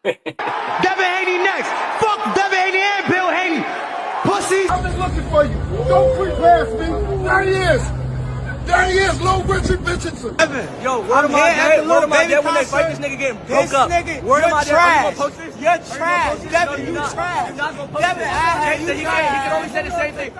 Devin Haney next. Fuck Devin Haney and Bill Haney. Pussies. I've been looking for you. Don't creep past me. There he is. There he is, little Richardson. Devin, Yo, word of my dad, word of my dad when they fight this nigga getting broke up. Word of my dad, are you gonna post this? You're trash. Devin, you trash. You're not gonna post Devin, this. you He can only say the same thing.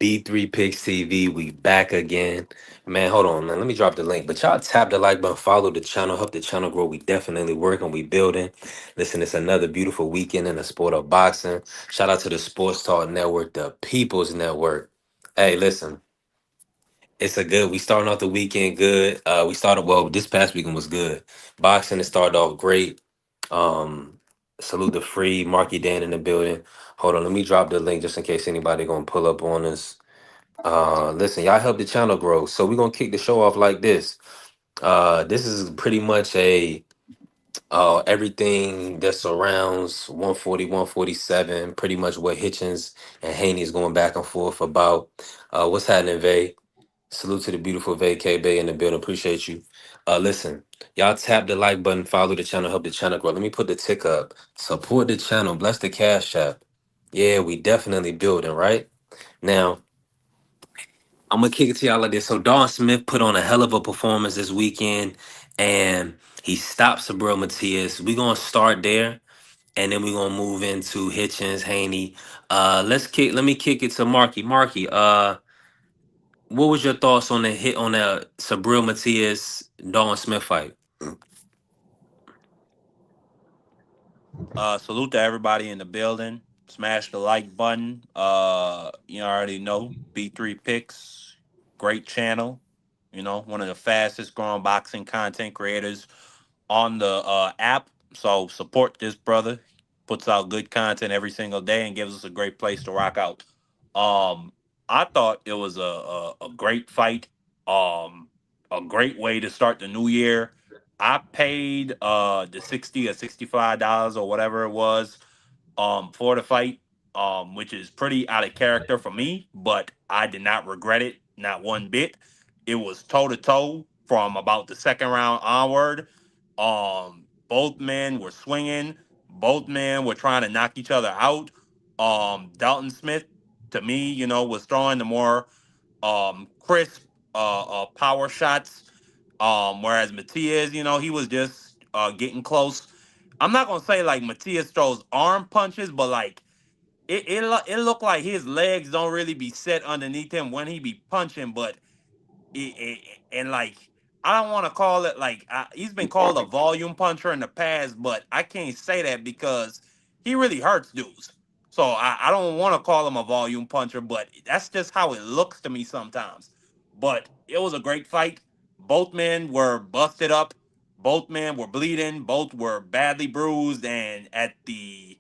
B3 Picks TV, we back again. Man, hold on, man. Let me drop the link. But y'all tap the like button, follow the channel, help the channel grow. We definitely working, we building. Listen, it's another beautiful weekend in the sport of boxing. Shout out to the Sports Talk Network, the People's Network. Hey, listen, it's a good. We starting off the weekend good. We started well. This past weekend was good. Boxing it started off great. Um, Salute the free Marky Dan in the building. Hold on, let me drop the link just in case anybody gonna pull up on us. Listen, y'all help the channel grow. So we're gonna kick the show off like this. This is pretty much a everything that surrounds 140, 147, pretty much what Hitchins and Haney is going back and forth about. What's happening, Vay? Salute to the beautiful Vay K Bay in the building. Appreciate you. Listen, y'all tap the like button, follow the channel, help the channel grow. Let me put the tick up. Support the channel, bless the cash app. Yeah, we definitely building, right? Now, I'm gonna kick it to y'all like this. So Don Smith put on a hell of a performance this weekend, and he stopped Sabril Matias. We're gonna start there, and then we're gonna move into Hitchins, Haney. Let me kick it to Marky. Marky, what was your thoughts on the hit on the Sabril Matias Don Smith fight? Salute to everybody in the building. Smash the like button. You already know B3 Picks, great channel. You know, one of the fastest growing boxing content creators on the app. So support this brother. Puts out good content every single day and gives us a great place to rock out. Um, I thought it was a great fight. A great way to start the new year. I paid the 60 or $65 or whatever it was for the fight, which is pretty out of character for me, but I did not regret it, not one bit. It was toe to toe from about the second round onward. Both men were swinging, both men were trying to knock each other out. Dalton Smith, to me, you know, was throwing the more crisp power shots. Whereas Matias, you know, he was just getting close. I'm not gonna say like Matias throws arm punches, but like it looked like his legs don't really be set underneath him when he be punching. But and like I don't want to call it like he's been called a volume puncher in the past, but I can't say that because he really hurts dudes. So I don't want to call him a volume puncher, but that's just how it looks to me sometimes. But it was a great fight. Both men were busted up. Both men were bleeding. Both were badly bruised. And at the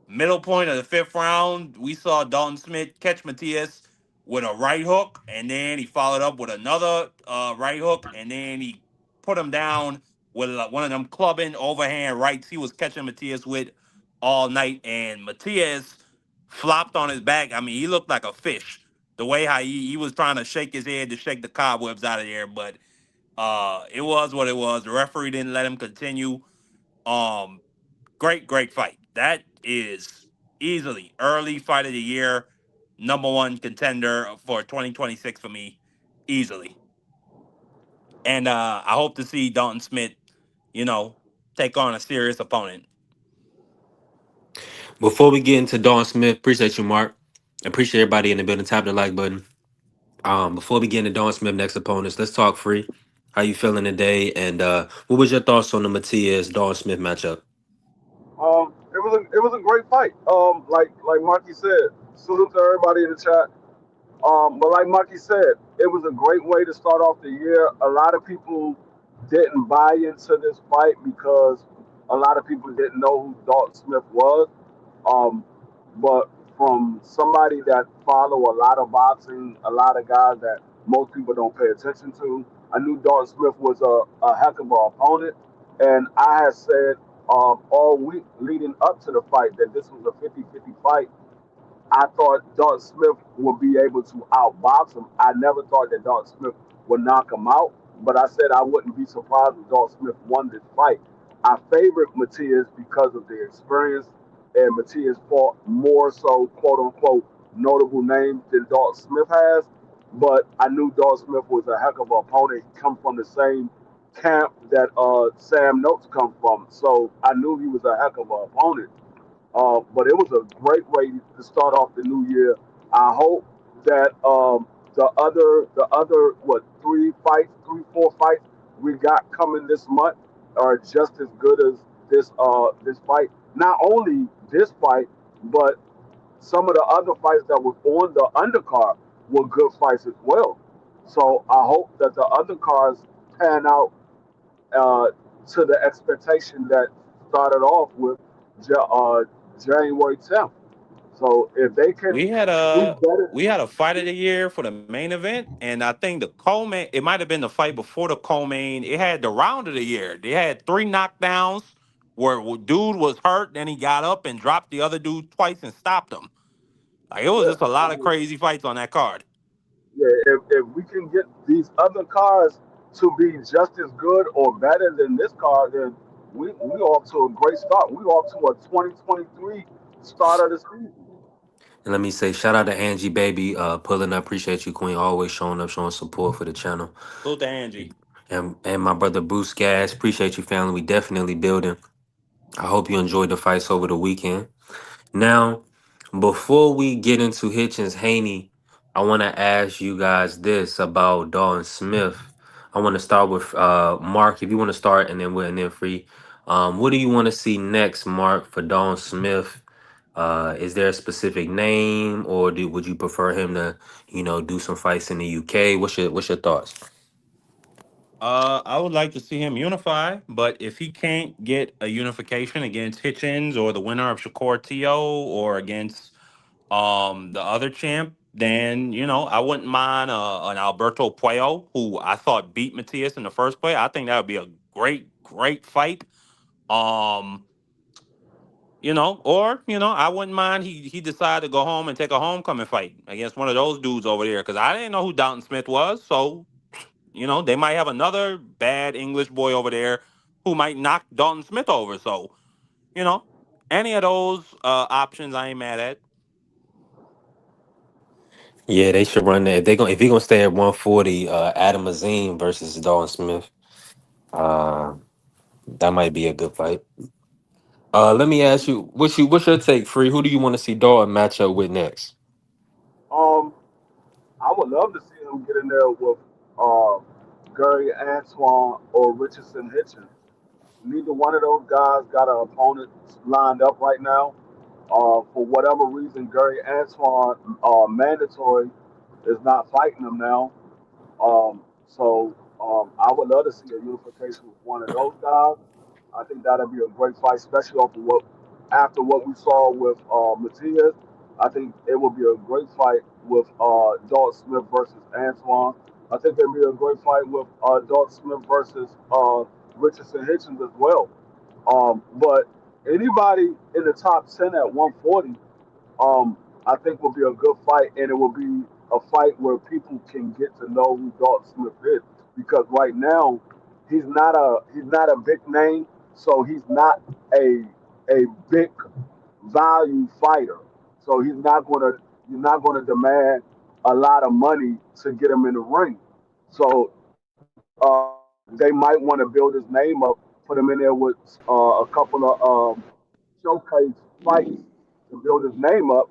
middle point of the fifth round, we saw Dalton Smith catch Matias with a right hook, and then he followed up with another right hook, and then he put him down with one of them clubbing overhand rights he was catching Matias with all night. And Matias flopped on his back. I mean, he looked like a fish. The way how he was trying to shake his head to shake the cobwebs out of there, but it was what it was. The referee didn't let him continue. Um, great fight. That is easily early fight of the year, number one contender for 2026 for me, easily. And I hope to see Dalton Smith, you know, take on a serious opponent. Before we get into Don Smith, appreciate you, Mark. Appreciate everybody in the building. Tap the like button. Before we get into Don Smith next opponents, let's talk free. How you feeling today? And what was your thoughts on the Matias Don Smith matchup? It was a great fight. Like Marky said, salute to everybody in the chat. But like Marky said, it was a great way to start off the year. A lot of people didn't buy into this fight because a lot of people didn't know who Dalton Smith was. Um, but from somebody that follow a lot of boxing, a lot of guys that most people don't pay attention to, I knew Dalton Smith was a heck of an opponent. And I had said all week leading up to the fight that this was a 50-50 fight. I thought Dalton Smith would be able to outbox him. I never thought that Dalton Smith would knock him out, but I said I wouldn't be surprised if Dalton Smith won this fight. I favored Matias because of the experience, and Matias fought more so, quote unquote, notable names than Dalton Smith has. But I knew Dalton Smith was a heck of an opponent. He come from the same camp that Sam Notes come from, so I knew he was a heck of an opponent. But it was a great way to start off the new year. I hope that the other what three, 4 fights we got coming this month are just as good as this fight. Not only this fight, but some of the other fights that was on the undercard were good fights as well. So I hope that the undercards pan out uh, to the expectation that started off with January 10th. So if they can We had do a better, we had a fight of the year for the main event, and I think the co-main, it might have been the fight before the co-main. It had the round of the year. They had three knockdowns where dude was hurt, then he got up and dropped the other dude twice and stopped him. Like it was yeah, just a lot of crazy fights on that card. yeah. If we can get these other cars to be just as good or better than this car, then we off to a great start. We off to a 2023 start of the season. And let me say, shout out to Angie Baby, pulling up. Appreciate you, Queen. Always showing up, showing support for the channel. Salute to Angie. And my brother Bruce Gas, appreciate you, family. We definitely building. I hope you enjoyed the fights over the weekend. Now, before we get into Hitchins Haney, I want to ask you guys this about Dalton Smith. I want to start with Mark. If you want to start, and then free. What do you want to see next, Mark, for Dalton Smith? Is there a specific name, or would you prefer him to, do some fights in the UK? What's your thoughts? I would like to see him unify, but if he can't get a unification against Hitchins or the winner of Shakur Tio or against the other champ, then I wouldn't mind an Alberto Puello, who I thought beat Matias in the first play. I think that would be a great fight. Um, or I wouldn't mind he decided to go home and take a homecoming fight against one of those dudes over there because I didn't know who Dalton Smith was. So they might have another bad English boy over there who might knock Dalton Smith over. So you know, any of those options, I ain't mad at. Yeah, they should run that. If he gonna stay at 140, Adam Azim versus Dalton Smith. Uh, that might be a good fight. Let me ask you, what's your take, Free? Who do you want to see Dalton match up with next? Um, I would love to see him get in there with uh, Gary Antoine or Richardson Hitchens. Neither one of those guys got an opponent lined up right now. For whatever reason, Gary Antoine, mandatory, is not fighting him now. So I would love to see a unification with one of those guys. I think that'd be a great fight, especially after what we saw with Matias. I think it would be a great fight with Dalton Smith versus Antoine. I think it'd be a great fight with Dalton Smith versus Richardson Hitchens as well. But anybody in the top 10 at 140, I think will be a good fight, and it will be a fight where people can get to know who Dalton Smith is. Because right now, he's not a big name, so he's not a big value fighter. So he's not gonna demand a lot of money to get him in the ring. So they might want to build his name up, put him in there with a couple of showcase fights to build his name up.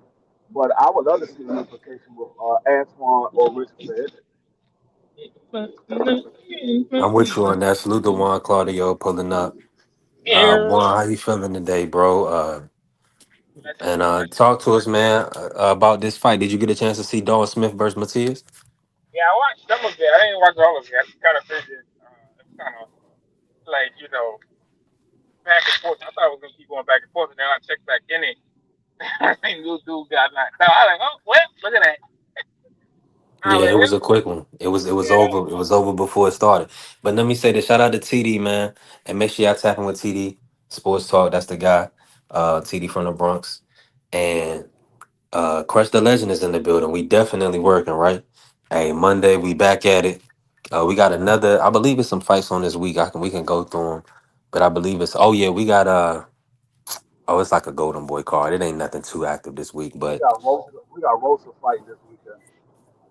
But I would love to see an implication with Antoine or Richardson. I'm with you on that. Salute to Juan Claudio pulling up. Juan, how you feeling today, bro? And talk to us, man, about this fight. Did you get a chance to see Dalton Smith versus Matias? Yeah, I watched some of it. I didn't watch all of it. I just kind of figured it was kind of like back and forth. I thought it was gonna keep going back and forth, and then I checked back in it. I think this dude got knocked out. I was like, oh well, look at that. I was Yeah, like, it was well, a quick one. It was yeah, over. It was over before it started. But let me say this: shout out to TD, man, and make sure y'all tapping with TD Sports Talk. That's the guy, TD from the Bronx, and Crush the Legend is in the building. We definitely working, right? Hey, Monday we back at it. We got another. I believe it's some fights on this week. We can go through them, but I believe it's. Oh yeah, we got Oh, it's like a Golden Boy card. It ain't nothing too active this week, but We got Rosa fighting this weekend.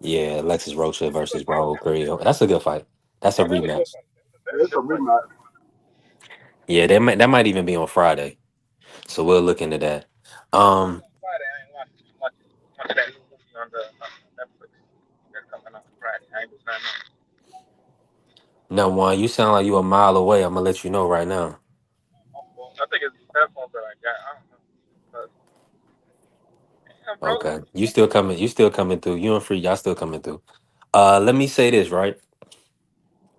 yeah, Alexis Rocha versus Raul Carrillo. That's a good fight. That's a That is a good rematch. fight. That's a very It's a good fight. rematch. Yeah, that might even be on Friday. So we'll look into that. It's Um, on Friday. I ain't watching too much of that new movie on the Netflix that's coming out Friday. I ain't just not know. no one, you sound like you a mile away. I'm gonna let you know right now. My fault. I think it's the headphones that I got. I don't know. But damn, bro. Okay, you still coming? You still coming through? You and Free, y'all still coming through? Let me say this right.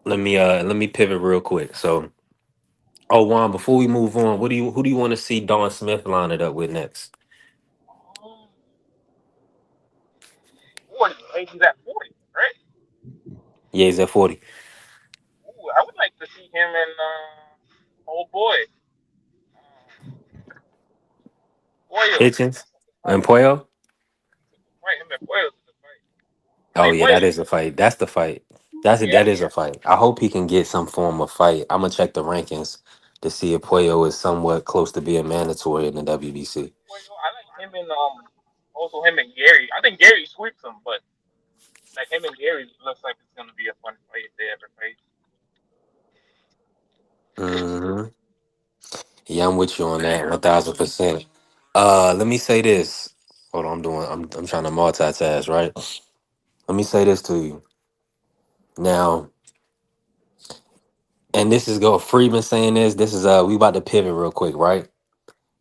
Let me pivot real quick. So, oh Juan, before we move on, who do you want to see Don Smith line it up with next? 40. Hey, he's at 40, right? Yeah, he's at 40. Ooh, I would like to see him and old boy. Boyle. Hitchens That's a good and fight. Puello. That's a good fight. Him and Boyle's a good fight. I Oh think yeah, that Boyle. is a fight. That's the fight. That Yeah. is a fight. I hope he can get some form of fight. I'm gonna check the rankings to see if Puello is somewhat close to being mandatory in the WBC. Boyle. I like him and also him and Gary. I think Gary sweeps him, but like him and Gary looks like it's gonna be a fun fight if they ever face. Hmm. Yeah, I'm with you on that 1,000%. Let me say this. Hold on, I'm trying to multitask, right? Let me say this to you now, and this is go Freeman saying this. This is we about to pivot real quick, right?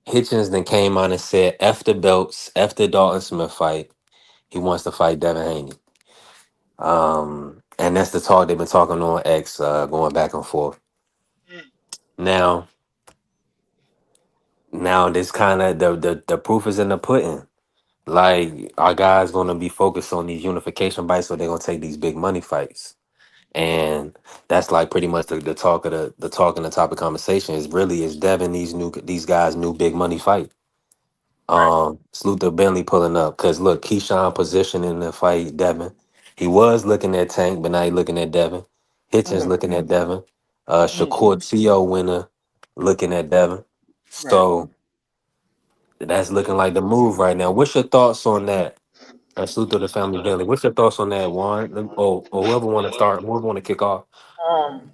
Hitchins then came on and said, "F the belts, F the Dalton Smith fight. He wants to fight Devin Haney." And that's the talk they've been talking on X, going back and forth. Mm. Now, this kind of the proof is in the pudding. Like our guys gonna be focused on these unification fights, so they're gonna take these big money fights, and that's like pretty much the talk of the talk and the topic conversation is really is Devin these guys new big money fight. Right. Salute to Bentley pulling up because look, Keyshawn position in the fight, Devin. He was looking at Tank, but now he looking at Devin. Hitchens Mm-hmm. looking at Devin. Mm. Shakur Tio winner looking at Devin. Right. So that's looking like the move right now. What's your thoughts on that? Salute to the family Bentley. What's your thoughts on that, Juan? Or whoever want to start, whoever want to kick off. Um.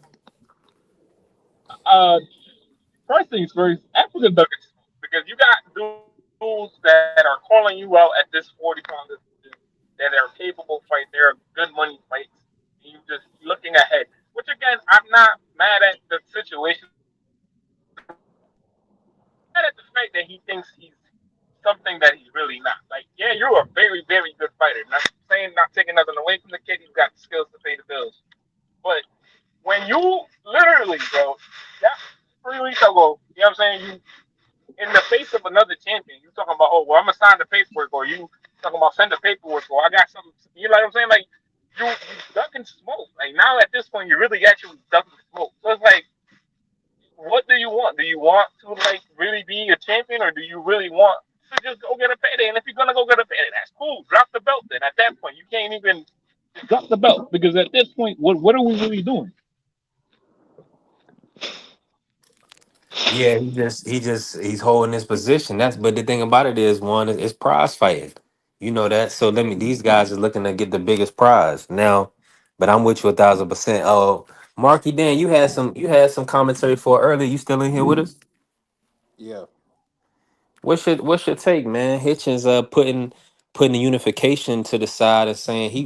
Uh. First things first. African Nuggets because you got dudes that are calling you out at this 40 pound that are capable fight. They're good money fights. And you just looking ahead. Which again, I'm not mad at the situation that he's in. I'm mad at the fact that he thinks he's something that he's really not. Like, yeah, you're a very, very good fighter. Not saying not taking nothing away from the kid. He's got the skills to pay the bills. But when you literally, bro, that 3 weeks ago, you know what I'm saying? You in the face of another champion, you talking about, oh, well, I'm gonna sign the paperwork, or you talking about send the paperwork, or I got something. You know what I'm saying? Like you ducking smoke. Like now at this point, you're really actually ducking smoke. So it's like, what do you want? Do you want to like really be a champion, or do you really want to just go get a payday? And if you're gonna go get a payday, that's cool. Drop the belt. Then at that point, you can't even drop the belt because at this point, what are we really doing? Yeah, he's holding his position. But the thing about it is, one, it's prize fighting. You know that. So these guys are looking to get the biggest prize now. But I'm with you 1,000%. Oh, Marky Dan, you had some commentary for earlier. You still in here with us? Yeah. What's your take, man? Hitchens putting the unification to the side and saying he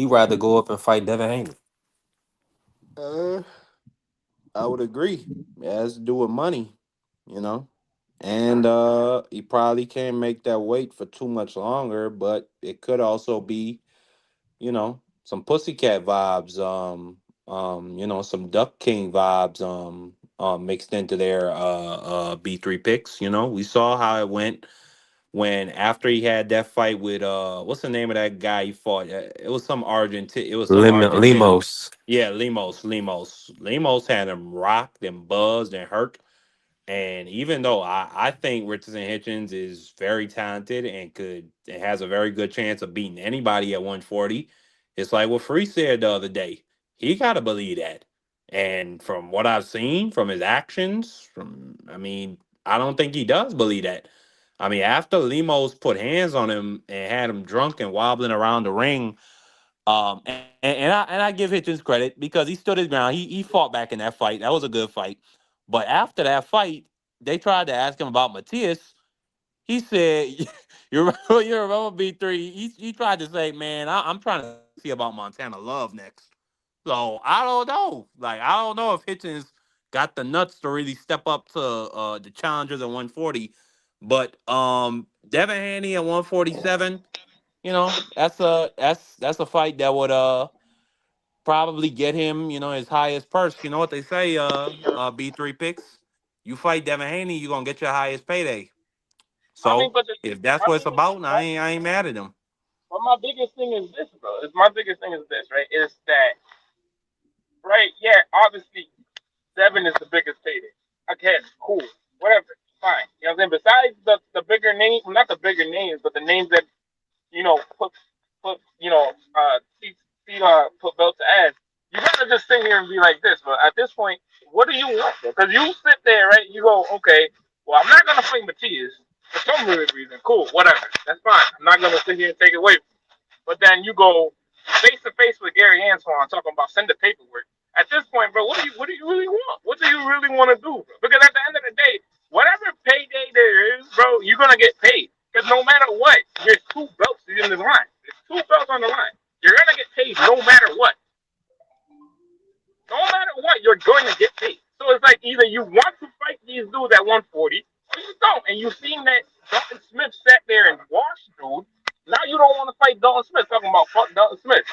rather go up and fight Devin Haney. Uh, I would agree. It has to do with money, you know. And he probably can't make that wait for too much longer, but it could also be, some pussycat vibes, some Duck King vibes, Mixed into their B3 picks. We saw how it went when after he had that fight with what's the name of that guy he fought? It was some Argentinian. Limos. Yeah, Limos had him rocked and buzzed and hurt. And even though I think Richardson Hitchens is very talented and has a very good chance of beating anybody at 140, it's like what Free said the other day. He gotta believe that. And from what I've seen, from his actions, I don't think he does believe that. I mean, after Limos put hands on him and had him drunk and wobbling around the ring, and I give Hitchens credit because he stood his ground. He fought back in that fight. That was a good fight. But after that fight, they tried to ask him about Matias. He said, you remember B3? He tried to say, man, I'm trying to see about Montana Love next. So I don't know. Like I don't know if Hitchens got the nuts to really step up to the challengers at 140. But Devin Haney at 147, that's a fight that would probably get him, his highest purse. You know what they say, B3 picks. You fight Devin Haney, you're gonna get your highest payday. I mean, So but if that's my what it's biggest, about, I ain't mad at him. but my biggest thing is this, bro. My biggest thing is this, right? Is that right? Yeah, obviously Devin is the biggest payday. Again, cool, whatever, fine. You know what I'm saying? Besides the bigger name, not the bigger names, but the names that put put belt to ass. You gotta just sit here and be like this, but at this point, what do you want? Because you sit there, right? You go, okay, well, I'm not gonna fight Matias for some weird reason. Cool, whatever, that's fine. I'm not gonna sit here and take it away. But then you go face to face with Gary Antoine talking about send the paperwork. At this point, bro, what do you really want? What do you really want to do, bro? Because at the end of the day, whatever payday there is, bro, you're gonna get paid. Because no matter what, there's two belts in the line. There's two belts on the line. You're gonna get paid no matter what. No matter what, you're going to get paid. So it's like either you want to fight these dudes at 140 or you don't. And you've seen that Dalton Smith sat there and washed dude. Now you don't want to fight Dalton Smith talking about fuck Dalton Smith.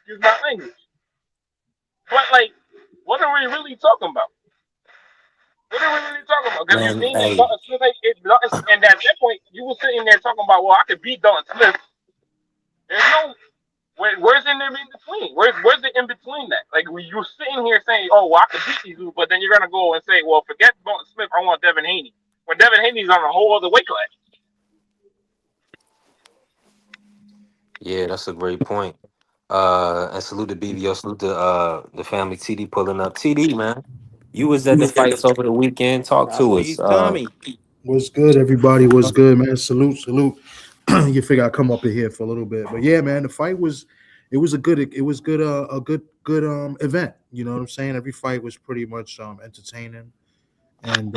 Excuse my language. But like, what are we really talking about? What are we really talking about? Because you've Man, seen that hey, Dalton Smith, and at that point, you were sitting there talking about, well, I could beat Dalton Smith. There's no where's in there in between? Where's the in between that? Like you're sitting here saying, "Oh, well, I can beat these dudes," but then you're gonna go and say, "Well, forget Dalton Smith. I want Devin Haney." When Devin Haney's on a whole other weight class. yeah, that's a great point. And salute to BVO, salute to the family TD pulling up. TD, man. You was at the fights over the weekend. Talk I to us. believe Tommy. What's good, everybody? What's good, man? Salute, salute. You figure I'd come up in here for a little bit, but yeah, man, the fight was, a good event. You know what I'm saying? Every fight was pretty much entertaining, and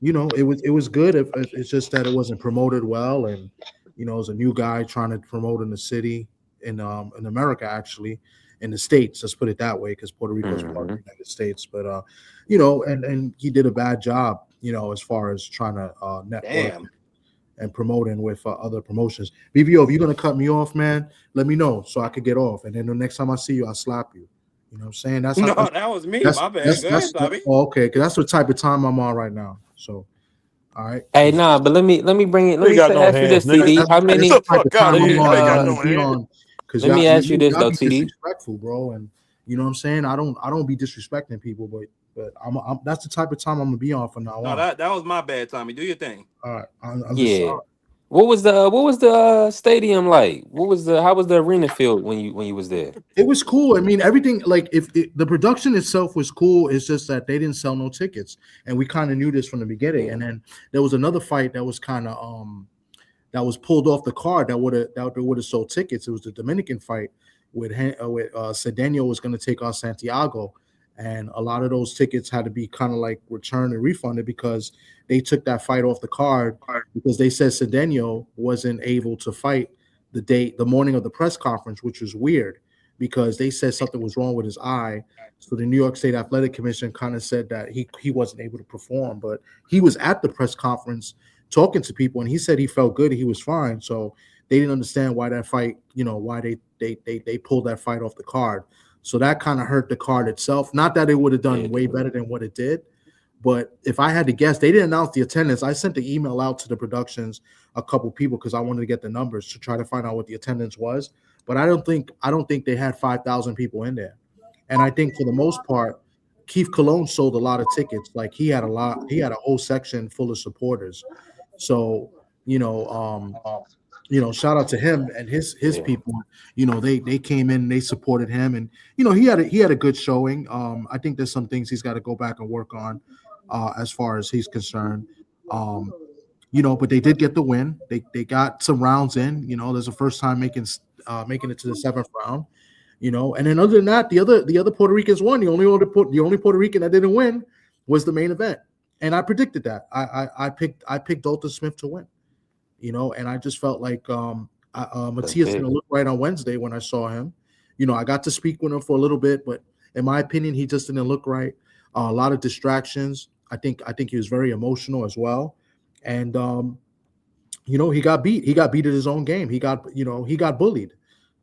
it was good. It's just that it wasn't promoted well, and it was a new guy trying to promote in the city in America, actually, in the States. Let's put it that way, because Puerto Rico is part of hmm the United States. But and he did a bad job, as far as trying to network Damn. and promoting with other promotions. BBO, if you're gonna cut me off, man, let me know so I could get off, and then the next time I see you, I'll slap you. You know what I'm saying? That's how. No, that was me. That's My bad. that's Go that's, ahead, Tommy. okay. Because that's the type of time I'm on right now. So, all right, Hey, because nah, but let me bring it. You Let ain't me got no ask you hands, this, nigga. TD. that's, How Get that's many? the the type of fuck out time of I'm here. on You right ain't now. got I'm no gonna be hands. on because Let me ask you this y'all though, be TD. disrespectful, bro, and you know what I'm saying. I don't be disrespecting people, but I'm that's the type of time I'm gonna be on from now No, on. that was my bad, Tommy. Do your thing. All right, I'm just Yeah. sorry. What was the stadium like? How was the arena feel when you was there? It was cool. I mean, everything like if the production itself was cool. It's just that they didn't sell no tickets, and we kind of knew this from the beginning. Yeah. And then there was another fight that was kind of that was pulled off the card that would have sold tickets. It was the Dominican fight with Cedeno was going to take on Santiago, and a lot of those tickets had to be kind of like returned and refunded because they took that fight off the card because they said Cedeno wasn't able to fight the morning of the press conference, which was weird because they said something was wrong with his eye. So the New York State Athletic Commission kind of said that he wasn't able to perform, but he was at the press conference talking to people, and he said he felt good, he was fine. So they didn't understand why that fight, why they pulled that fight off the card. So that kind of hurt the card itself. Not that it would have Yeah. done way better than what it did, but if I had to guess, they didn't announce the attendance. I sent the email out to the productions, a couple people, because I wanted to get the numbers to try to find out what the attendance was. But I don't think they had 5,000 people in there. And I think for the most part, Keith Cologne sold a lot of tickets. Like he had a whole section full of supporters. So, you know, shout out to him and his Yeah. people. They came in, and they supported him, and he had a good showing. I think there's some things he's got to go back and work on, as far as he's concerned. But they did get the win. They got some rounds in. There's a first time making it to the seventh round. And then other than that, the other Puerto Ricans won. The only Puerto Rican that didn't win was the main event, and I predicted that. I picked Dalton Smith to win. And I just felt like Matias didn't look right on Wednesday when I saw him. I got to speak with him for a little bit, but in my opinion, he just didn't look right. A lot of distractions. I think he was very emotional as well, and he got beat. He got beat at his own game. He got bullied.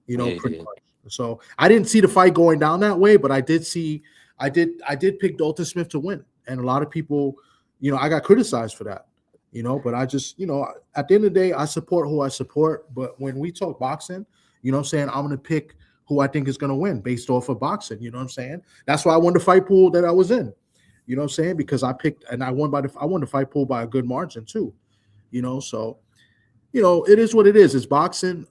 Pretty much. So I didn't see the fight going down that way, but I did pick Dalton Smith to win, and a lot of people, I got criticized for that. But I just, at the end of the day, I support who I support. But when we talk boxing, I'm saying I'm going to pick who I think is going to win based off of boxing. You know what I'm saying? That's why I won the fight pool that I was in. You know what I'm saying? Because I picked and I won the fight pool by a good margin too. So, it is what it is. It's boxing.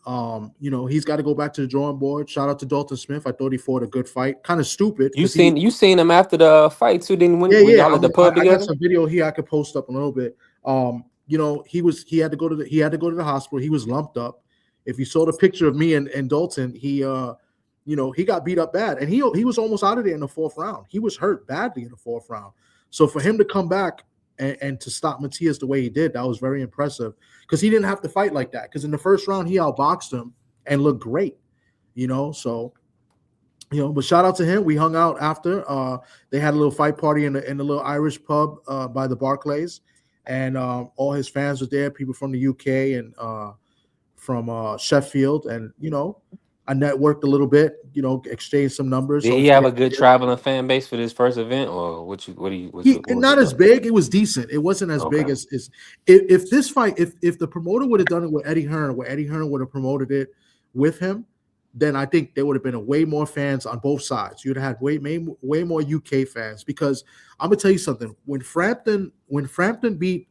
He's got to go back to the drawing board. Shout out to Dalton Smith. I thought he fought a good fight. Kind of stupid. You seen him after the fight too? Didn't when y'all at the pub together? I got some video here I could post up a little bit. He had to go to the hospital. He was lumped up. If you saw the picture of me and Dalton, he got beat up bad, and he was almost out of there in the fourth round. He was hurt badly in the fourth round. So for him to come back and to stop Matias the way he did, that was very impressive, because he didn't have to fight like that. Because in the first round, he outboxed him and looked great. So. But shout out to him. We hung out after. They had a little fight party in the little Irish pub by the Barclays, and all his fans were there. People from the UK and from Sheffield, and I networked a little bit. Exchanged some numbers. Did he have a good traveling fan base for this first event, or what not as big. It was decent. It wasn't as big as if this fight. If the promoter would have done it with Eddie Hearn, where Eddie Hearn would have promoted it with him, then I think there would have been a way more fans on both sides. You'd have had way more UK fans, because I'm gonna tell you something. When Frampton beat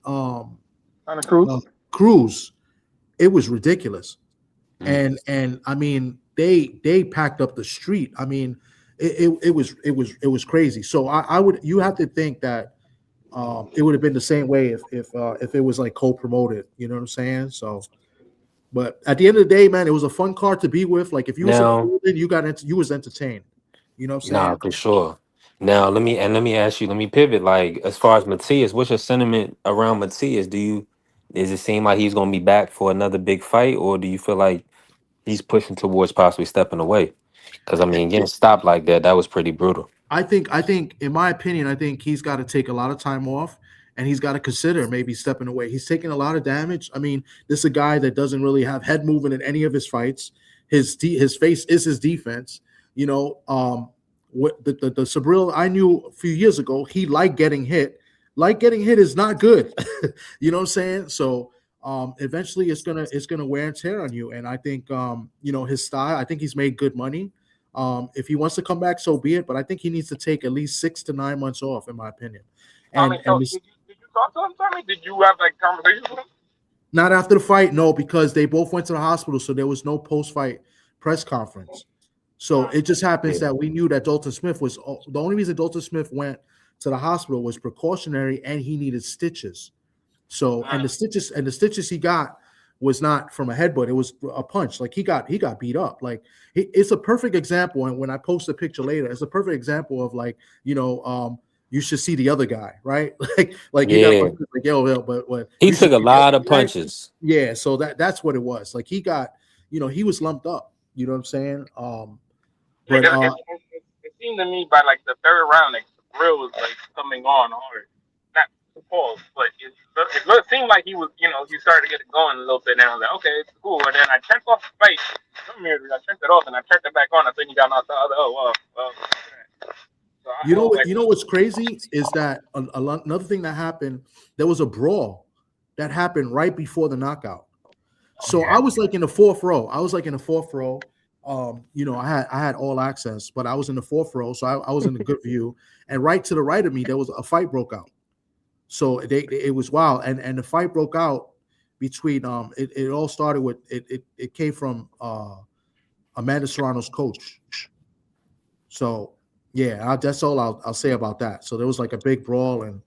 Cruz, it was ridiculous, and I mean they packed up the street. I mean it was crazy. So you have to think that it would have been the same way if it was like co-promoted. You know what I'm saying? So. But at the end of the day, man, it was a fun card to be with. Like if you you was entertained. You know what I'm saying? Nah, for sure. Now let me ask you. Let me pivot. Like as far as Matias, what's your sentiment around Matias? Does it seem like he's going to be back for another big fight, or do you feel like he's pushing towards possibly stepping away? Because I mean, getting stopped like that was pretty brutal. I think, in my opinion, I think he's got to take a lot of time off. And he's got to consider maybe stepping away. He's taking a lot of damage. I mean, this is a guy that doesn't really have head movement in any of his fights. His face is his defense. What the Sabril I knew a few years ago, he liked getting hit. Like getting hit is not good. You know what I'm saying? So eventually it's gonna wear and tear on you. And I think his style. I think he's made good money. If he wants to come back, so be it. But I think he needs to take at least 6 to 9 months off, in my opinion. Did you talk to him, Tommy? Did you have like conversations with him? Not after the fight, no, because they both went to the hospital, so there was no post-fight press conference. So it just happens that we knew that Dalton Smith was the only reason Dalton Smith went to the hospital was precautionary, and he needed stitches. So and the stitches he got was not from a headbutt; it was a punch. Like he got beat up. Like it's a perfect example. And when I post a picture later, it's a perfect example of like you should see the other guy, right? like he got punches, like but he took a lot of punches. Yeah, so that's what it was. Like he got, he was lumped up. You know what I'm saying? But it seemed to me by like the third round, like the grill was like coming on hard. Not to pause, but it seemed like he was, he started to get it going a little bit. And I was like, okay, it's cool. And then I turned off the fight. I turned it off and I turned it back on. I think he got knocked out. Oh, well. So you know what's crazy is that another thing that happened. There was a brawl that happened right before the knockout. So I was like in the fourth row. I had all access, but I was in the fourth row, so I was in a good view. And right to the right of me, there was a fight broke out. So it was wild, and the fight broke out between it all started with it came from Amanda Serrano's coach. So yeah, that's all I'll say about that. So there was like a big brawl, and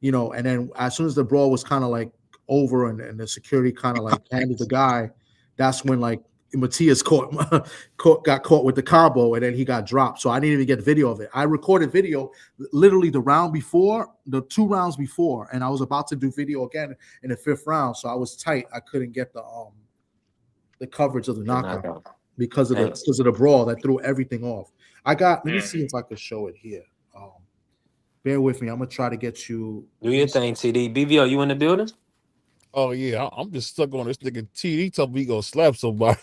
and then as soon as the brawl was kind of like over, and the security kind of like handed the guy, that's when like Matias got caught with the combo, and then he got dropped. So I didn't even get video of it. I recorded video literally the round before, the 2 rounds before, and I was about to do video again in the 5th round. So I was tight. I couldn't get the coverage of the knockout because of the brawl that threw everything off. Let me see if I could show it here. Bear with me. I'm gonna try to get you. Do your thing, TD. BVO, you in the building? Oh yeah, I'm just stuck on this nigga TD. Told me he gonna slap somebody.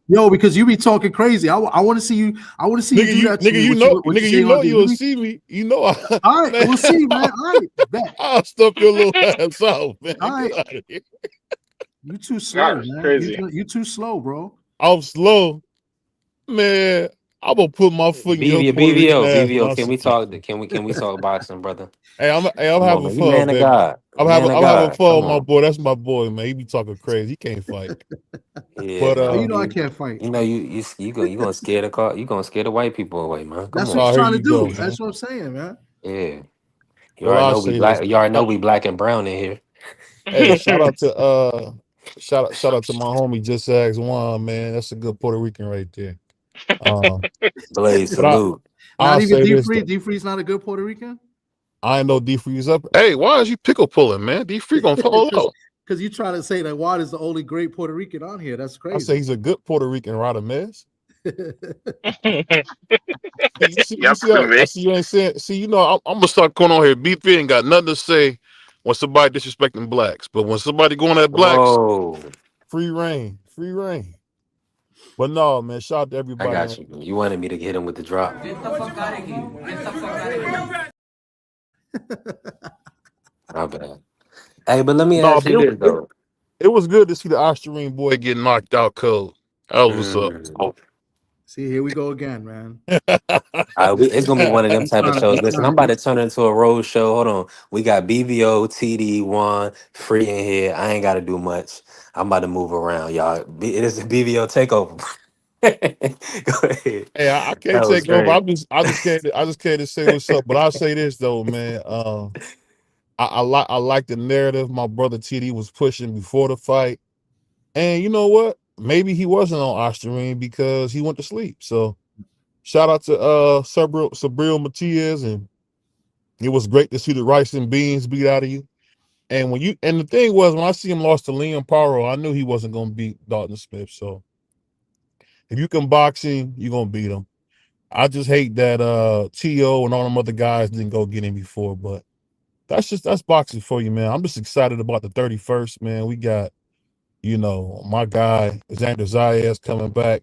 Yo, because you be talking crazy. I want to see you. I want to see nigga, you do that. Nigga, you know you'll see me. You know. All right, we'll see, man. All right, bet. I'll stuff your little ass out, man. All right. Get out of here. You too slow, man. You too slow, bro. I'm slow, man. I'm gonna put my foot in your BVO. Can we talk boxing, brother? Hey, I'm having fun, man of God. I'm having fun with my boy. That's my boy, man. He be talking crazy. He can't fight. Yeah, but I can't fight. You know you gonna scare the car. You gonna scare the white people away, man. That's what I'm trying to do. That's what I'm saying, man. Yeah. You already know we black. You already know we black and brown in here. Hey, shout out to my homie Just Ask One, man. That's a good Puerto Rican right there. Blaze salute. Not even D-Free. D-Free's not a good Puerto Rican. I know D-Free's up. Hey, why is you pickle pulling, man? D-Free gonna fall out. Because you try to say that Watt is the only great Puerto Rican on here. That's crazy. I say he's a good Puerto Rican, Radamez. I see you ain't saying. See, I'm gonna start going on here. B3 ain't got nothing to say when somebody disrespecting blacks, but when somebody going at blacks, free reign. But no, man, shout out to everybody. I got you. You wanted me to hit him with the drop. Get the fuck out of here. Get the fuck out of here. My bad. Hey, but let me ask you this, though. It was good to see the Ostarine boy get knocked out cold. That was up. See, here we go again, man. It's gonna be one of them type of shows. Listen, I'm about to turn it into a road show. Hold on. We got BVO, TD, Juan, Free in here. I ain't gotta do much. I'm about to move around, y'all. It is a BVO takeover. Go ahead. Hey, I can't take over. I just can't say what's up. But I'll say this though, man. I like the narrative my brother TD was pushing before the fight. And you know what? Maybe he wasn't on Ostarine because he went to sleep. So shout out to Sabril Matias, and it was great to see the rice and beans beat out of you. And the thing was, when I see him lost to Liam Paro, I knew he wasn't gonna beat Dalton Smith. So if you can box him, you're gonna beat him. I just hate that T.O. and all them other guys didn't go get him before, but that's boxing for you, man. I'm just excited about the 31st, man. We got, my guy Xander Zayas coming back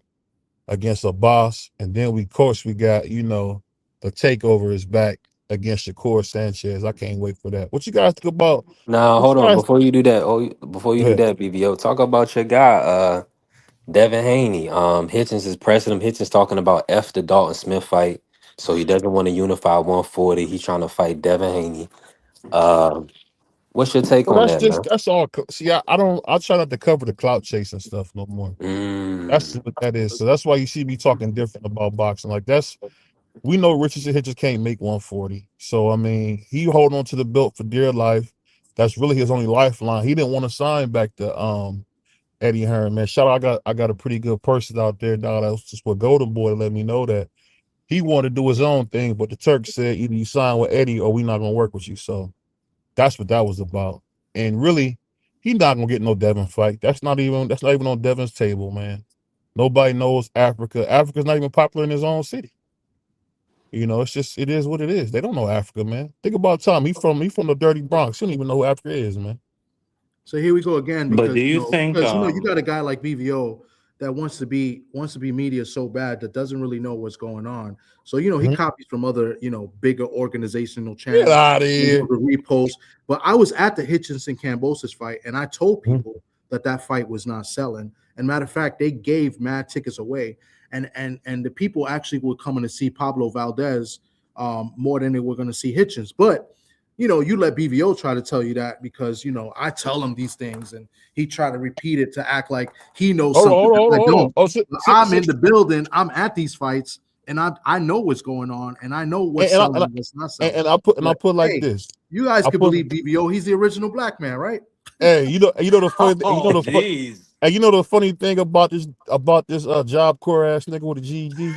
against a boss, and then we got, the takeover is back against Shakur Sanchez. I can't wait for that. What you guys think about? Now, hold on. Before you do that, BVO, talk about your guy, Devin Haney. Hitchins is pressing him. Hitchins talking about F the Dalton Smith fight, so he doesn't want to unify 140. He's trying to fight Devin Haney. What's your take on that, man? That's all. See, I try not to cover the clout chasing stuff no more. That's what that is. So that's why you see me talking different about boxing. Like we know Richardson Hitchins can't make 140. So I mean, he holding on to the belt for dear life. That's really his only lifeline. He didn't want to sign back to Eddie Hearn, man. Shout out, I got a pretty good person out there, dog. That was just what Golden Boy let me know that he wanted to do his own thing, but the Turk said either you sign with Eddie or we're not gonna work with you. So that's what that was about. And really, he's not gonna get no Devin fight. That's not even on Devin's table, man. Nobody knows Africa. Africa's not even popular in his own city. It is what it is. They don't know Africa, man. Think about Tom. He from the dirty Bronx. He don't even know who Africa is, man. So here we go again. Because, but do you think? Because you got a guy like BVO that wants to be media so bad that doesn't really know what's going on. So he copies from other bigger organizational channels. Get out of here. The repost. But I was at the Hitchins and Kambosos fight, and I told people that fight was not selling. And matter of fact, they gave mad tickets away, and the people actually were coming to see Pablo Valdez more than they were going to see Hitchins. But you let BVO try to tell you that because I tell him these things and he try to repeat it to act like he knows something that I don't. Oh, I'm in the building, I'm at these fights, and I know what's going on, and I know what's selling and what's not selling. And I put like this. You guys can believe BVO. He's the original black man, right? Hey, you know the funny, you know the funny thing about this Job Corps ass nigga with a GED.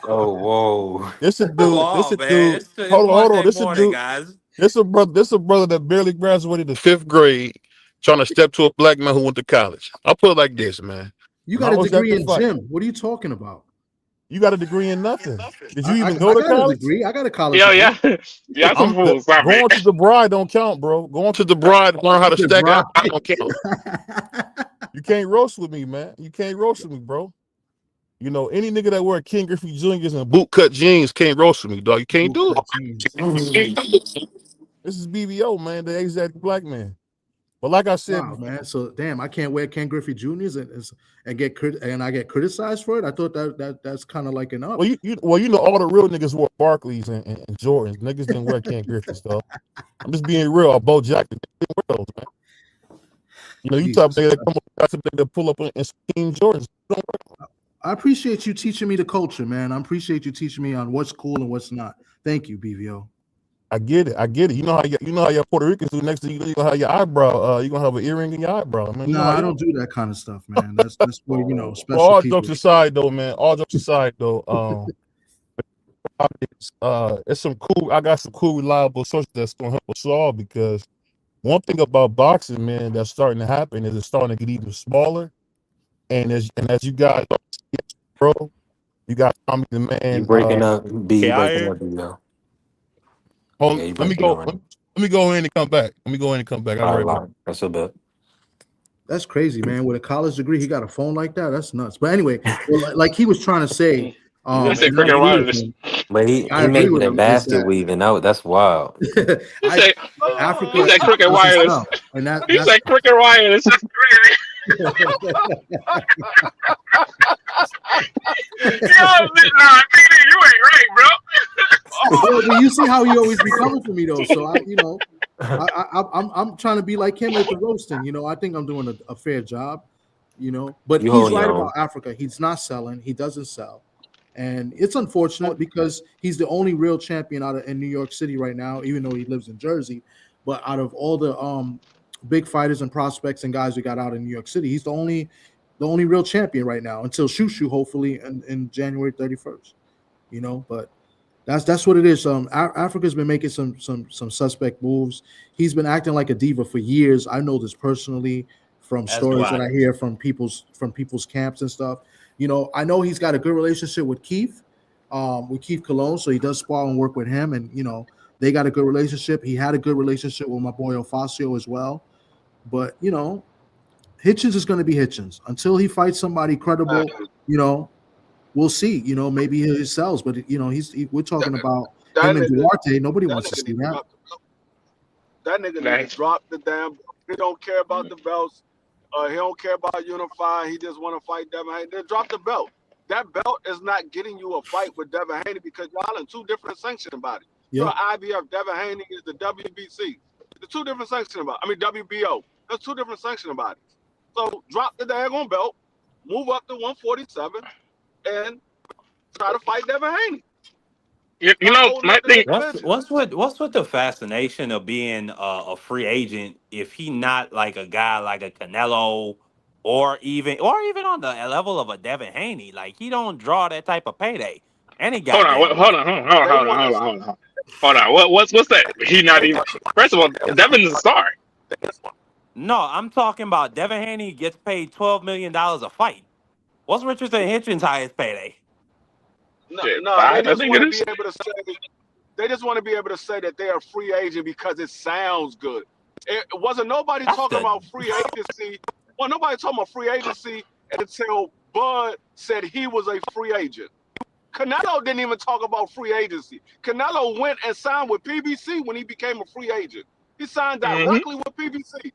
Oh, whoa! This a dude. Hold on. This a dude. Guys. This a brother that barely graduated the 5th grade, trying to step to a black man who went to college. I'll put it like this, man. You got a degree in gym. What are you talking about? You got a degree in nothing. Did you even go to college? I got a college degree. Yeah. Going to the bride don't count, bro. Going to the bride, learn how to stack up don't count. You can't roast with me, man. You can't roast with me, bro. Any nigga that wear King Griffey Jr.'s and bootcut jeans can't roast with me, dog. You can't do it. This is BBO, man, the exact black man. But like I said, wow, man. So damn, I can't wear Ken Griffey Jr.'s and get criticized for it. I thought that's kind of like an up. Well, all the real niggas wore Barclays and Jordans. Niggas didn't wear Ken Griffey stuff. I'm just being real. Bo Jackson didn't wear those, man. You type of nigga that pull up and scheme Jordans. I appreciate you teaching me the culture, man. I appreciate you teaching me on what's cool and what's not. Thank you, BVO. I get it. You know how your Puerto Ricans do. Next thing you gonna have your eyebrow. You gonna have an earring in your eyebrow. I mean, I don't do that kind of stuff, man. That's where special. All jokes aside, though, man. It's some cool. I got some cool, reliable sources that's gonna help us all because one thing about boxing, man, that's starting to happen is it's starting to get even smaller. And as you guys, bro, you got Tommy the Man. You breaking up, B. Breaking up, now. Hold on, let me go in and come back. I'm right back. That's a bit. That's crazy, man. With a college degree, he got a phone like that. That's nuts. But anyway, like he was trying to say, but he making a basket weaving out. That's wild. Africa. He's like cricket wireless. He's like cricket wireless. That's crazy. Yo, PD, you ain't right, bro. But you see how he always be coming for me though. So I'm trying to be like him at the roasting. I think I'm doing a fair job. But he's right about Africa. He's not selling. He doesn't sell, and it's unfortunate because he's the only real champion in New York City right now, even though he lives in Jersey. But out of all the big fighters and prospects and guys we got out in New York City, he's the only real champion right now until Shushu hopefully in January 31st. But that's what it is. Africa's been making some suspect moves. He's been acting like a diva for years. I know this personally from stories that I hear from people's camps and stuff. I know he's got a good relationship with Keith Cologne, so he does spar and work with him, and they got a good relationship. He had a good relationship with my boy Ofasio as well. But, Hitchins is going to be Hitchins. Until he fights somebody credible, we'll see. Maybe he sells. But, we're talking about him and Duarte. Nobody wants to see that. That nigga dropped the damn. He don't care about the belts. He don't care about unifying. He just want to fight Devin Haney. Then drop the belt. That belt is not getting you a fight with Devin Haney because y'all in two different sanctioning bodies. Yep. IBF, Devin Haney is the WBC. The two different sanctioning bodies. WBO. There's two different sanctioning bodies. So drop the daggone belt, move up to 147, and try to fight Devin Haney. My thing. What's with the fascination of being a free agent if he not like a guy like a Canelo or even on the level of a Devin Haney? Like he don't draw that type of payday. And he got hold on. What's that? He not even. First of all, Devin's a star. No, I'm talking about Devin Haney gets paid $12 million a fight. What's Richardson and Hitchins' highest payday? They just want to be able to say that they're a free agent because it sounds good. It wasn't nobody talking about free agency. Well, nobody talking about free agency until Bud said he was a free agent. Canelo didn't even talk about free agency. Canelo went and signed with PBC when he became a free agent. He signed directly with PBC.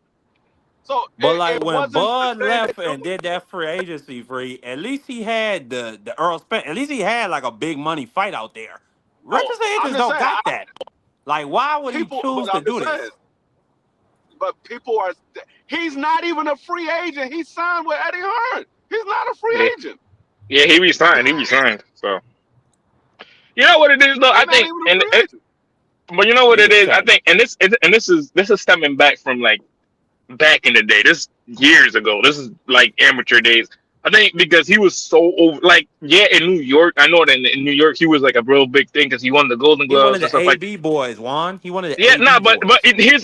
So, but when Bud left and did that free agency free, at least he had the Earl Spence. At least he had like a big money fight out there. Richardson Hitchins don't got that. Like, why would he People, choose but to I'm just do saying. this? But people are. He's not even a free agent. He signed with Eddie Hearn. He's not a free Yeah, agent. yeah, he resigned. He resigned. So you know what it is though. He's I not think, even a free agent. but you know what He's it a is. I cut. think, and this is stemming back from like back in the day. This years ago. This is like amateur days. I think because he was so over, like yeah, in New York. I know that in New York he was like a real big thing because he won the Golden He one of Gloves and the stuff like. AB boys, Juan. He one of the Yeah, no, AB but boys.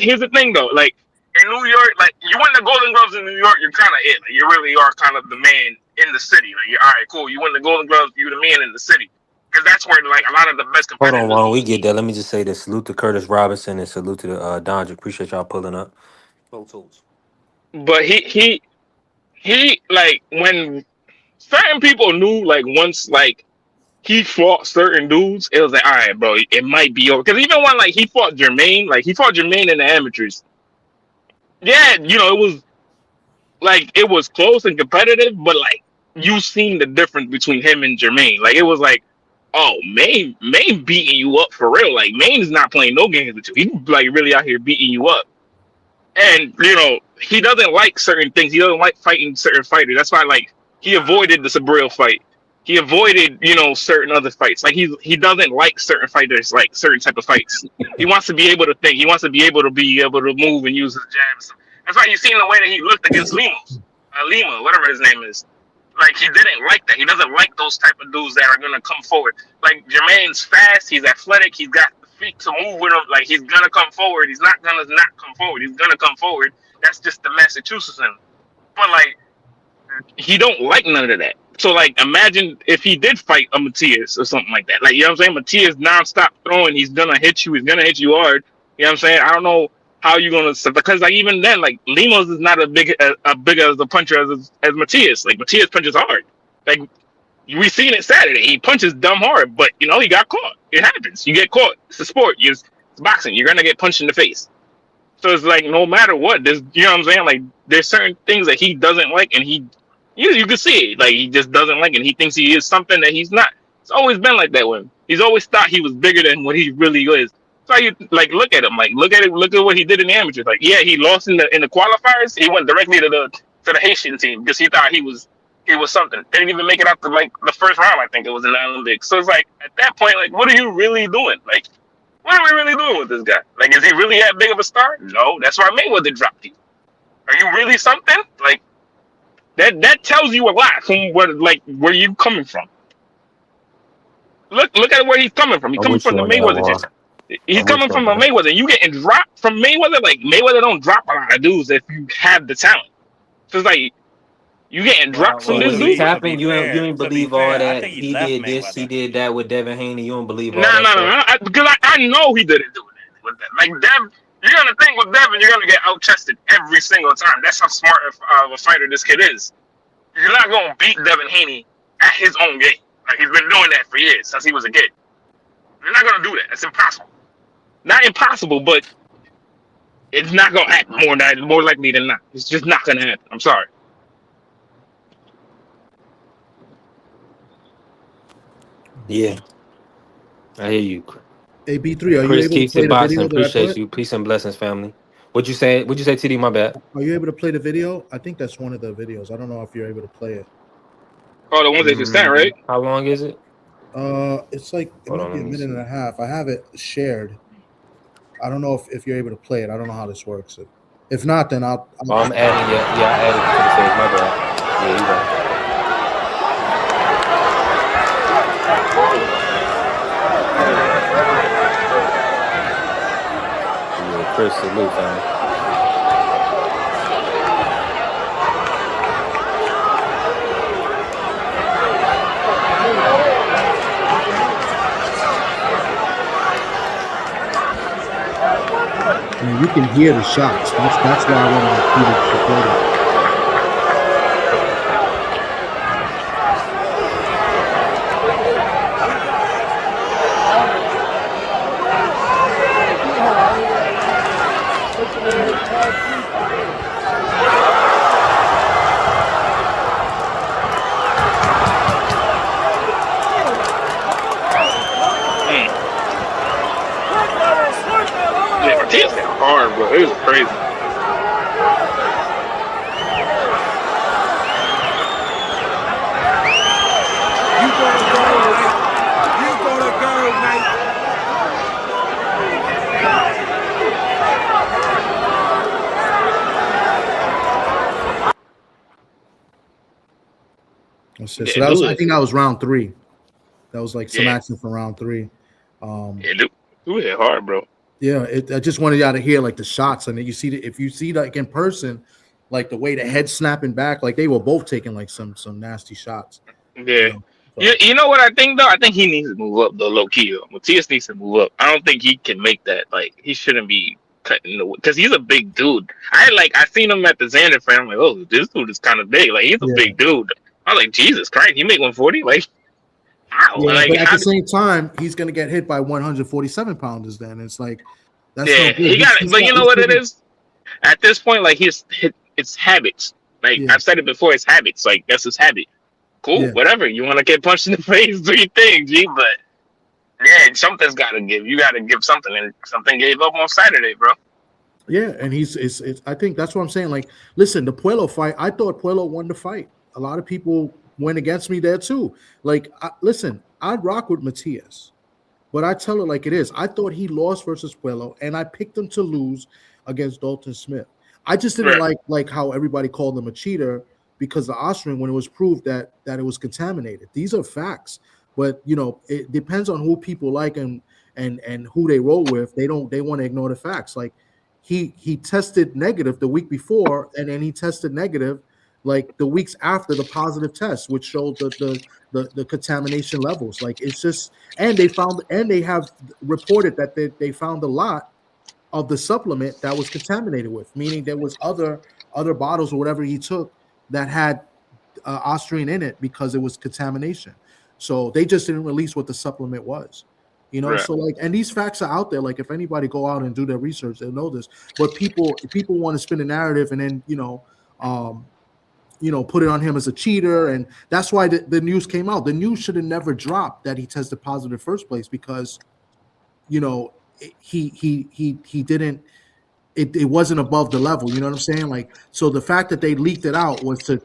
here's the thing though. Like in New York, like you win the Golden Gloves in New York, you're kind of it. Like, you really are kind of the man in the city. Like you're all right, cool. You win the Golden Gloves, you're the man in the city because that's where like a lot of the best Hold on, competitors while we go. get there, let me just say this. Salute to Curtis Robinson and salute to Dondra. Appreciate y'all pulling up. Pro tools. But he like when certain people knew like once like he fought certain dudes, it was like all right, bro, it might be over. Because even when like he fought Jermaine in the amateurs. Yeah, it was like it was close and competitive, but like you seen the difference between him and Jermaine. Like it was like, oh, Maine beating you up for real. Like Maine's not playing no games with you. He's like really out here beating you up. And he doesn't like certain things. He doesn't like fighting certain fighters. That's why like he avoided the Sabril fight. He avoided certain other fights. Like he doesn't like certain fighters, like certain type of fights. He wants to be able to think. He wants to be able to move and use his jabs. That's why you seen the way that he looked against Lima, whatever his name is. Like he didn't like that. He doesn't like those type of dudes that are gonna come forward. Like Jermaine's fast. He's athletic. He's got the feet to move with him. Like he's gonna come forward. He's not gonna not come forward. He's gonna come forward. That's just the Massachusetts in him. But like he don't like none of that. So like imagine if he did fight a Matias or something like that. Like you know what I'm saying? Matias nonstop throwing. He's gonna hit you. He's gonna hit you hard. You know what I'm saying? I don't know how you gonna because like even then like Lemos is not as big as a puncher as Matias. Like Matias punches hard. Like we seen it Saturday. He punches dumb hard, but he got caught. It happens. You get caught. It's a sport. It's boxing. You're gonna get punched in the face. So it's like no matter what, there's you know what I'm saying? Like there's certain things that he doesn't like, and you can see it. Like he just doesn't like it. And he thinks he is something that he's not. It's always been like that with him. He's always thought he was bigger than what he really is. So you like look at him, like look at what he did in the amateurs. Like yeah, he lost in the qualifiers. He went directly to the Haitian team because he thought he was something. They didn't even make it out to like the first round. I think it was in the Olympics. So it's like at that point, like what are you really doing? Like what are we really doing with this guy? Like is he really that big of a star? No, that's why Mayweather dropped you. Are you really something? Like that tells you a lot from where you coming from. Look at where he's coming from. He's I'm coming with from you the on that, Mayweather Juan. gym. He's I'm with coming you on from a that. Mayweather. You getting dropped from Mayweather? Like Mayweather don't drop a lot of dudes if you have the talent. So it's like you getting dropped Well, from So well, this when to he dude? be to tapping, be you fair, ain't believe all I that. think he He left did this, he Mayweather. did that with Devin Haney. You don't believe all No, that no, stuff. no. Because I know he didn't do it with that. Like Dev, you're gonna think with Devin, you're gonna get out tested every single time. That's how smart of a fighter this kid is. You're not gonna beat Devin Haney at his own game. Like he's been doing that for years since he was a kid. You're not gonna do that. It's impossible. Not impossible, but it's not gonna happen more likely than not. It's just not gonna happen. I'm sorry. Yeah, I hear you. Hey, B3, are you Chris able to keeps play it the boxing. video that I Appreciate put? you. Peace and blessings, family. What'd you say? What'd you say, TD? My bad. Are you able to play the video? I think that's one of the videos. I don't know if you're able to play it. Oh, the ones that you sent, right? How long is it? It's like it Hold might on, be let a me minute and see. a half. I have it shared. I don't know if you're able to play it. I don't know how this works. If not, then I'll Oh, I'm adding. Yeah, I added you to the stage. My bad. Yeah, you right. Yeah, Chris, salute, family. you can hear the shots. That's why I wanted to keep it recorded. Mm. Matias hit hard, bro. It was crazy. You gonna go, mate. You gonna go, mate. So Yeah, that was, I dude. think that was round 3. That was like some Yeah, action for round 3. yeah, dude hit hard, bro. Yeah, I just wanted y'all to hear like the shots, and then you see if you see like in person, like the way the head snapping back, like they were both taking like some nasty shots. Yeah. So. You know what I think though? I think he needs to move up the low key though. Matias needs to move up. I don't think he can make that. Like he shouldn't be cutting the because he's a big dude. I seen him at the Xander fight. I'm like, oh, this dude is kind of big. Like he's a big dude. I was like, Jesus Christ, he make 140? Like how? Yeah, Like but at how? the same time, he's gonna get hit by 147 pounders. Then it's like that's Yeah, no good. he got. But you know what it is? At this point, like it's habits. Like I've said it before, it's habits. Like that's his habit. Cool, whatever. You want to get punched in the face, do your thing, G. But yeah, something's got to give. You got to give something, and something gave up on Saturday, bro. Yeah, and it's I think that's what I'm saying. Like, listen, the Puello fight, I thought Puello won the fight. A lot of people went against me there too. Like, listen, I'd rock with Matias, but I tell it like it is. I thought he lost versus Puello, and I picked him to lose against Dalton Smith. I just didn't like how everybody called him a cheater because the Austrian, when it was proved that it was contaminated. These are facts, but you know it depends on who people like and who they roll with. They want to ignore the facts. Like he tested negative the week before, and then he tested negative like the weeks after the positive test, which showed the contamination levels. Like it's just, and they have reported that they found a lot of the supplement that was contaminated with, meaning there was other bottles or whatever he took that had Austrian in it because it was contamination. So they just didn't release what the supplement was, you know. So like, and these facts are out there. Like if anybody go out and do their research, they'll know this. But people want to spin a narrative and then put it on him as a cheater, and that's why the news came out. The news should have never dropped that he tested positive in the first place because, you know, he didn't. It wasn't above the level, you know what I'm saying? Like, so the fact that they leaked it out was to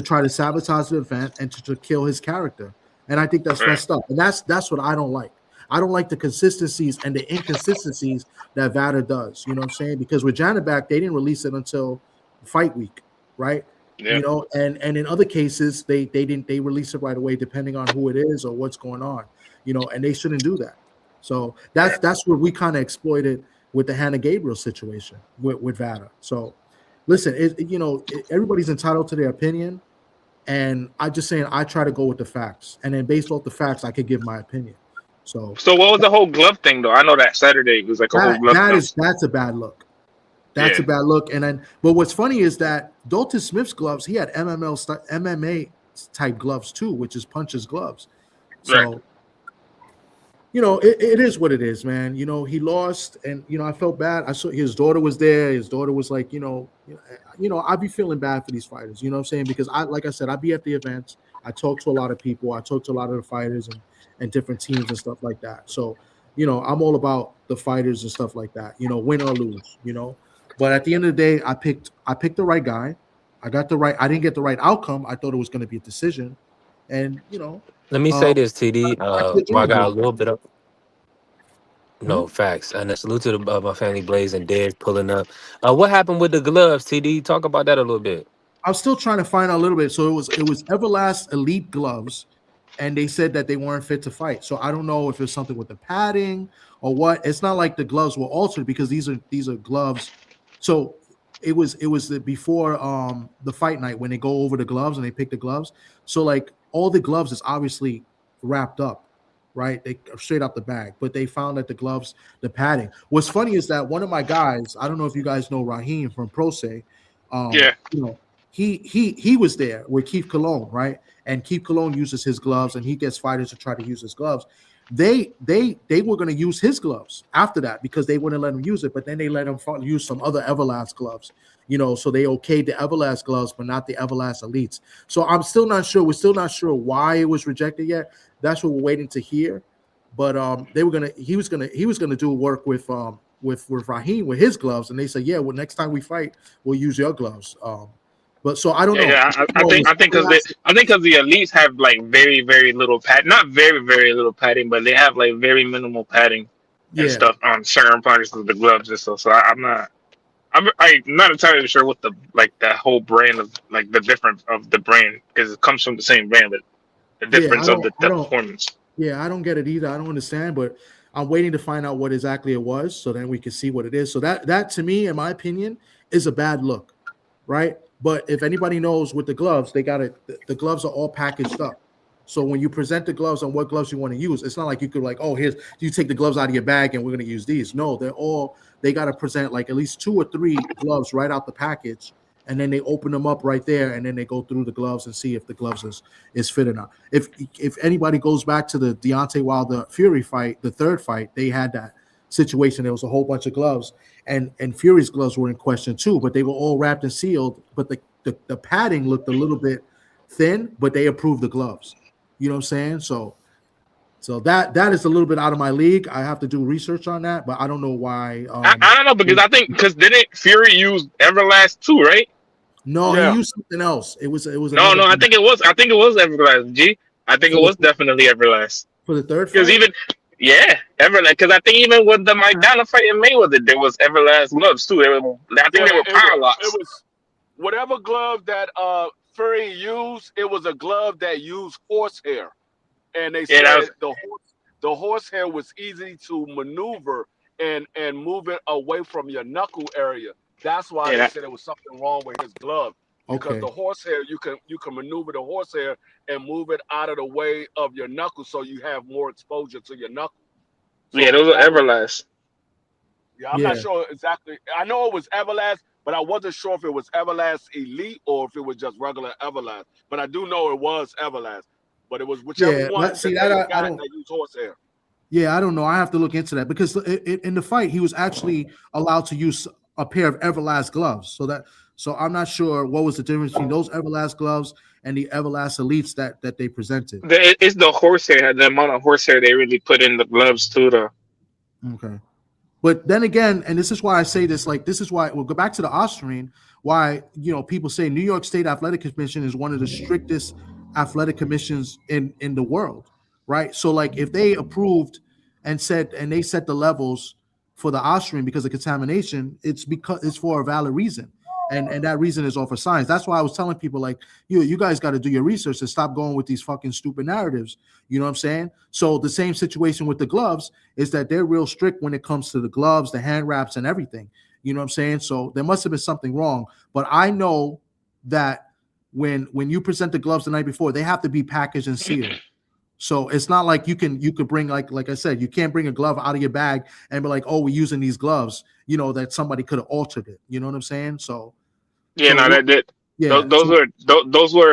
try to sabotage the event and to kill his character. And I think that's messed up. And that's what I don't like. I don't like the consistencies and the inconsistencies that Vader does. You know what I'm saying? Because with Janabak, they didn't release it until fight week, right? Yeah. You know, and in other cases, they release it right away, depending on who it is or what's going on, you know, and they shouldn't do that. So that's where we kind of exploited with the Hannah Gabriel situation with Vader. So listen, everybody's entitled to their opinion. And I'm just saying, I try to go with the facts, and then based off the facts, I could give my opinion. So what was the whole glove thing, though? I know that Saturday was like a whole glove thing. That's a bad look. That's a bad look. But what's funny is that Dalton Smith's gloves, he had MMA type gloves too, which is puncher's gloves. So, you know, it is what it is, man. You know, he lost, and I felt bad. I saw his daughter was there. His daughter was like, I'd be feeling bad for these fighters. You know what I'm saying? Because like I said, I'd be at the events. I talk to a lot of people. I talk to a lot of the fighters and different teams and stuff like that. So, I'm all about the fighters and stuff like that. Win or lose. But at the end of the day, I picked the right guy. I didn't get the right outcome. I thought it was going to be a decision, and Let me say this, TD. I got a little bit of facts. And a salute to my family Blaze and Dez pulling up. What happened with the gloves, TD? Talk about that a little bit. I'm still trying to find out a little bit. So it was Everlast Elite gloves, and they said that they weren't fit to fight. So I don't know if it's something with the padding or what. It's not like the gloves were altered because these are gloves. So it was before the fight night when they go over the gloves and they pick the gloves. So like all the gloves is obviously wrapped up, right? They straight out the bag, but they found that the gloves, the padding. What's funny is that one of my guys, I don't know if you guys know Raheem from Pro Se. He was there with Keith Cologne, right? And Keith Cologne uses his gloves, and he gets fighters to try to use his gloves. They were going to use his gloves after that because they wouldn't let him use it, but then they let him use some other Everlast gloves, so they okayed the Everlast gloves, but not the Everlast Elites. So I'm still not sure. We're still not sure why it was rejected yet. That's what we're waiting to hear. But he was gonna do work with with Raheem with his gloves, and they said, yeah, well, next time we fight, we'll use your gloves. But so I don't know. Yeah, I think because the elites have like very very little pad, not very very little padding, but they have like very minimal padding and Yeah, stuff on certain parts of the gloves and stuff. So I'm not entirely sure what the like the whole brand of like the difference of the brand, because it comes from the same brand, but the yeah. difference of the performance. Yeah, I don't get it either. I don't understand, but I'm waiting to find out what exactly it was, so then we can see what it is. So that to me, in my opinion, is a bad look, right? But if anybody knows with the gloves, they got it. The gloves are all packaged up. So when you present the gloves on what gloves you want to use, it's not like you could like, oh, here's you take the gloves out of your bag and we're going to use these. No, they got to present like at least 2 or 3 gloves right out the package, and then they open them up right there, and then they go through the gloves and see if the gloves is fit or not. If anybody goes back to the Deontay Wilder Fury fight, the third fight, they had that situation. There was a whole bunch of gloves, and Fury's gloves were in question too, but they were all wrapped and sealed. But the padding looked a little bit thin, but they approved the gloves. You know what I'm saying? So that is a little bit out of my league. I have to do research on that, but I don't know why. I don't know, because I think because didn't Fury use Everlast too, right? No, Yeah. he used something else. It was No, another I think it was Everlast. G, I think it was definitely Everlast. for the third Because fight. even Everlast. Because I think even with the Maidana fight in Mayweather, there was Everlast gloves too. I think they were power locks. It was whatever glove that Fury used. It was a glove that used horsehair, and they said the horsehair was easy to maneuver and move it away from your knuckle area. That's why they said there was something wrong with his glove, because the horsehair you can maneuver the horsehair and move it out of the way of your knuckle, so you have more exposure to your knuckle. So those are Everlast. I'm not sure exactly. I know it was Everlast, but I wasn't sure if it was Everlast Elite or if it was just regular Everlast. But I do know it was Everlast. But it was whichever one that used horsehair. Yeah, I don't know. I have to look into that, because in the fight he was actually allowed to use a pair of Everlast gloves. So I'm not sure what was the difference between those Everlast gloves and the Everlast Elites that they presented. It's the horsehair, the amount of horsehair they really put in the gloves too, though. Okay. But then again, and this is why I say this, like, this is why we'll go back to the Austrian, why, people say New York State Athletic Commission is one of the strictest athletic commissions in the world, right? So like if they approved and they set the levels for the Austrian because of contamination, it's because it's for a valid reason. And that reason is all for science. That's why I was telling people, like, you guys got to do your research and stop going with these fucking stupid narratives. You know what I'm saying? So the same situation with the gloves is that they're real strict when it comes to the gloves, the hand wraps, and everything. You know what I'm saying? So there must have been something wrong. But I know that when you present the gloves the night before, they have to be packaged and sealed. So it's not like you could bring, like I said, you can't bring a glove out of your bag and be like, oh, we're using these gloves, that somebody could have altered it. You know what I'm saying? So those were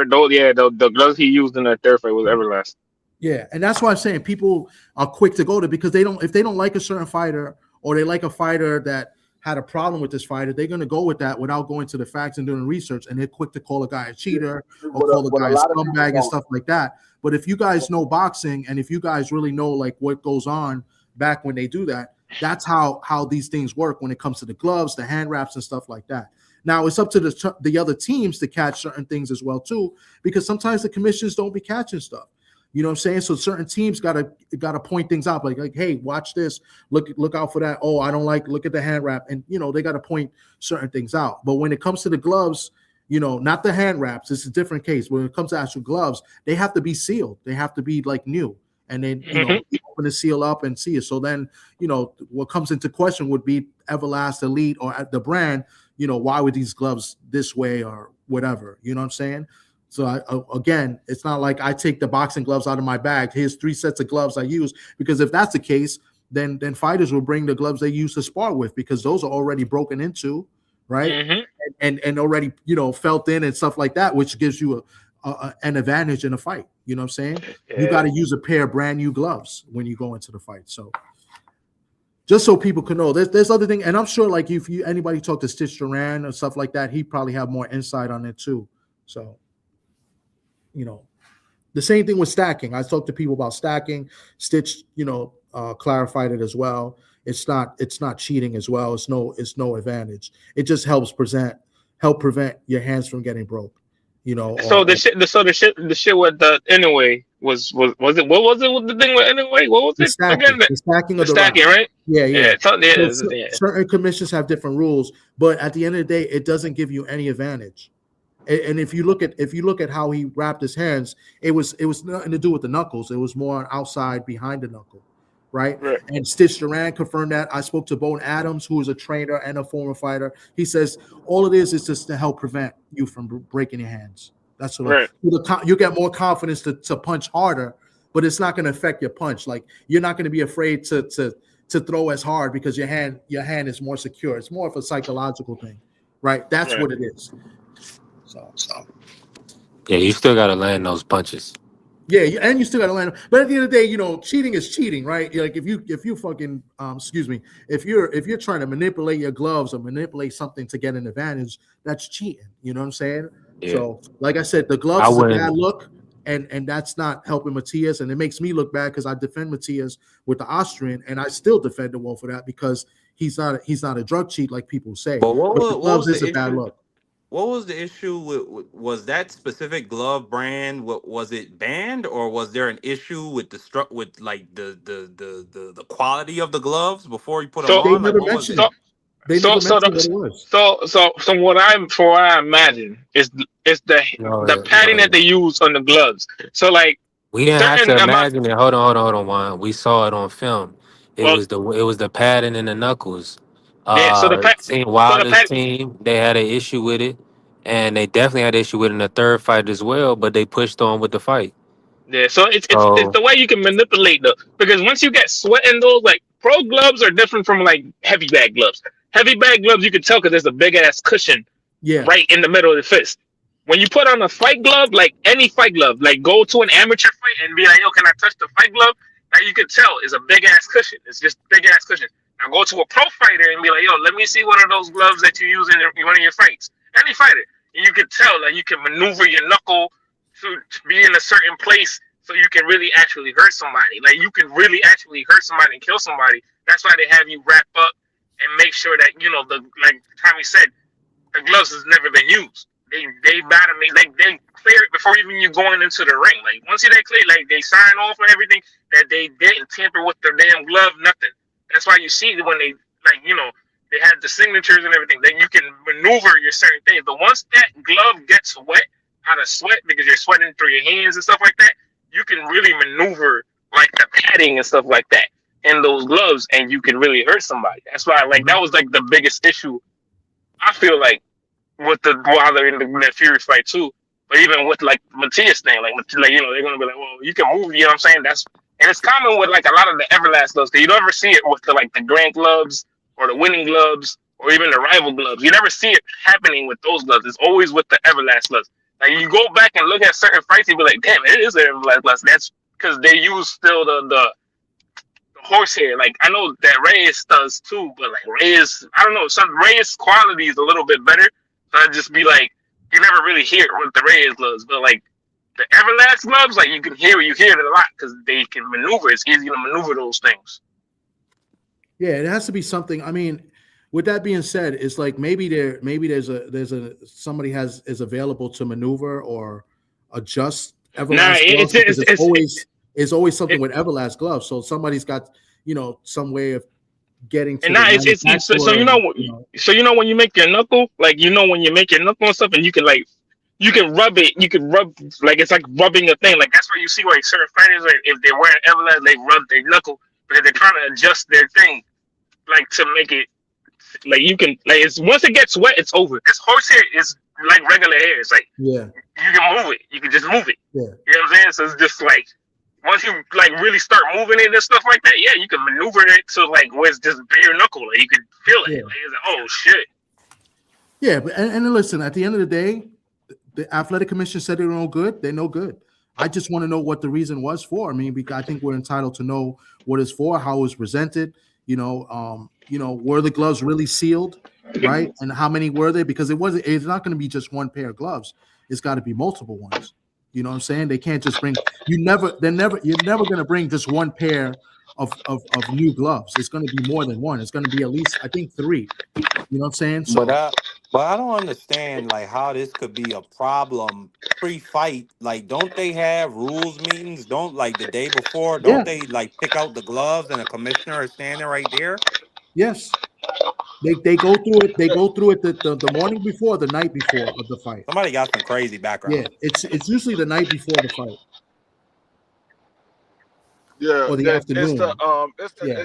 the gloves he used in that third fight was Everlast. Yeah, and that's why I'm saying people are quick to go to, because if they don't like a certain fighter, or they like a fighter that had a problem with this fighter, they're going to go with that without going to the facts and doing research, and they're quick to call a guy a cheater or call a guy a scumbag and stuff like that. But if you guys know boxing, and if you guys really know like what goes on back when they do that, that's how these things work when it comes to the gloves, the hand wraps, and stuff like that. Now it's up to the other teams to catch certain things as well too, because sometimes the commissions don't be catching stuff. You know what I'm saying? So certain teams gotta point things out, like, hey, watch this, look out for that. Oh, I don't look at the hand wrap, and they gotta point certain things out. But when it comes to the gloves, not the hand wraps, it's a different case. When it comes to actual gloves, they have to be sealed. They have to be like new, and then open the seal up and see it. So then what comes into question would be Everlast Elite or the brand. Why were these gloves this way or whatever? You know what I'm saying? So again, it's not like I take the boxing gloves out of my bag. Here's 3 sets of gloves I use, because if that's the case, then fighters will bring the gloves they use to spar with, because those are already broken into, right? Mm-hmm. And already felt in and stuff like that, which gives you an advantage in a fight. You know what I'm saying? Yeah. You got to use a pair of brand new gloves when you go into the fight. So just so people can know, there's other thing, and I'm sure like if anybody talk to Stitch Duran or stuff like that, he probably have more insight on it too. So. The same thing with stacking. I talked to people about stacking. Stitch, clarified it as well. it's not cheating as well. It's no advantage. It just help prevent your hands from getting broke. You know, So the shit with the anyway was it what was it with the thing with anyway? What was it again? the stacking The of the rock. stacking, right? Yeah, Yeah, So certain commissions have different rules, but at the end of the day, it doesn't give you any advantage. And if you look at how he wrapped his hands, it was nothing to do with the knuckles. It was more outside behind the knuckle, right? And Stitch Duran confirmed that. I spoke to Bone Adams, who is a trainer and a former fighter. He says all it is just to help prevent you from breaking your hands. That's what you get more confidence to punch harder, but it's not going to affect your punch. Like you're not going to be afraid to throw as hard because your hand is more secure. It's more of a psychological thing, right? That's what it is. So yeah, you still got to land those punches. Yeah, and you still got to land. But at the end of the day, you know, cheating is cheating, right? Like if you fucking if you're trying to manipulate your gloves or manipulate something to get an advantage, that's cheating. You know what I'm saying? Yeah. So, like I said, the gloves is a bad look, and that's not helping Matias, and it makes me look bad because I defend Matias with the Austrian, and I still defend the one for that because he's not a drug cheat like people say. But the gloves is a bad look. What was the issue with was that specific glove brand? Was it banned, or was there an issue with the quality of the gloves before you put them on? They never mentioned it. So from what I imagine is the padding that they use on the gloves. So like we didn't have to imagine it. Hold on, Juan. We saw it on film. It was the padding in the knuckles. Team Wilder's team, they had an issue with it, and they definitely had an issue with it in the third fight as well. But they pushed on with the fight. Yeah, so it's the way you can manipulate because once you get sweat in those, like pro gloves are different from like heavy bag gloves. Heavy bag gloves you can tell because there's a big ass cushion right in the middle of the fist. When you put on a fight glove, like any fight glove, like go to an amateur fight and be like, yo, can I touch the fight glove? Now you can tell it's a big ass cushion. It's just big ass cushion. Now go to a pro fighter and be like, yo, let me see one of those gloves that you use in one of your fights. Any fighter. And you can tell that you can maneuver your knuckle to be in a certain place so you can really actually hurt somebody. Like you can really actually hurt somebody and kill somebody. That's why they have you wrap up and make sure that, you know, like Tommy said, the gloves has never been used. They gotta make they clear it before even you going into the ring. Like once they clear, like they sign off on everything that they didn't tamper with the damn glove, nothing. That's why you see when they they had the signatures and everything. Then you can maneuver your certain things. But once that glove gets wet out of sweat because you're sweating through your hands and stuff like that, you can really maneuver like the padding and stuff like that in those gloves, and you can really hurt somebody. That's why that was like the biggest issue. I feel like with the Wilder in the Fury fight too, but even with like Matias thing, like they're gonna be like, well, you can move, you know what I'm saying? And it's common with like a lot of the Everlast gloves. You don't ever see it with the Grant gloves or the winning gloves or even the rival gloves. You never see it happening with those gloves. It's always with the Everlast gloves. Like you go back and look at certain fights, you be like, damn, it is an Everlast glove. That's because they use still the horsehair. Like I know that Reyes does too, but like Reyes, I don't know, some Reyes quality is a little bit better. So I'd just be like, you never really hear it with the Reyes gloves, but like the Everlast gloves, like you hear it a lot because they can maneuver. It's easy to maneuver those things. Yeah, it has to be something. I mean, with that being said, it's like maybe there's somebody is available to maneuver or adjust Everlast gloves. It's always something with Everlast gloves. So somebody's got some way of getting to. And so when you make your knuckle, like when you make your knuckle and stuff, and you can rub it. You can rub like it's like rubbing a thing. Like that's where you see like certain fighters, like, if they're wearing Everlast, they rub their knuckle because they're trying to adjust their thing, like to make it like you can like it's once it gets wet, it's over. Because horsehair is like regular hair. It's like you can move it. You can just move it. Yeah. You know what I'm saying? So it's just like once you like really start moving it and stuff like that, you can maneuver it to like where it's just bare knuckle. Like you can feel it. Yeah. Like, it's like, oh shit. Yeah, but and listen, at the end of the day, the athletic commission said they're no good. They're no good. I just want to know what the reason was for. I mean, because I think we're entitled to know what it's for, how it was presented. Were the gloves really sealed, right? And how many were they? Because it's not going to be just one pair of gloves. It's got to be multiple ones. You know what I'm saying? They can't just bring. You're never going to bring just one pair of new gloves. It's going to be more than one. It's going to be at least, I think, 3. You know what I'm saying? But So I don't understand like how this could be a problem pre-fight. Like, don't they have rules meetings? Don't like the day before? yeah, Don't they like pick out the gloves and a commissioner is standing right there? yes, they go through it. They go through it the morning before, the night before of the fight. Somebody got some crazy Yeah, background. it's usually the night before the fight Yeah, or the that afternoon. Yeah,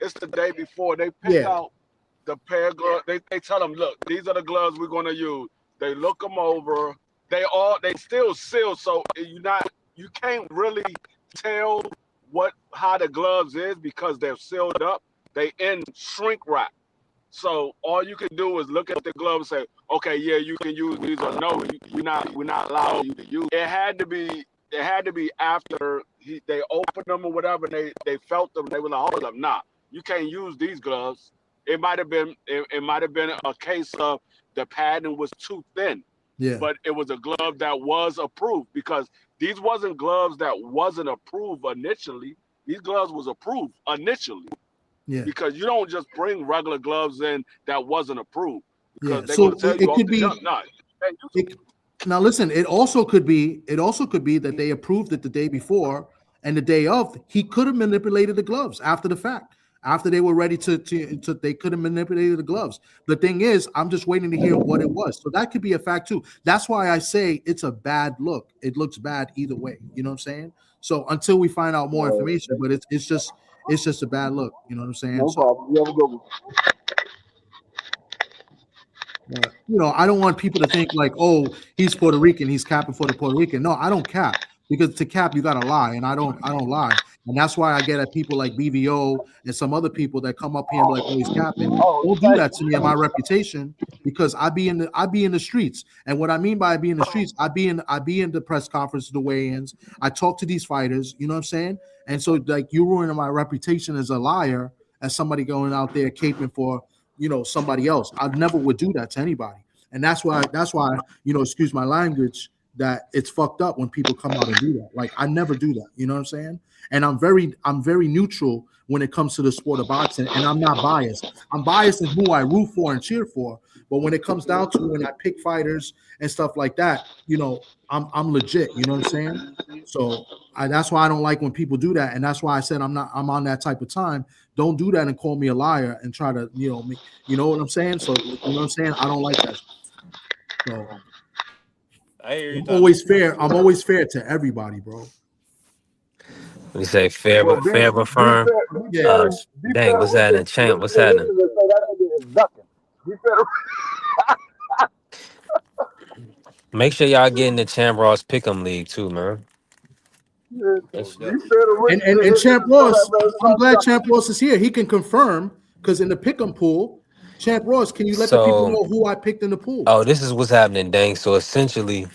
it's the day before they pick yeah, out the pair of gloves. They tell them, look, these are the gloves we're gonna use. They look them over. They still seal, so you can't really tell how the gloves is because they're sealed up. They in shrink wrap. So all you can do is look at the glove and say, okay, yeah, you can use these, or no, we're not allowing you to use. It had to be after they opened them or whatever. They felt them. They were like, hold up, nah, you can't use these gloves. It might have been a case of the padding was too thin, yeah, but it was a glove that was approved because these wasn't gloves that wasn't approved initially. These gloves was approved initially yeah, because you don't just bring regular gloves in that wasn't approved because yeah. they're going So to tell you it off could the jump, be. no, you can't use them. It, now listen, it also could be that they approved it the day before and the day of he could have manipulated the gloves after the fact. After they were ready to they could have manipulated the gloves. The thing is, I'm just waiting to hear what it was. So that could be a fact too. That's why I say it's a bad look. It looks bad either way. You know what I'm saying? So until we find out more information, but it's just a bad look. You know what I'm saying? No So problem. You have a good one. I don't want people to think like, oh, he's Puerto Rican, he's capping for the Puerto Rican. No, I don't cap because to cap you gotta lie, and I don't lie, and that's why I get at people like BVO and some other people that come up here and be like, oh, he's capping. Oh, Don't do thank that to me and my reputation because I be in the streets, and what I mean by I be in the streets, I be in the press conference, the weigh-ins. I talk to these fighters, you know what I'm saying, and so like you ruining my reputation as a liar, as somebody going out there caping for somebody else. I never would do that to anybody, and that's why excuse my language, that it's fucked up when people come out and do that. Like I never do that. You know what I'm saying? And I'm very neutral when it comes to the sport of boxing, and I'm not biased. I'm biased in who I root for and cheer for, but when it comes down to when I pick fighters and stuff like that, I'm legit. You know what I'm saying? So that's why I don't like when people do that, and that's why I said I'm on that type of time. Don't do that and call me a liar and try to me. You know what I'm saying? So you know what I'm saying? I don't like that. So I hear you, I'm Tommy. always fair. I'm always fair to everybody, bro. When you say fair, Well, but fair but firm. Yeah, be Dang, fair to what's happening, champ? What's happening? Richardson and say that nigga is ducking. Be fair to Make sure y'all get in the Champ Ross Pick'em League too, man. Most be definitely. fair to and Richardson Champ and tell that Ross. man I'm stop glad ducking. Champ Ross is here. He can confirm because in the pick'em pool, Champ Ross, can you let the people So, know who I picked in the pool? oh, this is what's happening, dang. So essentially,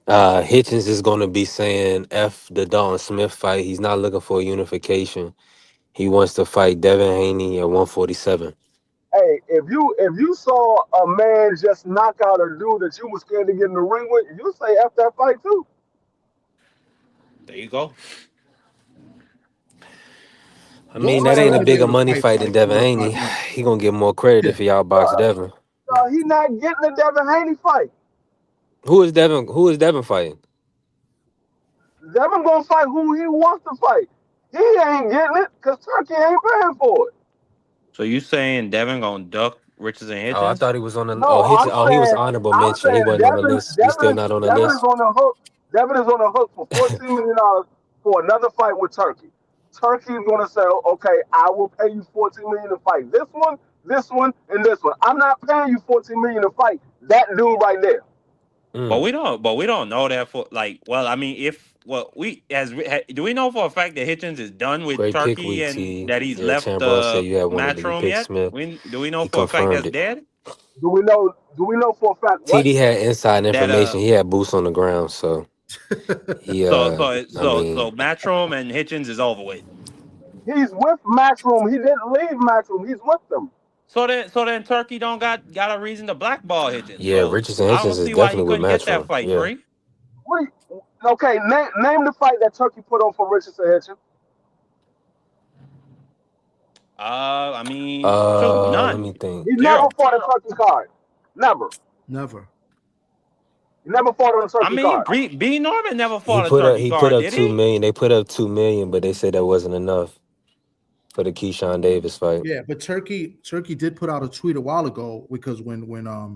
Hitchins is going to be saying F the Dalton Smith fight. He's not looking for a unification. He wants to fight Devin Haney at 147. Hey, if you saw a man just knock out a dude that you was scared to get in the ring with, you say F that fight too. There you go. I mean, Dalton that Man, ain't a Smith listen, ain't bigger gonna money fight fight than like Devin four or Haney. 5 months. He gonna get more credit Yeah, if y'all box Devin. yeah. he not getting the Devin Haney fight. Who is Devin? Who is Devin fighting? Devin gonna fight who he wants to fight. He ain't getting it because Turkey ain't paying for it. So you saying Devin gonna duck Richardson Oh, I Hitchins? thought he was on the. Oh, No, Hitchins. Oh, he was honorable I'm mention. He saying wasn't on the list. He's still not on the Devin is list. on the hook. Devin is on the hook for $14 million for another fight with Turkey. Turkey is gonna say, okay, I will pay you $14 million to fight this one, and this one. I'm not paying you $14 million to fight that dude right there. Mm. But we don't know that for like. Well, I mean, if well, do we know for a fact that Hitchens is done with Great pick Turkey week, and T. that he's Yeah, left Champ Ross said the you had one of them. You Matchroom picked yet? Smith. Do we know He for a fact confirmed that's it. dead? Do we know for a fact what? TD had inside That information. He had boots on the ground, so he. I so mean, Matchroom and Hitchens is over with. He's with Matchroom. He didn't leave Matchroom. He's with them. So then Turkey don't got a reason to blackball Hitchens. yeah, So Richardson I Hitchens don't is see why he definitely with couldn't get that Metro. fight Yeah, free. Okay, name the fight that Turkey put on for Richardson Hitchens. I mean, shoot, Let none. me think. He never Zero. fought a turkey card. Never. Never. He never fought on a I turkey mean, card. B Norman never He fought a put up turkey he put card, up did 2 million. he? They put up 2 million, but they said that wasn't enough for the Keyshawn Davis fight. Yeah, but Turkey did put out a tweet a while ago because when I,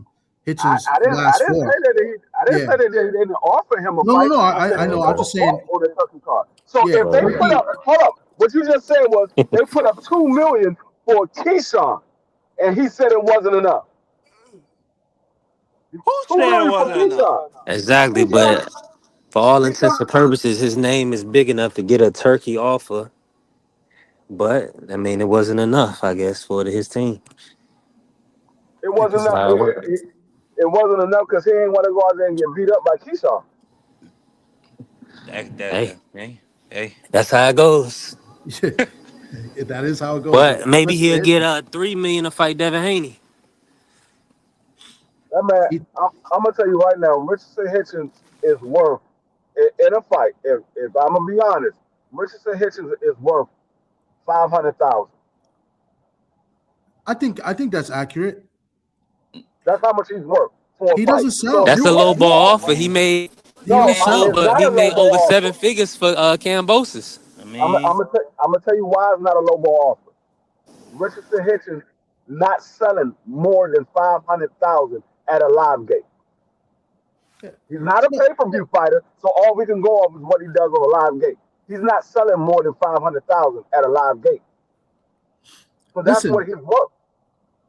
Hitchins I didn't I last didn't say fought. that I didn't Yeah. say that they didn't offer him a No, fight. no, no. I said I he know. I'm never Okay. just fought saying. on a turkey card. So Yeah, if they Right. put Turkey. up, hold up, what you just said was they put up 2 million for Keyshawn, and he said it wasn't enough. Who Two said it million for wasn't enough? Keyshawn. Exactly, Keyshawn, but for all intents and Keyshawn, purposes, his name is big enough to get a turkey offer. But I mean, it wasn't enough, I guess, for his team. it Yeah, wasn't because enough. How it worked. It wasn't enough because he ain't want to go out there and get beat up by Keyshawn. Hey, Hey. that's how it goes. that is how it goes. But maybe Especially he'll with get Hitchens. 3 million to fight Devin Haney. That man, He, I'm gonna tell you right now, Richardson Hitchens is worth in a fight. If I'm gonna be honest, Richardson Hitchens is worth 500,000. I think that's accurate. That's how much he's worth for a He fight. doesn't So sell. if That's you a low you ball offer. He Man, made He no, don't sell. it's not a low over ball offer. 7 figures for Cambosis. I I'm mean, I'm gonna tell you why it's not a low ball offer. Richardson Hitchens not selling more than 500,000 at a live gate. Yeah. He's not a So, pay per view fighter, so all we can go off is what he does on a live gate. He's not selling more than 500,000 at a live gate, so that's listen, what he's worth.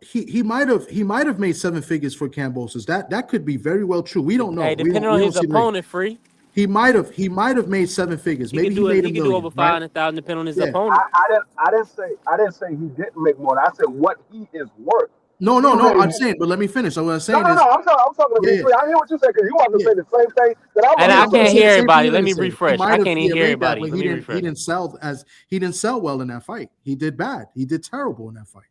he might have made 7 figures for Cambosis. That could be very well true. We don't know. Hey, depending We on don't his see the ring. opponent, free. He might have made 7 figures. He could Maybe he do it. made He a could do over million, right? 500,000, depending on his Yeah. opponent. I didn't say he didn't make more. I said what he is worth. No, He no, no. made I'm saying, but let me finish. So what I'm no, saying no, is, no. I'm talking to yeah, be yeah, clear. I hear what you say because you want to yeah. say the same thing that I And want Yeah, I to I'm gonna can't say. say the hear same thing everybody. you're Let gonna me say. He refresh. I might have can't even hear made that, everybody. but Let me refresh. he didn't sell well in that fight. He did bad. He did terrible in that fight.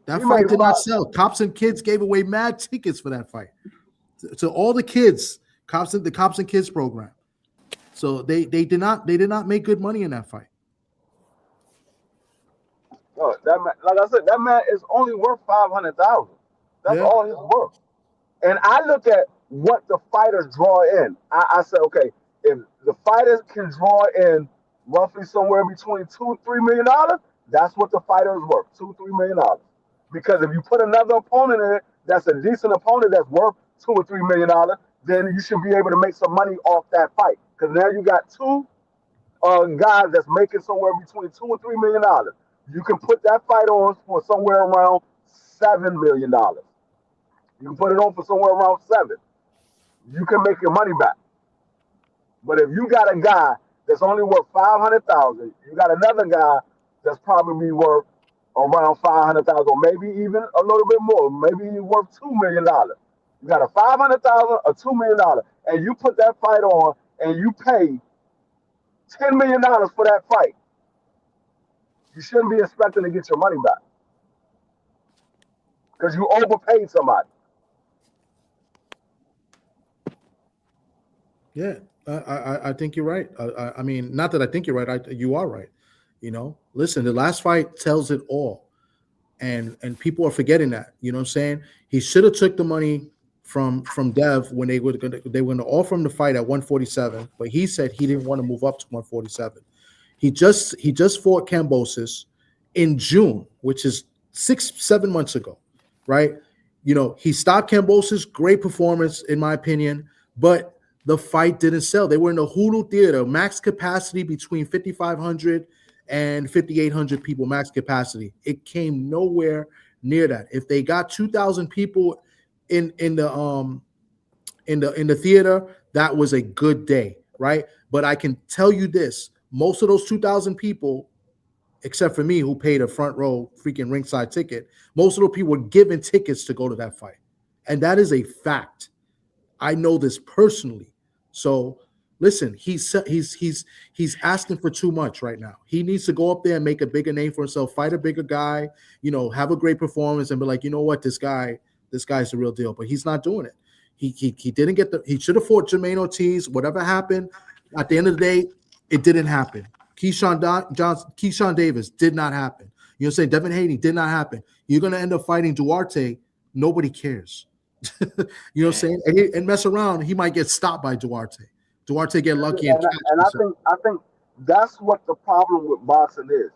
That He fight made did not five. sell. Cops and Kids gave away mad tickets for that fight to all the kids. The Cops and Kids program. So they did not make good money in that fight. No, that man, like I said, that man is only worth 500,000. That's Yeah. all he's worth. And I look at what the fighters draw in. I say, okay, if the fighters can draw in roughly somewhere between $2-3 million, that's what the fighter is worth, $2-3 million. Because if you put another opponent in it, that's a decent opponent that's worth $2 or $3 million, then you should be able to make some money off that fight. Because now you got two guys that's making somewhere between $2 or $3 million. You can put that fight on for somewhere around $7 million. You can put it on for somewhere around seven. You can make your money back. But if you got a guy that's only worth 500,000, you got another guy that's probably worth around 500,000, or maybe even a little bit more. Maybe he's worth $2 million. You got a 500,000 or $2 million, and you put that fight on, and you pay $10 million for that fight. You shouldn't be expecting to get your money back because you overpaid somebody. Yeah, I think you're right. I mean, not that I think you're right. You are right. Listen, the last fight tells it all, and people are forgetting that. You know what I'm saying? He should have took the money from Dev when they were going to offer him the fight at 147, but he said he didn't want to move up to 147. He just fought Cambosis in June, which is 6-7 months ago, right? He stopped Cambosis, great performance in my opinion, but the fight didn't sell. They were in the Hulu Theater, max capacity between 5,500 and 5,800 people, max capacity. It came nowhere near that. If they got 2,000 people in the theater, that was a good day, right? But I can tell you this: most of those 2,000 people, except for me, who paid a front row freaking ringside ticket, most of those people were given tickets to go to that fight, and that is a fact. I know this personally. So listen, he's asking for too much right now. He needs to go up there and make a bigger name for himself, fight a bigger guy, have a great performance, and be like, you know what, this guy's the real deal. But he's not doing it. He didn't get he should have fought Jermaine Ortiz. Whatever happened, at the end of the day, it didn't happen. Keyshawn Davis did not happen. You know what I'm saying? Devin Haney did not happen. You're gonna end up fighting Duarte. Nobody cares. You know what I'm saying? And mess around, he might get stopped by Duarte. Duarte get lucky and catch. And I think that's what the problem with boxing is.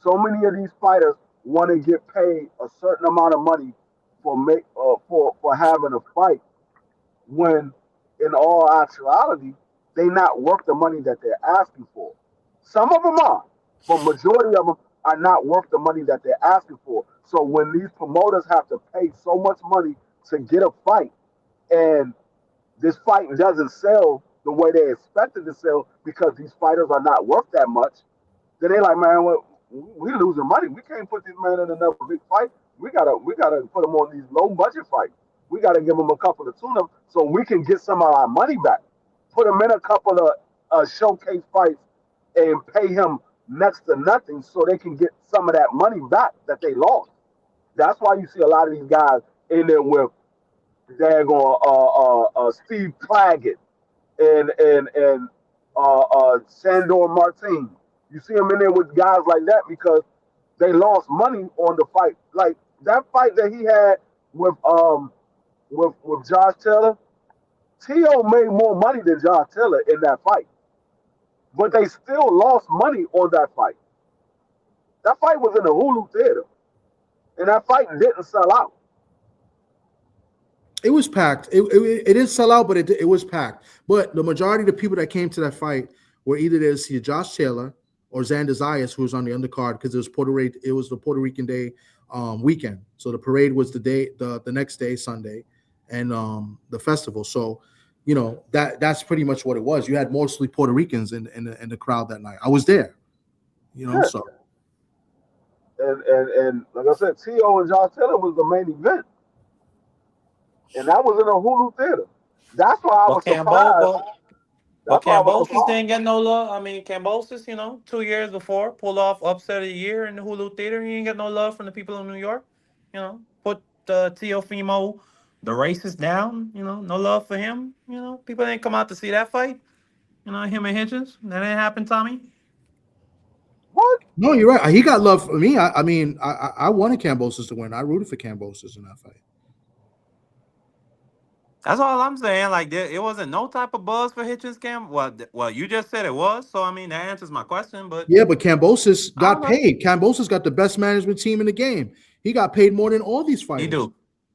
So many of these fighters want to get paid a certain amount of money for having a fight, when in all actuality they not worth the money that they're asking for. Some of them are, but majority of them are not worth the money that they're asking for. So when these promoters have to pay so much money to get a fight, and this fight doesn't sell the way they expected to sell because these fighters are not worth that much, then they like, man, well, we losing money. We can't put this man in another big fight. We gotta put him on these low budget fights. We gotta give him a couple of tune-ups so we can get some of our money back. Put him in a couple of showcase fights and pay him next to nothing so they can get some of that money back that they lost. That's why you see a lot of these guys in there with daggone Steve Claggett and Sandor Martin. You see him in there with guys like that because they lost money on the fight. Like that fight that he had with Josh Taylor, T.O. made more money than Josh Taylor in that fight. But they still lost money on that fight. That fight was in the Hulu Theater. And that fight didn't sell out. It was packed. It didn't sell out, but it was packed. But the majority of the people that came to that fight were either there to see Josh Taylor or Xander Zayas, who was on the undercard, because it was the Puerto Rican Day weekend. So the parade was the next day, Sunday, and the festival. So, you know, that's pretty much what it was. You had mostly Puerto Ricans in the crowd that night. I was there, you know. Yeah. So and like I said, T.O. and Josh Taylor was the main event, and that was in a Hulu Theater. That's why I was surprised. But Cambosis didn't get no love. I mean, Cambosis, 2 years before, pulled off upset of the year in the Hulu Theater. He didn't get no love from the people in New York. Put Teofimo, the racist, down. No love for him. People didn't come out to see that fight. Him and Hitchins. That didn't happen, Tommy. What? No, you're right. He got love for me. I mean, I wanted Cambosis to win. I rooted for Cambosis in that fight. That's all I'm saying. Like, it wasn't no type of buzz for Hitchins, Cam. Well, you just said it was. So, I mean, that answers my question. But yeah, but Cambosis got paid. Cambosis got the best management team in the game. He got paid more than all these fighters.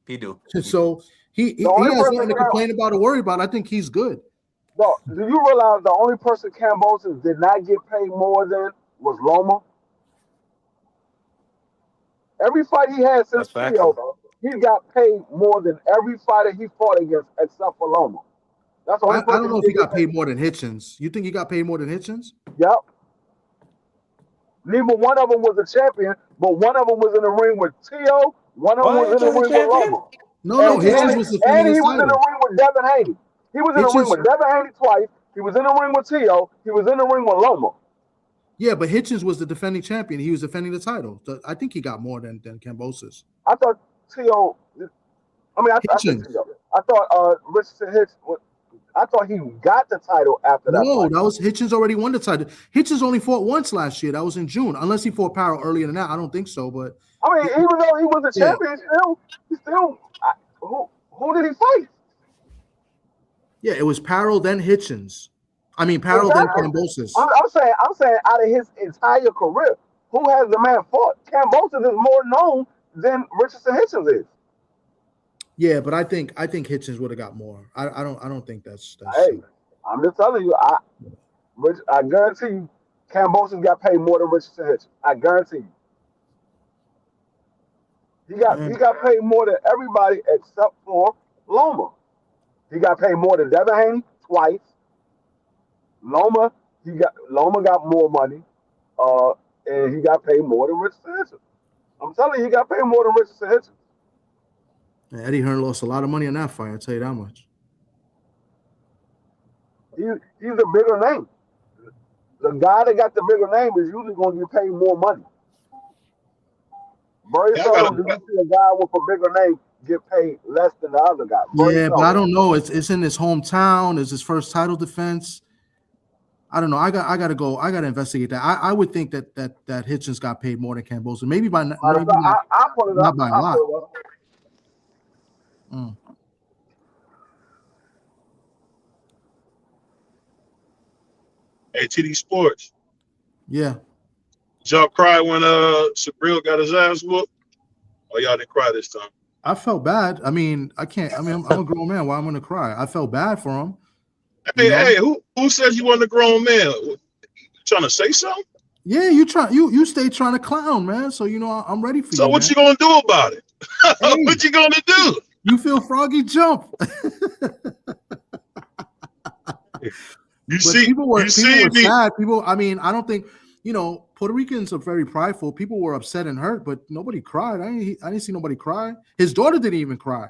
He do. So he has nothing to complain about or worry about. I think he's good. No, do you realize the only person Cambosis did not get paid more than was Loma? Every fight he had since Trio, he got paid more than every fighter he fought against except for Loma. That's the only I don't know if he got paid more than Hitchins. You think he got paid more than Hitchins? Yep. Neither one of them was a champion, but one of them was in the ring with Tio. One of them was in the ring with Loma. No, Hitchins was defending and he his was title. in the ring with Devin Haney. He was in the ring with Devin Haney twice. He was in the ring with Tio. He was in the ring with Loma. Yeah, but Hitchins was the defending champion. He was defending the title. So I think he got more than Cambosis. I thought Tio. I thought Richardson Hitchins. I thought he got the title after that. No, that was Hitchins already won the title. Hitchins only fought once last year. That was in June. Unless he fought Parrow earlier than that. I don't think so. But I mean, even though he was a champion, who did he fight? Yeah, it was Parrow, then Hitchins. I mean, Parrow, then Cambosis. I'm saying out of his entire career, who has the man fought? Cambosis is more known than Richardson Hitchins is. Yeah, but I think Hitchins would have got more. I don't think that's hey, I'm just telling you, I guarantee you Cambosis got paid more than Richardson Hitchins. I guarantee you. He got paid more than everybody except for Loma. He got paid more than Devin Haney twice. Loma got more money, and he got paid more than Richardson Hitchins. I'm telling you, he got paid more than Richardson Hitchins. Eddie Hearn lost a lot of money on that fight. I'll tell you that much. He's a bigger name. The guy that got the bigger name is usually going to get paid more money. Very seldom do you see a guy with a bigger name get paid less than the other guy. But I don't know. It's in his hometown. It's his first title defense. I don't know. I got to go. I got to investigate that. I would think that Hitchins got paid more than Cambosa. Maybe by maybe I'll pull it up. not by a lot. Hey, TD Sports. Yeah. Did y'all cry when Sabril got his ass whooped? Or y'all didn't cry this time? I felt bad. I mean, I can't. I mean, I'm a grown man. Why am I gonna cry? I felt bad for him. Hey, who says you wasn't a grown man? You trying to say something? Yeah, you stay trying to clown, man. So I'm ready for you. So what you gonna do about it? Hey, what you gonna do? You feel froggy jump. People were sad. People, I mean, I don't think Puerto Ricans are very prideful. People were upset and hurt, but nobody cried. I didn't see nobody cry. His daughter didn't even cry.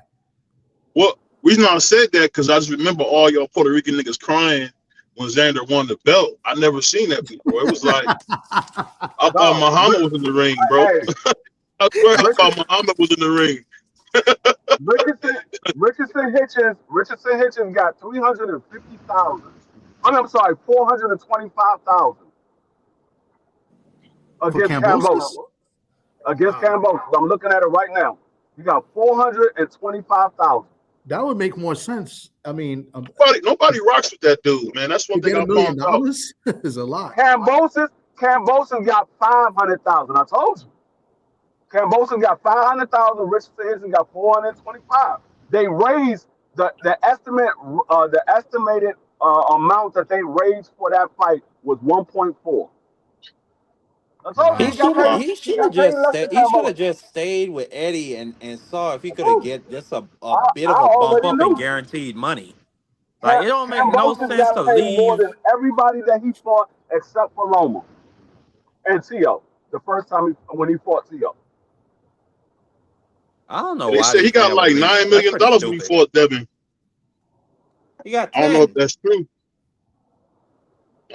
Well, reason I said that because I just remember all y'all Puerto Rican niggas crying when Xander won the belt. I never seen that before. It was like I thought Muhammad was in the ring, bro. I swear I thought Muhammad was in the ring. Richardson Hitchins got 350,000. I'm sorry, 425,000 against Cambosa. Against Cambosa. I'm looking at it right now. You got 425,000. That would make more sense. I mean, nobody rocks with that dude, man. That's one thing I found out. Is a lot. Cambosa got 500,000. I told you. Cambosa got 500,000. Richardson Hitchins got 425. They raised the estimated amount that they raised for that fight was 1.4. He should have just stayed with Eddie and saw if he could have get just a bit of a bump up in guaranteed money. Like it don't make no sense to leave more than everybody that he fought except for Loma and Tio. The first time when he fought Tio. I don't know. They said he got like $9 million when he fought Devin. He got 10. I don't know if that's true.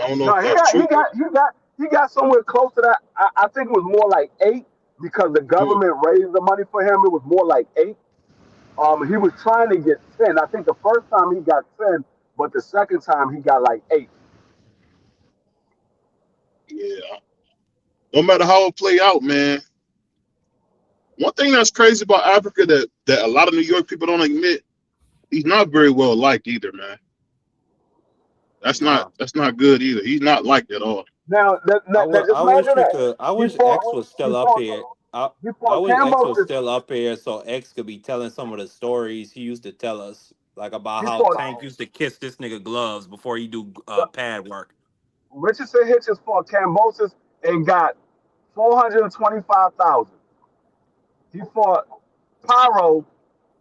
I don't know if that's true. He got somewhere close to that. I think it was more like 8 because the government raised the money for him. It was more like 8. He was trying to get 10. I think the first time he got 10, but the second time he got like 8. Yeah. No matter how it play out, man. One thing that's crazy about Africa that a lot of New York people don't admit, he's not very well liked either, man. That's not good either. He's not liked at all. Now, I wish X was still up here. I wish X was still up here so X could be telling some of the stories he used to tell us, like about how Tank used to kiss this nigga gloves before he do pad work. Richardson Hitchins fought Cambosis and got 425,000. He fought Pyro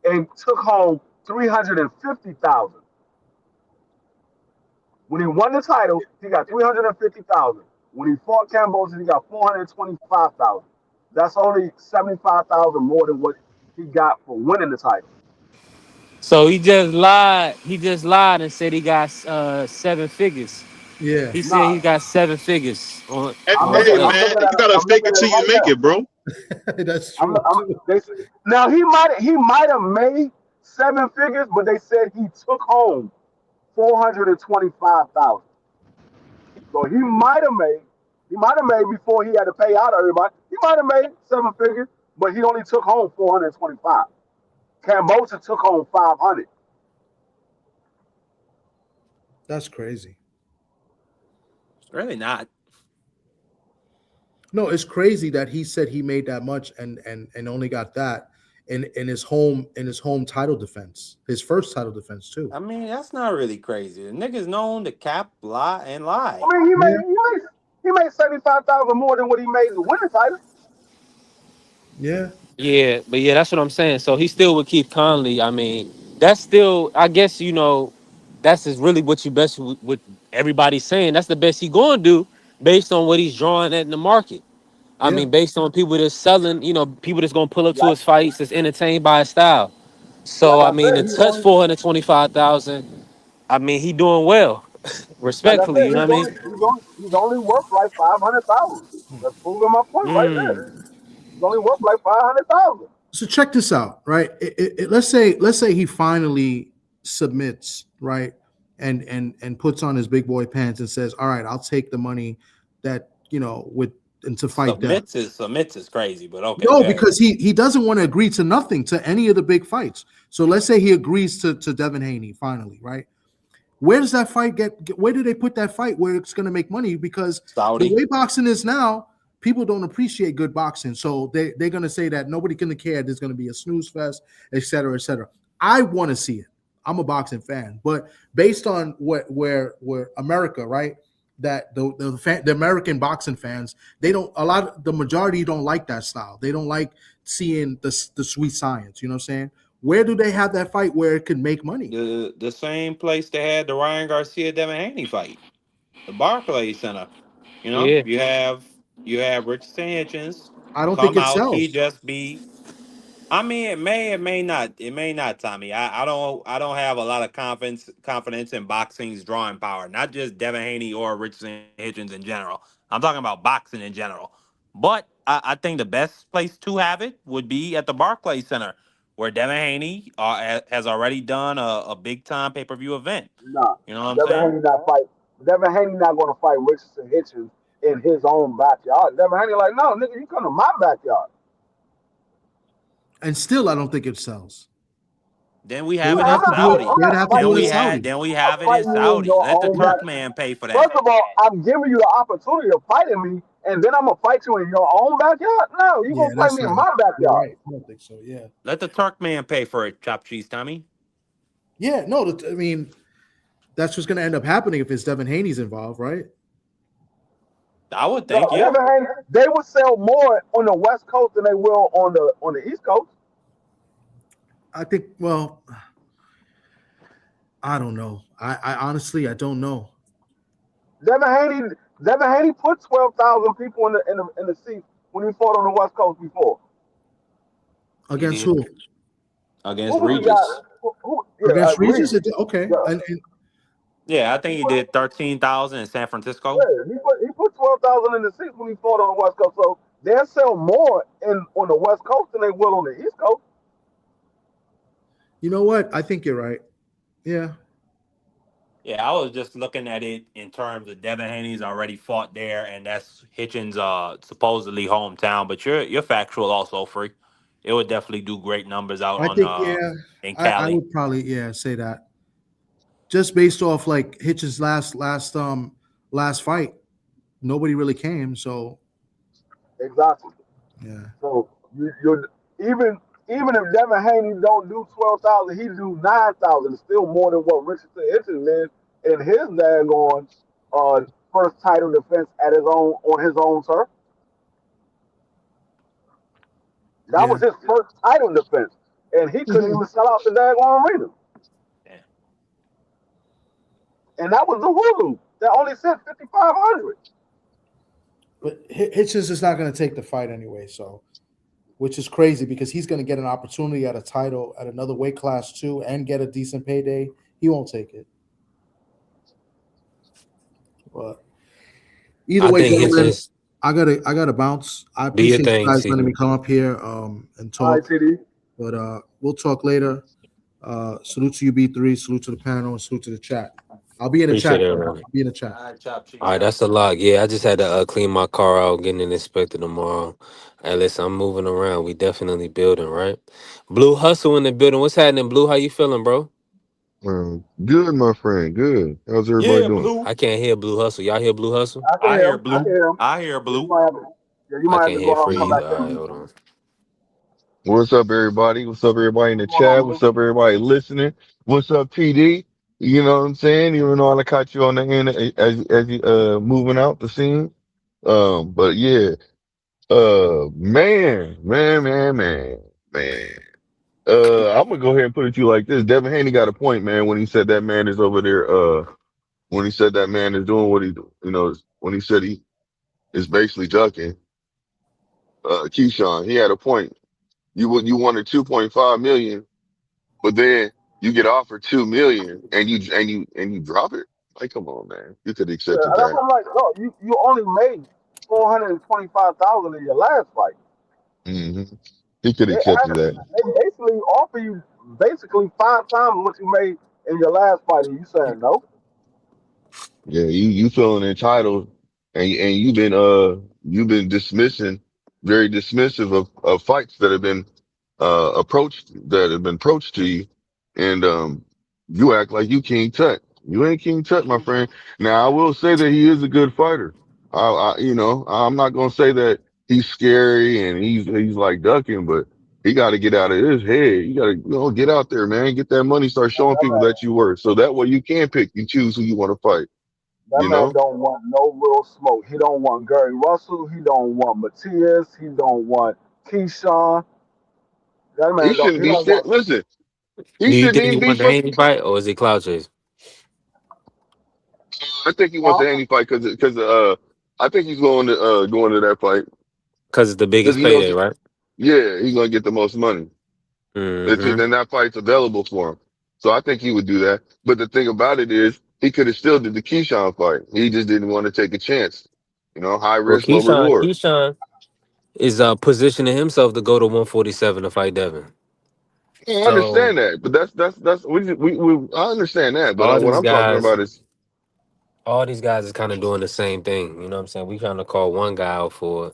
and took home 350,000. When he won the title, he got 350,000. When he fought Cambosis, he got 425,000. That's only 75,000 more than what he got for winning the title. So he just lied. He just lied and said he got 7 figures. Yeah, he said he got 7 figures. Man, you gotta fake it till you make it, bro. That's true. Now he might have made 7 figures, but they said he took home 425,000. So he might have made before he had to pay out everybody. He might have made 7 figures, but he only took home 425. Cambosa took home 500. That's crazy. It's really not. No, it's crazy that he said he made that much and only got that in his home title defense, his first title defense too. I mean, that's not really crazy. The nigga's known to cap, lie, and lie. I mean, he made 75,000 more than what he made in the winning title. Yeah. Yeah, but yeah, that's what I'm saying. So he still would keep Conley. I mean, that's still, I guess, that's is really what you best what everybody's saying. That's the best he going to do based on what he's drawing at in the market. I mean, based on people that's selling, people that's going to pull up to his fights, that's entertained by his style. So, I mean, to touch 425,000, I mean, he doing well, respectfully, you know what I mean? He's only worth like 500,000. That's proving my point right there. He's only worth like 500,000. So check this out, right? Let's say he finally submits, right, and puts on his big boy pants and says, "All right, I'll take the money that with and to fight Devin." Submits is crazy, but okay, No, go ahead. because he doesn't want to agree to nothing to any of the big fights. So let's say he agrees to Devin Haney finally, right? Where does that fight where do they put that fight where it's going to make money? Because the Saudi. way boxing is now, people don't appreciate good boxing. So they're going to say that nobody can care. There's going to be a snooze fest, et cetera, et cetera. I want to see it. I'm a boxing fan. But based on where America, right? That the American boxing fans, the majority don't like that style. They don't like seeing the sweet science. You know what I'm saying? Where do they have that fight where it could make money? The same place they had the Ryan Garcia Devin Haney fight, the Barclays Center. Yeah. You have Richardson Hitchins I don't think come it out. He sells. just be. I mean, it may not. It may not, Tommy. I don't have a lot of confidence in boxing's drawing power. Not just Devin Haney or Richardson Hitchins in general. I'm talking about boxing in general. But I think the best place to have it would be at the Barclays Center, where Devin Haney has already done a big time pay-per-view event. Nah, You know what I'm Devin saying? Haney not fight. Devin Haney not going to fight Richardson Hitchens in his own backyard. Devin Haney like, no, nigga, you come to my backyard. And still, I don't think it sells. Then we They have would it I'm in have to not, do it. Saudi. I'm They'd not have to Then do it fighting in we you. had Saudi. then we I'm not have it in fighting you in Saudi. your Let the own back. Turkman pay for that. First of all, I'm giving you the opportunity of fighting me, and then I'm gonna fight you in your own backyard. No, you Yeah, gonna fight that's me in right. my You're backyard. right. I don't think so. Yeah. Let the Turkman pay for it, chop cheese, Tommy. Yeah. No, I mean, that's what's going to end up happening if it's Devin Haney's involved, right? I would No, think, yeah. Devin Haney, they would sell more on the West Coast than they will on the East Coast. I think. Well, I don't know. I honestly, I don't know. Devin Haney, Devin Haney put 12,000 people in the seats when he fought on the West Coast before. He Against did who? against Who was the guy? Regis. Yeah, Against Regis? Reed. Okay. Yeah, And Yeah, I he think he put did 13,000 in San Francisco. he put 12,000 in the seats when he fought on the West Coast. So they'll sell more in on the West Coast than they will on the East Coast. you know what? I think you're right. Yeah. Yeah, I was just looking at it in terms of Devin Haney's already fought there, and that's Hitchens' supposedly hometown. But you're factual also, free. It would definitely do great numbers out I on think, yeah. in I Cali. would probably, say that. Just based off like Hitch's last fight, nobody really came. So Exactly. yeah. So you're even if Devin Haney don't do 12,000, he do 9,000. It's still more than what Richardson Hitchens did in his daggone first title defense at his own on his own turf. That Yeah. was his first title defense, and he couldn't even sell out the daggone arena. Yeah. And that was the Hulu that only sent 5,500. But Hitchens is not going to take the fight anyway, so which is crazy because he's going to get an opportunity at a title at another weight class too and get a decent payday. He won't take it. But either I way, think gentlemen, Hitchens I gotta bounce. I do your appreciate you thing, guys letting TD. me come up here and All right, talk. TD. But we'll talk later. Salute to you, B3. Salute to the panel and salute to the chat. I'll be in the chat. Appreciate Though. everyone. I'll be in the chat. All right, chop All cheese, right, Tommy. that's a lot. Yeah, I just had to clean my car out, getting it inspected tomorrow. Hey, listen, I'm moving around. We definitely building, right? Blue Hustle in the building. What's happening, Blue? How you feeling, bro? Good, my friend. Good. How's everybody Yeah, doing? Blue. I can't hear Blue Hustle. Y'all hear Blue Hustle? I can I hear hear him. I can Blue. hear him. I hear Yeah, you Blue. might have to. Yeah, you I might have can't to go hear out and Free come either. back All right, in. hold on. What's up, everybody? What's up, everybody in the What's going on, chat? What's Blue? up, everybody listening? What's up, TD? You know what I'm saying? Even though I caught you on the end as you moving out the scene. But yeah, man. I'm gonna go ahead and put it to you like this. Devin Haney got a point, man, when he said that man is over there. When he said that man is doing what he do. When he said he is basically ducking. Keyshawn, he had a point. You wanted 2.5 million, but then you get offered 2 million and you drop it. Like, come on, man. You could have Yeah, accepted and that's that. what I'm like. No, you only made 425,000 in your last fight. hmm He could have They accepted asked, that. they basically offer you basically 5 times what you made in your last fight, and you saying no. Yeah, you feeling entitled, and you've been dismissing, very dismissive of fights that have been approached to you, and you act like you King Tut. You ain't King Tut, my friend. Now I will say that he is a good fighter. I'm not gonna say that he's scary and he's like ducking, but he got to get out of his head. You got to get out there, man. Get that money. Start showing That people man, that you worth, so that way you can pick and choose who you want to fight. that You man know. don't want no real smoke. He don't want Gary Russell. He don't want Matias. He don't want Keyshawn. That He man don't. shouldn't He be don't scared. want. Listen, he Do you shouldn't think he even be won the Haney fight, or is he cloud chase? I think he wants Huh? the Haney fight because I think he's going to that fight Because it's the because biggest he knows payday, right? yeah, he's gonna get the most money. Mm-hmm. And that fight's available for him. So I think he would do that. But the thing about it is he could have still did the Keyshawn fight. He just didn't want to take a chance. High Well, risk, low Keyshawn, reward. Keyshawn is positioning himself to go to 147 to fight Devin. Yeah, I So understand that, but that's I understand that. But all what these I'm talking guys, about is all these guys is kind of doing the same thing. You know what I'm saying? We trying to call one guy out for it,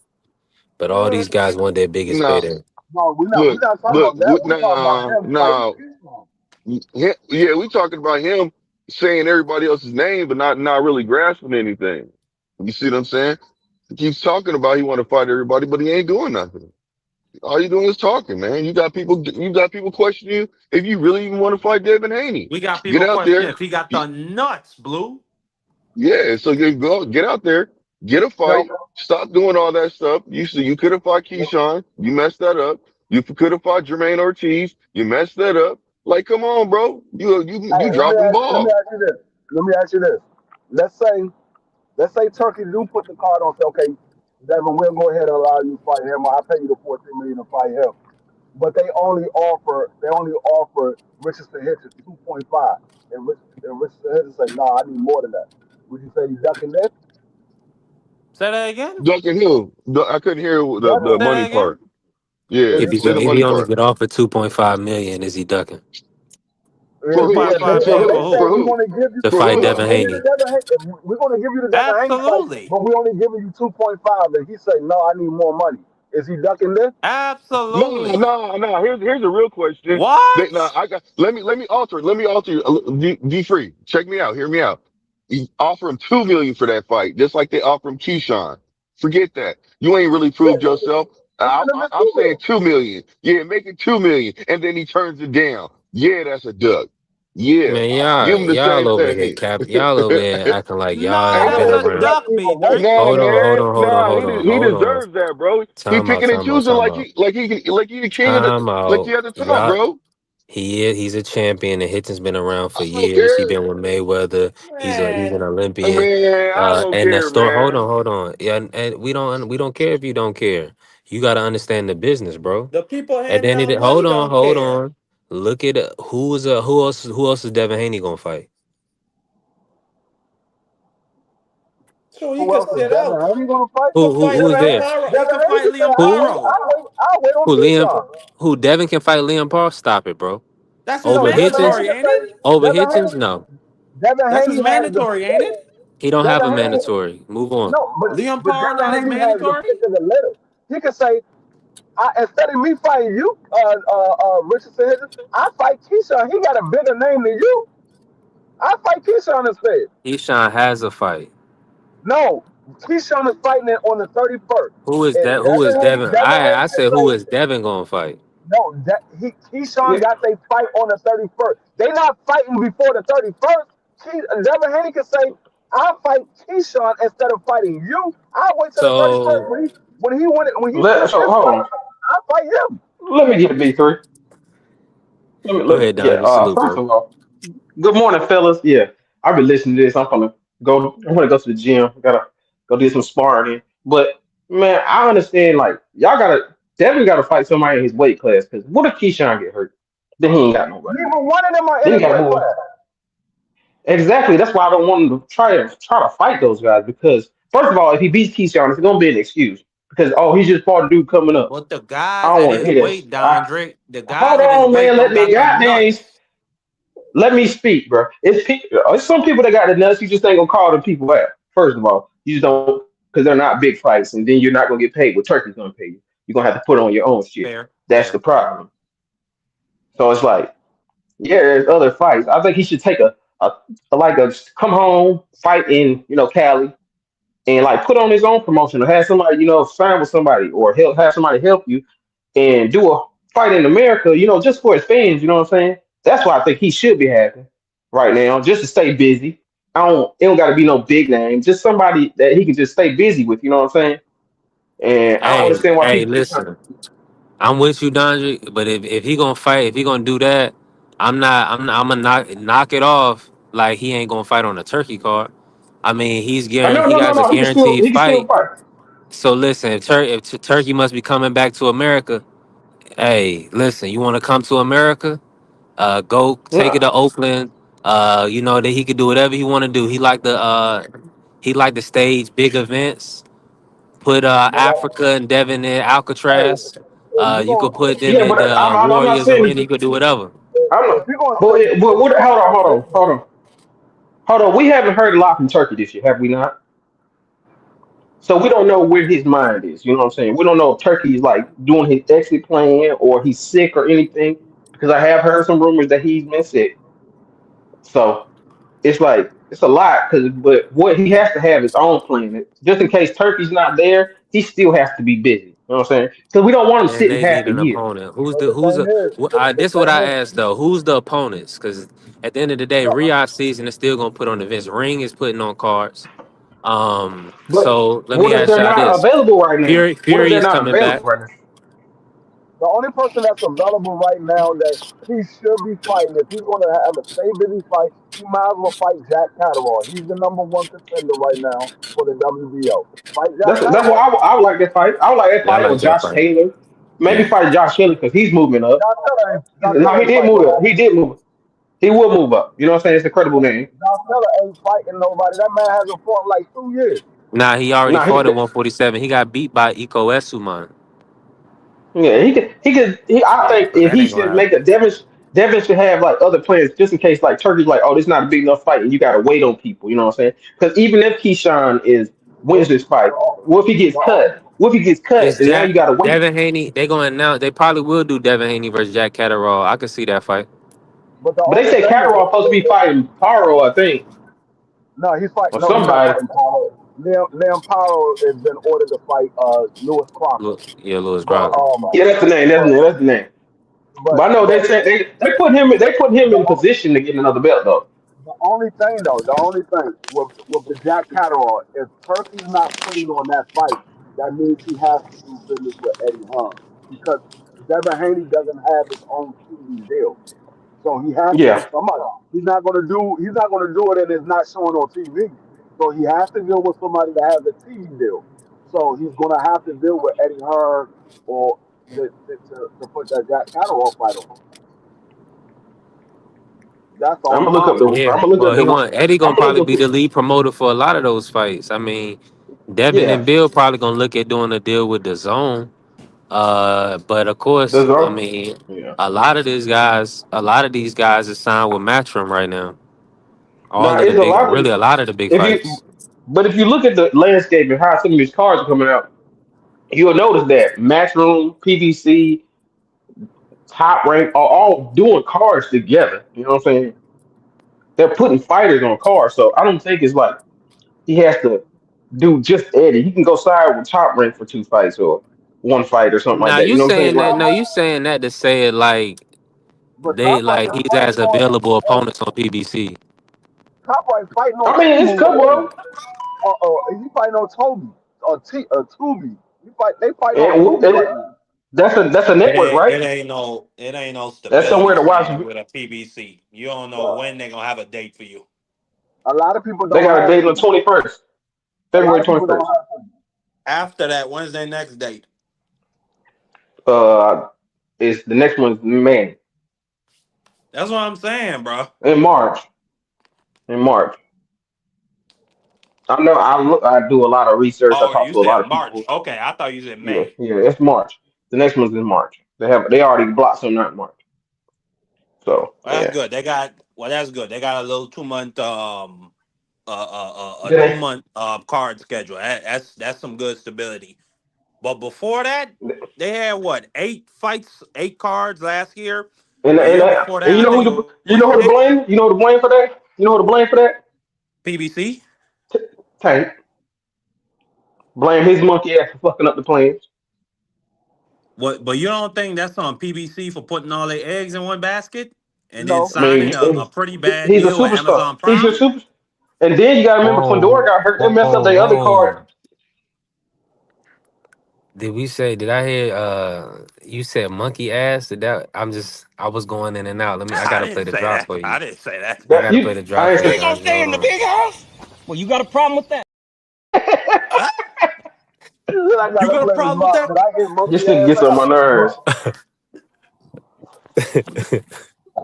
but all uh, these guys want their biggest nah. payday. No, we're not. We're Look, not talking look, about that. We're talking about nah, him fighting nah. Keyshawn. Yeah, we talking about him saying everybody else's name, but not really grasping anything. You see what I'm saying? He keeps talking about he want to fight everybody, but he ain't doing nothing. All you doing is talking, man. You got people questioning you if you really even want to fight Devin Haney. We got Get people out questioning there. if he got the nuts, Blue. Yeah, so you go get out there, get a You know, fight, stop doing all that stuff. You could have fought Keyshawn, you messed that up. You could have fought Jermaine Ortiz, you messed that up. Like, come on, bro. You hey, dropping let me ball. ask you this. Let me ask you this. Let's say let's say Turkey do put the card on. Say, okay, Devin, we'll go ahead and allow you to fight him. I'll pay you the 14 million to fight him. But they only offer Richardson Hitchens 2.5. And Richardson Hitchens say, no, I need more than that. Would you say he's ducking this? Say that again. Ducking who? I couldn't hear the Devin, Say that money again. part. Yeah, If he say the if money he only part. get offered 2.5 million, is he ducking For if, Two he, who? point if they five For if million they for who? say For who? we're who? going to give you, to For fight who? we're Devin going to give you the Haney? Devin, we're going to give you the Devin Haney fight, Absolutely. but we only giving you 2.5, and he say, no, I need more money. Is he ducking this? No, Absolutely. no, no. Here's a real question. No, What? I got. Let me alter it. Let me alter it. Be free. Check me out. Hear me out. You offer him 2 million for that fight, just like they offer him Keyshawn. Forget that. You ain't really Yeah, proved yourself. he should have I'm received saying it. 2 million. Yeah, make it 2 million, and then he turns it down. Yeah, that's a duck. Yeah, Man, give him the y'all same over here thing. cap. Y'all over here acting like y'all Nah, ain't that's been a around. duck, Respectfully, a white B3. Nah, Hold man. on, hold man. on, hold on, Nah, hold on, he hold on. deserves that, bro. He Time out, picking and time out, choosing time out. like he the king of the Time like he out. at the top, Y'all, bro. he's a champion, and Hitchens been around for I don't years. He care. been with Mayweather. He's an Man, Olympian. Man, I don't And that care, store. man. Hold on. Yeah, and we don't care if you don't care. You got to understand the business, bro. the people At the handing end of out the, money hold on, don't hold care. on. Look at who else is Devin Haney gonna fight? So he Who could else is sit Devin out. Haney going to fight? He could fight Who is Devin, Liam there? Paro. He Devin could Haney fight can say, Liam Who Paro. I'll wait on who Liam Keyshawn. who Devin can fight Liam Paul? Stop it, bro. That's his Over No, Devin Hitchens? Haney mandatory, can ain't say, it? Over Devin Hitchens? Haney, No. Devin That's Haney his has the mandatory, ain't pick. it? He don't have a Devin Haney, mandatory. Move on. no, Liam but Paro Devin not his Haney has the mandatory. pick of the litter. He can say, instead of me fighting you, Richardson, I fight Keyshawn. He got a bigger name than you. I fight Keyshawn instead. Keyshawn has a fight. No, Keyshawn is fighting it on the 31st. Who is And that? Who is Devin? Devin I Haney can said who say, is Devin gonna fight? no, Yeah. Keyshawn got they fight on the 31st. They not fighting before the 31st. Devin Haney can say, I'll fight Keyshawn instead of fighting you. I'll wait till the 31st. So When he Let finished so his hold fight, on. I'll fight him. Let me get a B3. go Let me ahead, yeah. Donovan. Salute, First bro. of all, good morning, fellas. Yeah, I've been listening to this. I'm gonna go. I'm gonna go to the gym. Gotta go do some sparring. But man, I understand. Like y'all gotta definitely gotta fight somebody in his weight class. Because what if Keyshawn get hurt? Then he ain't got nobody. Neither one of them are in Then he his got to weight move. class. Exactly. That's why I don't want him to try to fight those guys. Because first of all, if he beats Keyshawn, it's gonna be an excuse. Because oh, he's just fought a dude coming up. But the I guys don't at want to his hear that. weight, Dondrick, the Hold guys at his on, weight man. don't got the nuts. let me speak, bro. It's some people that got the nuts. You just ain't gonna call them people out. First of all, you just don't because they're not big fights, and then you're not gonna get paid what Turkey's gonna pay you. You're gonna have to put on your own shit. Fair, That's the fair, fair. problem. So it's like, yeah, there's other fights. I think he should take a come home fight in Cali and like put on his own promotion or have somebody sign with somebody or have somebody help you and do a fight in America, just for his fans. You know what I'm saying? That's why I think he should be having right now, just to stay busy. It don't got to be no big name, just somebody that he can just stay busy with. You know what I'm saying? And I don't Hey, understand why hey, people keep trying. listen. I'm with you, Dondre. But if he gonna fight, if he gonna do that, I'm not. I'm gonna knock it off. Like he ain't gonna fight on a turkey card. I mean, No, he no, no, got a no. He can still guaranteed he can still fight. fight. So listen, if Turkey must be coming back to America, hey, listen, you want to come to America? Go take it Yeah, to Oakland. That he could do whatever he want to do. He like to stage big events. Put But Africa and Devin in hey, Alcatraz. if you You gonna could put them yeah, in but the I'm not Warriors saying arena. You could do whatever. I'm if not. you gonna But, say but if what? you gonna say Hold business, on. Hold on. We haven't heard a lot from Turkey this year, have we not? So we don't know where his mind is. You know what I'm saying? We don't know if Turkey is like doing his exit plan or he's sick or anything. Because I have heard some rumors that he's been sick. So it's like it's a lot. But what he has to have his own plan. Just in case Turkey's not there, he still has to be busy. You know what I'm saying? Because we don't want him And sitting they half need a an year. opponent. but the thing is, the This is what thing I is, asked though. Who's the opponents? Because at the end of the day, no, Riyadh season is still gonna put on events. Ring is putting on cards. But So let me what if ask they're y'all not this: available right now? What if Fury they're is not coming available back. right now? the only person that's available right now that he should be fighting, if he's gonna have a stay busy fight, he might as well fight Jack Catterall. He's the number one contender right now for the WBO. Fight Jack That's why Catterall. I would like that fight. I would like that Yeah, I fight or like that Josh fight. Taylor. Maybe Yeah. fight Josh Taylor because he's moving up. Josh No, Taylor he ain't did fighting move up. nobody. He did move. He will move up. You know what I'm saying? It's a credible name. Josh Taylor ain't fighting nobody. That man hasn't fought in like 2 years. Nah, he already Nah, fought at 147. He got beat by Iko Esuman. yeah, I Yeah, think so if that he ain't gonna should happen. make Devin should have like other plans just in case like Turkey's like, oh, this is not a big enough fight and you got to wait on people. You know what I'm saying? Because even if Keyshawn wins this fight, what if he gets The only, cut? What if he gets cut? It's And now you got to wait. Devin Haney. They gonna announce. They probably will do Devin Haney versus Jack Catterall. I could see that fight. but the But they only said thing Catterall is, supposed to be fighting Paro, I think, no, or he's not somebody. fighting Powell. Liam Powell has been ordered to fight Lewis Crocker. Look, yeah, Lewis But Grocker. Yeah, that's the name. That's the but name. That's the name. but But I know they but said they put him the in position to get another belt though. the only thing with the Jack Catterall, if Turkey's not putting on that fight, that means he has to do business with Eddie Hearn because Devin Haney doesn't have his own TV deal. So he has to Yeah, get somebody. He's not gonna do it and it's not showing on TV. So he has to deal with somebody that has a TV deal. So he's gonna have to deal with Eddie Hearn or to put that Jack Catterall fight on. That's the I'm only gonna look up problem. the. Yeah, I'm gonna look well, up the. Eddie I'm gonna gonna probably look be up the the. lead promoter for a lot of those fights. I mean, Devin Yeah, and Bill probably gonna look at doing a deal with the Zone. But of course, there's I a. mean, Yeah. a lot of these guys are signed with Matchroom right now. Now All of the it's a big, lot of really, a lot of the big if you, fights. but if you look at the landscape and how some of these cars are coming out, you'll notice that Matchroom, PVC, Top Rank are all doing cars together. You know what I'm saying? They're putting fighters on cars, so I don't think it's like he has to do just Eddie. He can go side with Top Rank for 2 fights or 1 fight or something like Now that. You you know what I'm saying? saying Like, that? No, you saying that to say it like But Top Rank is he's as fighting available on opponents on PBC. Top Rank fighting on I mean, it's T-Move already. couple He fighting on Toby or Tubi. They fighting on of them. Tubi right now. That's a network, right? It ain't no That's somewhere to stability, watch. man, with a PBC. You don't know Uh, when they're gonna have a date for you. a lot of people They don't got a have date on the Tubi. 21st, A lot February of people don't 21st. have Tubi. After that, when's their next date? Uh, is the next one's May That's what I'm saying, bro. in March. In March, I know. I do a lot of research. I Oh, talk you to a lot said of March. people. Okay, I thought you said Yeah, May. yeah, it's March. The next one's in March. They already blocked some not March. So Well, that's yeah, good. They got Well, that's good. They got a little 2 month a Did 2 month card schedule. That's some good stability. But before that, they had what, 8 fights, 8 cards last year. and The and, year uh, before and that, I think it was you know who to 6. blame? You know who to blame for that? You know who to blame for that? PBC. Tank. Blame his monkey ass for fucking up the plans. What? But you don't think that's on PBC for putting all their eggs in one basket and then No, I signing mean, a pretty bad he's a deal with superstar. Amazon He's a Prime? super. And then you gotta remember Fedora Whoa, got hurt. They whoa, messed up their other card. whoa. Did I hear you said monkey ass? I was going in and out. I I gotta play didn't the say drop that. for you. I didn't say that. I That gotta play you, the drop I ain't for you say. guys. Hold on. Well, you got a problem with that? Huh? I You gotta got a play the problem with drop, that? but I get monkey This nigga ass gets on my out. nerves.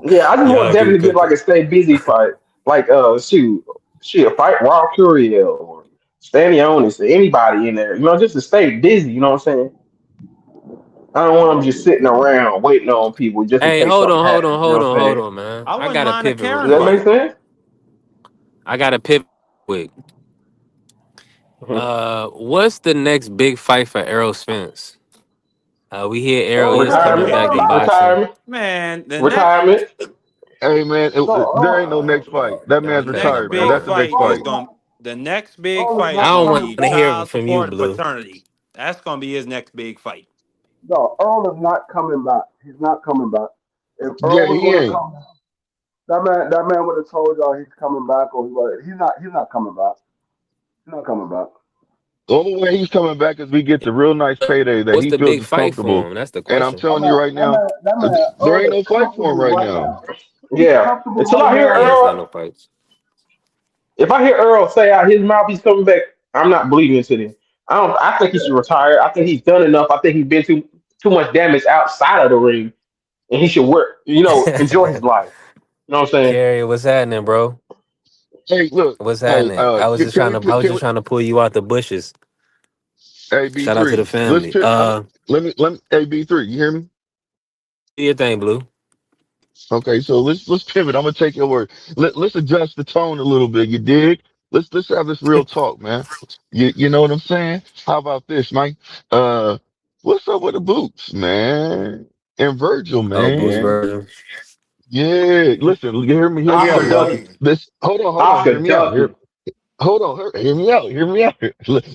Yeah, I just want Y'all Devin get to get like cooking. a stay busy fight. Like shoot, fight Raw Curio or Stanionis or anybody in there. You know, just to stay busy. You know what I'm saying? I don't want him just sitting around waiting on people just in Hey, case hold something on, hold on, happens. You know hold what on, I'm hold saying? on, man. I I wouldn't gotta mind a pivot real Does Karen that quick. make fight. sense? I gotta pivot quick. Mhm. What's the next big fight for Errol Spence? We hear Errol Earl is Spence coming is Retirement, back coming to back. boxing. retirement, Man, the next retirement. Hey man, No, there ain't no next fight. That the man's Okay, next retired, man. big That's bro. the next fight is fight. going the next big Earl is fight I is not don't going to want coming be to back. hear child from you, support and Blue. paternity. That's going to be his next big fight. No, Earl is not coming back. He's not coming back. If Yeah, Earl was he going to ain't. come, that man would have told y'all he's coming back, or he was. He's not coming back. He's not coming back. The only way he's coming back is we get the real nice payday that What's he the feels big is fight for comfortable. him? That's the And I'm question. That telling you man, right that now, man, that man, there Earl ain't is no fight for him comfortable right right now. now. He's Yeah. comfortable Until right I hear Yeah, now. it's not no Earl, fights. if I hear Earl say out his mouth he's coming back, I'm not believing into this. I don't. I think he should retire. I think he's done enough. I think he's been too much damage outside of the ring, and he should work. Enjoy his life. You know what I'm saying? Carrie, what's happening, bro? Hey, look, What's hey, happening? I was can just we, trying to pull you out the bushes. hey, Shout out to the B3, family. hey, B3, you hear me? Do your thing, Blue. Okay, so let's pivot. I'm gonna take your word. Let's adjust the tone a little bit. You dig? Let's have this real talk, man. You know what I'm saying? How about this, Mike? Uh, what's up with the boots, man? And Virgil, Oh, Boost man. version. Yeah, listen, hear me Oscar out, y'all. Ducky. Hold on, hear Oscar me out. Ducky. Hold on, hear me out, hear me out.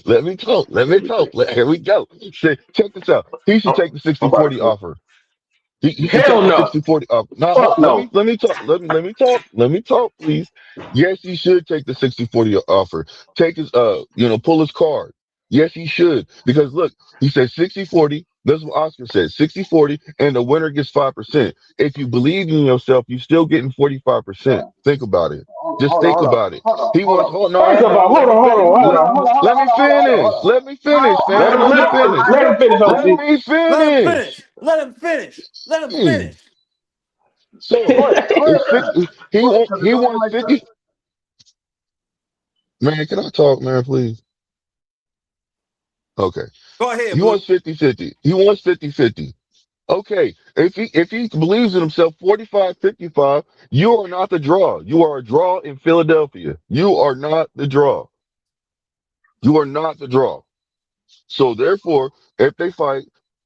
Let me talk, let me talk. Here we go. Check this out. He should I'm, take the I'm 60 about 40 to. offer. He should Hell take the no. 60-40 off. Now, Fuck no. let me talk. Let me talk. Let me talk, please. Yes, he should take the 60-40 offer. Take his pull his card. Yes, he should. Because look, he said 60-40. That's what Oscar said. 60-40, and the winner gets 5%. If you believe in yourself, you're still getting 45%. Think about it. Just Hold on, think hold on, about it. hold on, He hold wants on. hold First of no, all, let hold me on, hold finish. on, hold Hold on, on, hold hold on. on, hold Let on, me hold on, hold on, finish. hold on. Let me finish, How Let fam. him Let am me let I? him finish. let him finish, Let OG. me Let him finish. finish. Let him finish. Let him Hmm. finish. So Go ahead, go it's ahead, 50. because it He don't wants make 50. sense. Man, can I talk, man, please? Okay. Go ahead, He Blue. wants 50-50. He wants 50-50. Okay. If he believes in himself 45-55, you are not the draw. You are a draw in Philadelphia. You are not the draw. You are not the draw. So therefore, if they fight,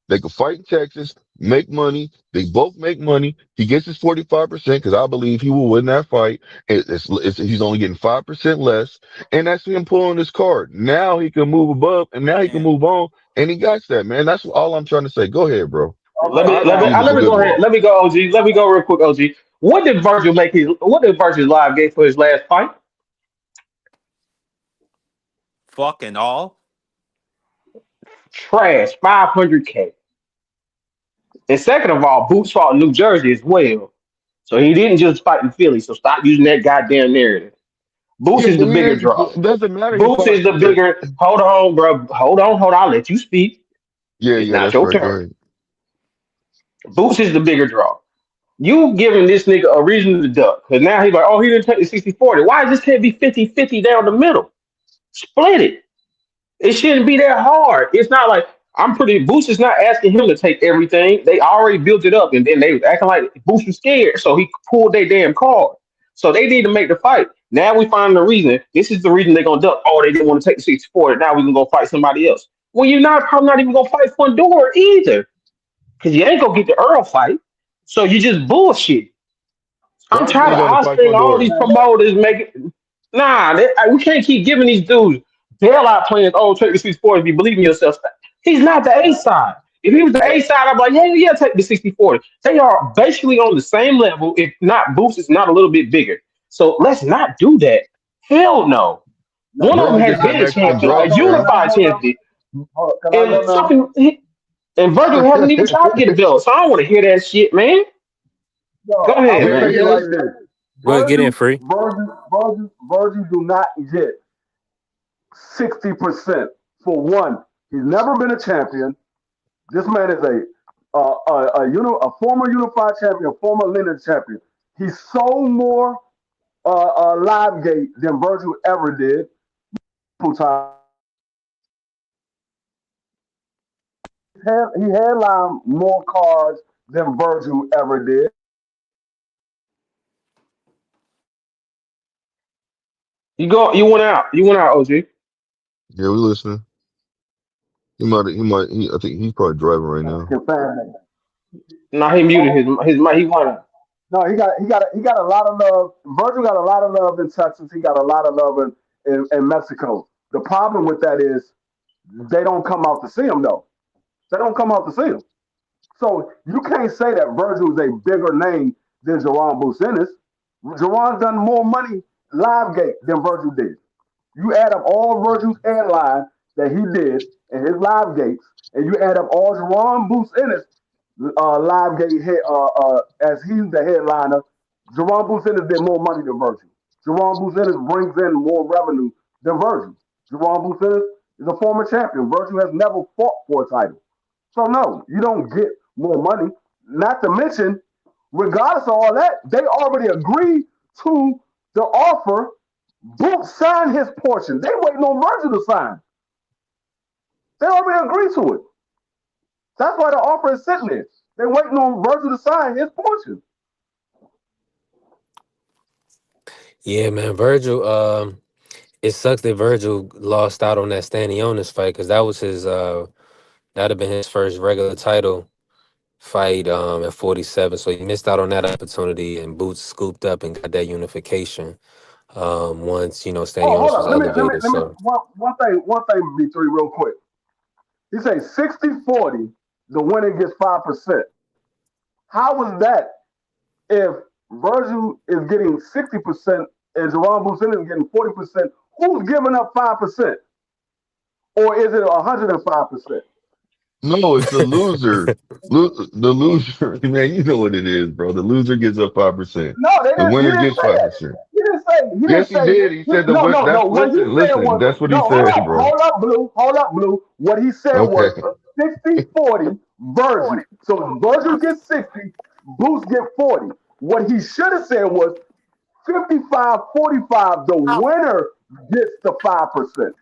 they can fight in Texas, make money. They both make money. He gets his 45% because I believe he will win that fight. He's only getting 5% less, and that's him pulling his card. Now he can move above, and now he can Man. move on, and he got that, man. That's all I'm trying to say. Go ahead, bro. let Okay, me I let me believe now, I it's let a me good go ahead. one. Let me go, OG. Let me go real quick, OG. What did Virgil live get for his last fight? Fucking all. Trash, 500K. And second of all, Boots fought in New Jersey as well. So he didn't just fight in Philly. So stop using that goddamn narrative. Boots Yeah, is but the he bigger didn't. draw. It doesn't matter. He Boots fought. is the bigger. Hold on, bro. Hold on. I'll let you speak. Yeah, It's yeah, not that's your right. Go turn. ahead. Boots is the bigger draw. You giving this nigga a reason to duck. Because now he's like, oh, he didn't take the 60-40. Why it just can't be 50-50 down the middle? Split it. It shouldn't be that hard. It's not like Boots is not asking him to take everything. They already built it up and then they was acting like Boots was scared. So he pulled their damn card. So they need to make the fight. Now we find the reason. This is the reason they're gonna duck. Oh, they didn't want to take the 64. Now we can go fight somebody else. Well, you're not probably not even gonna fight Fundora either, because you ain't gonna get the Earl fight. So you just bullshit. I'm Virgil tired ain't of gonna fight Oscar and all these Fundora. promoters making. Nah, we can't keep giving these dudes bailout plans. Oh, take the 64 if you believe in yourself. He's not the A side. If he was the A side, I'm like, yeah, take the 60-40. They are basically on the same level, if not Boost is not a little bit bigger. So let's not do that. Hell no. One of them Virgil has gets that been a Mexican champion, a drug screen. unified champion, Can I go and now? and Virgil hasn't even tried to get a belt. So I don't want to hear that shit, man. Go Yo, I'm ahead, gonna Yeah, say he man. it like has. this. Go ahead, get in Virgil, free. Virgil do not get 60%. For one, he's never been a champion. This man is a former unified champion, a former lineage champion. He sold more live gate than Virgil ever did. He headlined more cards than Virgil ever did. You went out. You went out, OG. Yeah, we listening. I think he's probably driving right now. Nah, he muted his mic. He went out. No, he got a lot of love. Virgil got a lot of love in Texas. He got a lot of love in Mexico. The problem with that is they don't come out to see him though. They don't come out to see him. So you can't say that Virgil is a bigger name than Jerron Bucenis. Jerron's done more money live gate than Virgil did. You add up all Virgil's headline that he did in his live gates, and you add up all Jerron Bucenis live gate as he's the headliner. Jerron Bucenis did more money than Virgil. Jerron Bucenis brings in more revenue than Virgil. Jerron Bucenis is a former champion. Virgil has never fought for a title. So no, you don't get more money. Not to mention, regardless of all that, they already agreed to the offer. Boot signed his portion. They waiting on Virgil to sign. They already agreed to it. That's why the offer is sitting there. They're waiting on Virgil to sign his portion. Yeah, man. Virgil. It sucks that Virgil lost out on that Stanionis fight because that was his. That'd have been his first regular title fight at 47. So he missed out on that opportunity, and Boots scooped up and got that unification. Once Oh, hold Stanionis was on. elevated. Let me So one thing, B3, real quick. He say 60-40, the winner gets 5%. How was that if Virgil is getting 60% and Jerome Buchanan is getting 40%? Who's giving up 5%? Or is it 105%? No, it's the loser. The loser, man. You know what it is, bro. The loser gives up 5%. No, The he winner didn't gets say that. 5%. He didn't Yes, he say did. He said the no, win. no, no. That's What he said listen. was That's what no, he said, bro. hold up, Blue. What he said Okay. was 60-40 Virgil. So Virgil gets 60, Boost get 40. What he should have said was 55-45, the winner gets the 5%.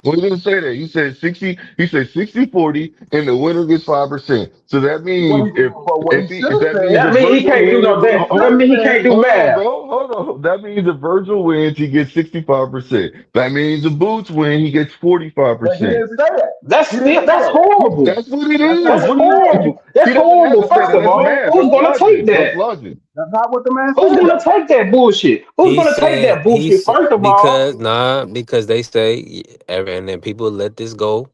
Well, he didn't say that. He said 60. He said 60-40, and the winner gets 5%. So that means What he should if have that said, means That if mean he Virgil can't do wins, no that. should That have mean he said, can't do hold on, math. bro. Hold on. That means if Virgil wins, he gets 65%. That means if Boots win, he gets but he 45%. didn't say that. That's He didn't still say that's that. horrible. That's what it That's not is. That's what What he do you said. mean? horrible. That's He doesn't have horrible. to say First that. of That's all, math. who's That's gonna take logic. That's that? logic. That's not what the man Who's said. gonna take that bullshit? Who's he gonna take said that bullshit? First of all, because they say and then people let this go.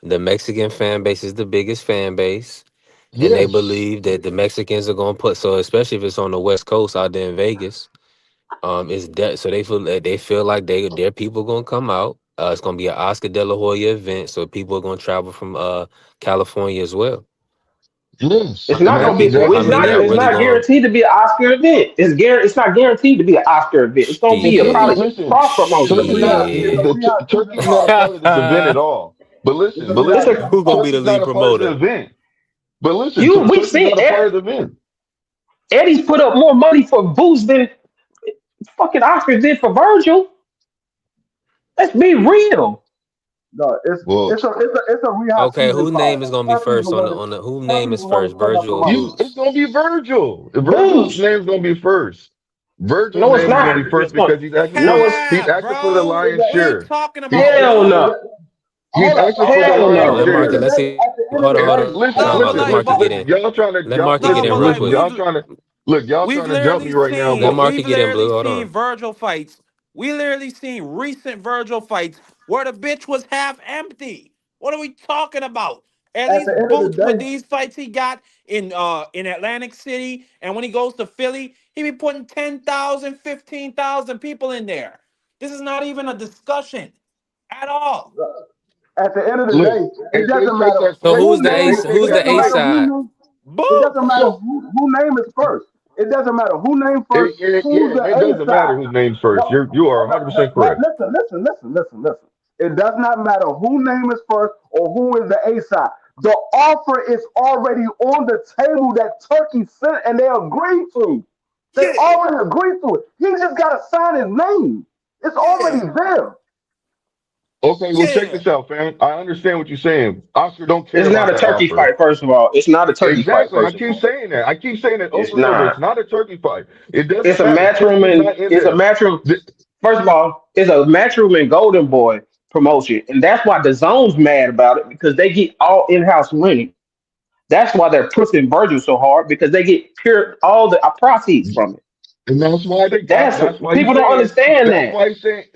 The Mexican fan base is the biggest fan base, and they Yes. believe that the Mexicans are gonna put so especially if it's on the West Coast out there in Vegas. It's that so they feel like their people gonna come out. It's gonna be an Oscar De La Hoya event, so people are gonna travel from California as well. Yes. it's And not I gonna that's be. think that I exactly It's what mean it not. they're It's really is. not going guaranteed to be an Oscar event. It's not guaranteed to be an Oscar event. It's gonna be a probably Listen. cross It's a Turkey's promotion. not rehab. It's a shit. rehab. Turkey's not a part of this event at all. But It's a listen. It's rehab. a Who gonna be the Turkey's not lead a part of the promoter? event. But listen, you. We've Turkey's seen not a part of the event. Eddie's put up more money for Boost than fucking Oscars did for Virgil. Let's be real. No, Well, it's a rehab Okay, season who card. name is gonna be Turkey's first the one. on the who name Turkey's is the one first, setting up the Virgil or money. it's Boots? gonna be Virgil. Virgil's Boost. name's gonna be first. Virgil's No, it's name is going to not. be first because he's asking No, for it's he's Cap, asking for the bro. lion's What are you share. talking He's about, hell bro? no. he's asking for the Hell Hold on, lion's no. let Marky. share. Let's see. At the end of Hold the on, hold day, on. Listen, No, Time but out. listen, Let like, Marky listen, get listen. in. Y'all trying to Let Marky get no, in but real like quick. y'all we've trying to jump me literally right now, Let but Marky we've get in, literally Blue. Hold seen on. Virgil fights. We literally seen recent Virgil fights where the bitch was half empty. What are we talking about? At at the least end of the Boots with day, these fights he got in Atlantic City, and when he goes to Philly, he be putting 10,000, 15,000 people in there. This is not even a discussion at all. at the end of the look, day, it if they doesn't take matter. that So Who fight, who's the if name? A? they It take Who's that the doesn't A fight, matter side? it doesn't Boots. matter so who name is first. It doesn't matter who name first. Who's yeah, the and it A doesn't matter side? whose name's No, first. You are 100% correct. listen. It does not matter who name is first or who is the A side. The offer is already on the table that Turkey sent, and they agreed to. They Yeah, already agreed to it. He just got to sign his name. It's already yeah, there. Okay, well check yeah. this out, fam. I understand what you're saying. Oscar don't care It's not about a that turkey offer. fight, first of all. It's not a turkey fight, Exactly. I first of keep all. saying that. I keep saying that It's over and over. It's not. not a turkey fight. It It's doesn't a matter. matchroom Turkey's and not in it's a there. matchroom. Th- First of all, it's a matchroom and Golden Boy promotion, and that's why the Zone's mad about it because they get all in-house money. That's why they're pushing Virgil so hard because they get pure all the proceeds from it. And that's why That's that's why he's people don't saying understand that,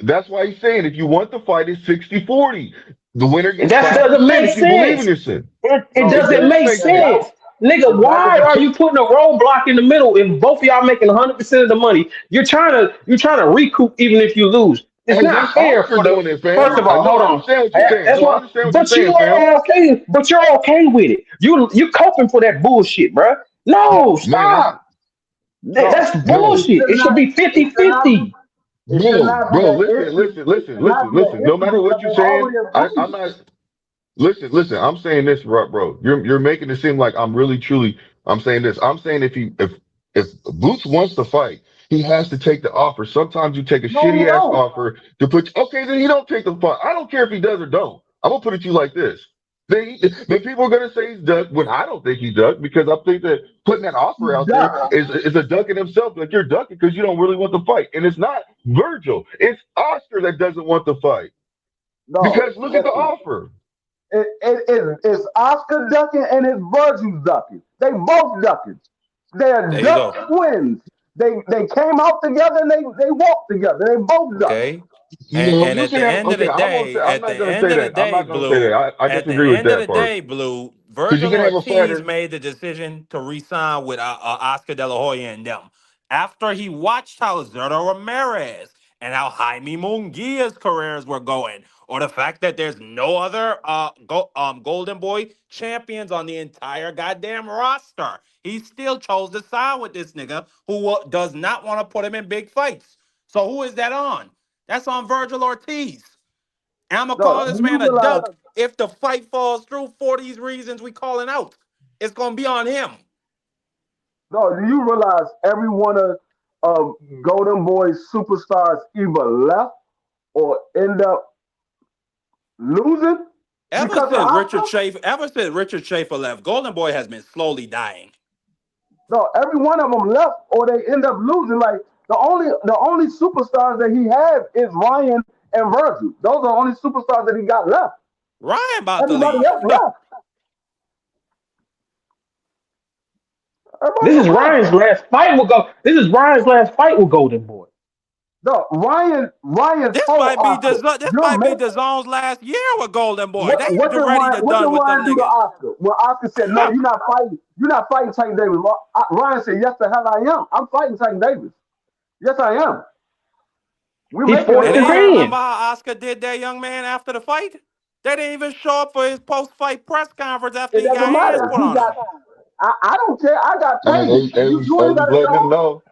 that's why he's saying if you want the fight, it's 60-40. The winner and gets that doesn't 5% make if you believe in sense. yourself. It No, It doesn't does make make that sense. sense. don't. Nigga, Exactly. why are you putting a roadblock in the middle and both of y'all making 100% of the money? You're trying to recoup even if you lose. It's Hey, not that's fair Oscar for the doing it, first fam. of I all, know hold I on. understand what you're saying. That's No, I why understand what you're but you saying, fam. are okay, but you're okay with it. You coping for that bullshit, bruh. No, Man, that's stop. No, That's bro. it bullshit. should It should not. be It should not be. 50-50. It should Bro, not be bro, an listen, issue. listen, It listen, should not listen, be an listen. No issue matter what because you're they saying, already I'm agreed. not. Listen. I'm saying this, bro. You're making it seem like I'm really truly. I'm saying this. I'm saying if Boots wants to fight, he has to take the offer. Sometimes you take a No, he shitty ass don't. offer to put. Okay, then he don't take the fight. I don't care if he does or don't. I'm gonna put it to you like this. Then people are gonna say he's ducked when I don't think he ducked because I think that putting that offer out there Duh. is a duck in himself. Like you're ducking because you don't really want the fight, and it's not Virgil. It's Oscar that doesn't want the fight No, because look at the listen. offer. It's Oscar ducking and it's Virgil ducking. They both ducking. They're There you duck go. twins. They came out together and they walked together. They both ducked. Okay. No, And you at can the have. end of Okay, the I won't say. day, I'm at not the gonna say end of the that. I'm day, not gonna say that. Blue, I at the disagree with end of that the part day, Blue, because you Virgil can have a Ortiz fighter. made the decision to re-sign with Oscar De La Hoya and them after he watched how Zerto Ramirez and how Jaime Munguia's careers were going, or the fact that there's no other Golden Boy champions on the entire goddamn roster. He still chose to sign with this nigga who does not want to put him in big fights. So who is that on? That's on Virgil Ortiz. And I'm gonna call No, this do you man a realize? duck if the fight falls through for these reasons we calling out. It's gonna be on him. No, do you realize every one of Golden Boy's superstars either left or end up losing because of Oscar? Ever since Richard Schaefer left, Golden Boy has been slowly dying. No, every one of them left or they end up losing. Like the only superstars that he have is Ryan and Virgil. Those are the only superstars that he got left. Ryan about to Everybody leave. else left. Everybody This else is left. Ryan's last fight will go. This is Ryan's last fight with Golden Boy. No, Ryan told Oscar, This "You're might be making DAZN's last year with Golden Boy. what? They What did ready Ryan? to What did done with them Ryan do to niggas. Oscar? When Oscar said, "No, you're not fighting. You're not fighting Tank Davis." Ryan said, "Yes, the hell I am. I'm fighting Tank Davis. Yes, I am. We're He making forced And it his then you happen." remember hand. how Oscar did that young man after the fight? They didn't even show up for his post-fight press conference after It he got doesn't hands matter. put He on got. him. I don't care. I got And paid. You they ain't got was to letting show them up. know.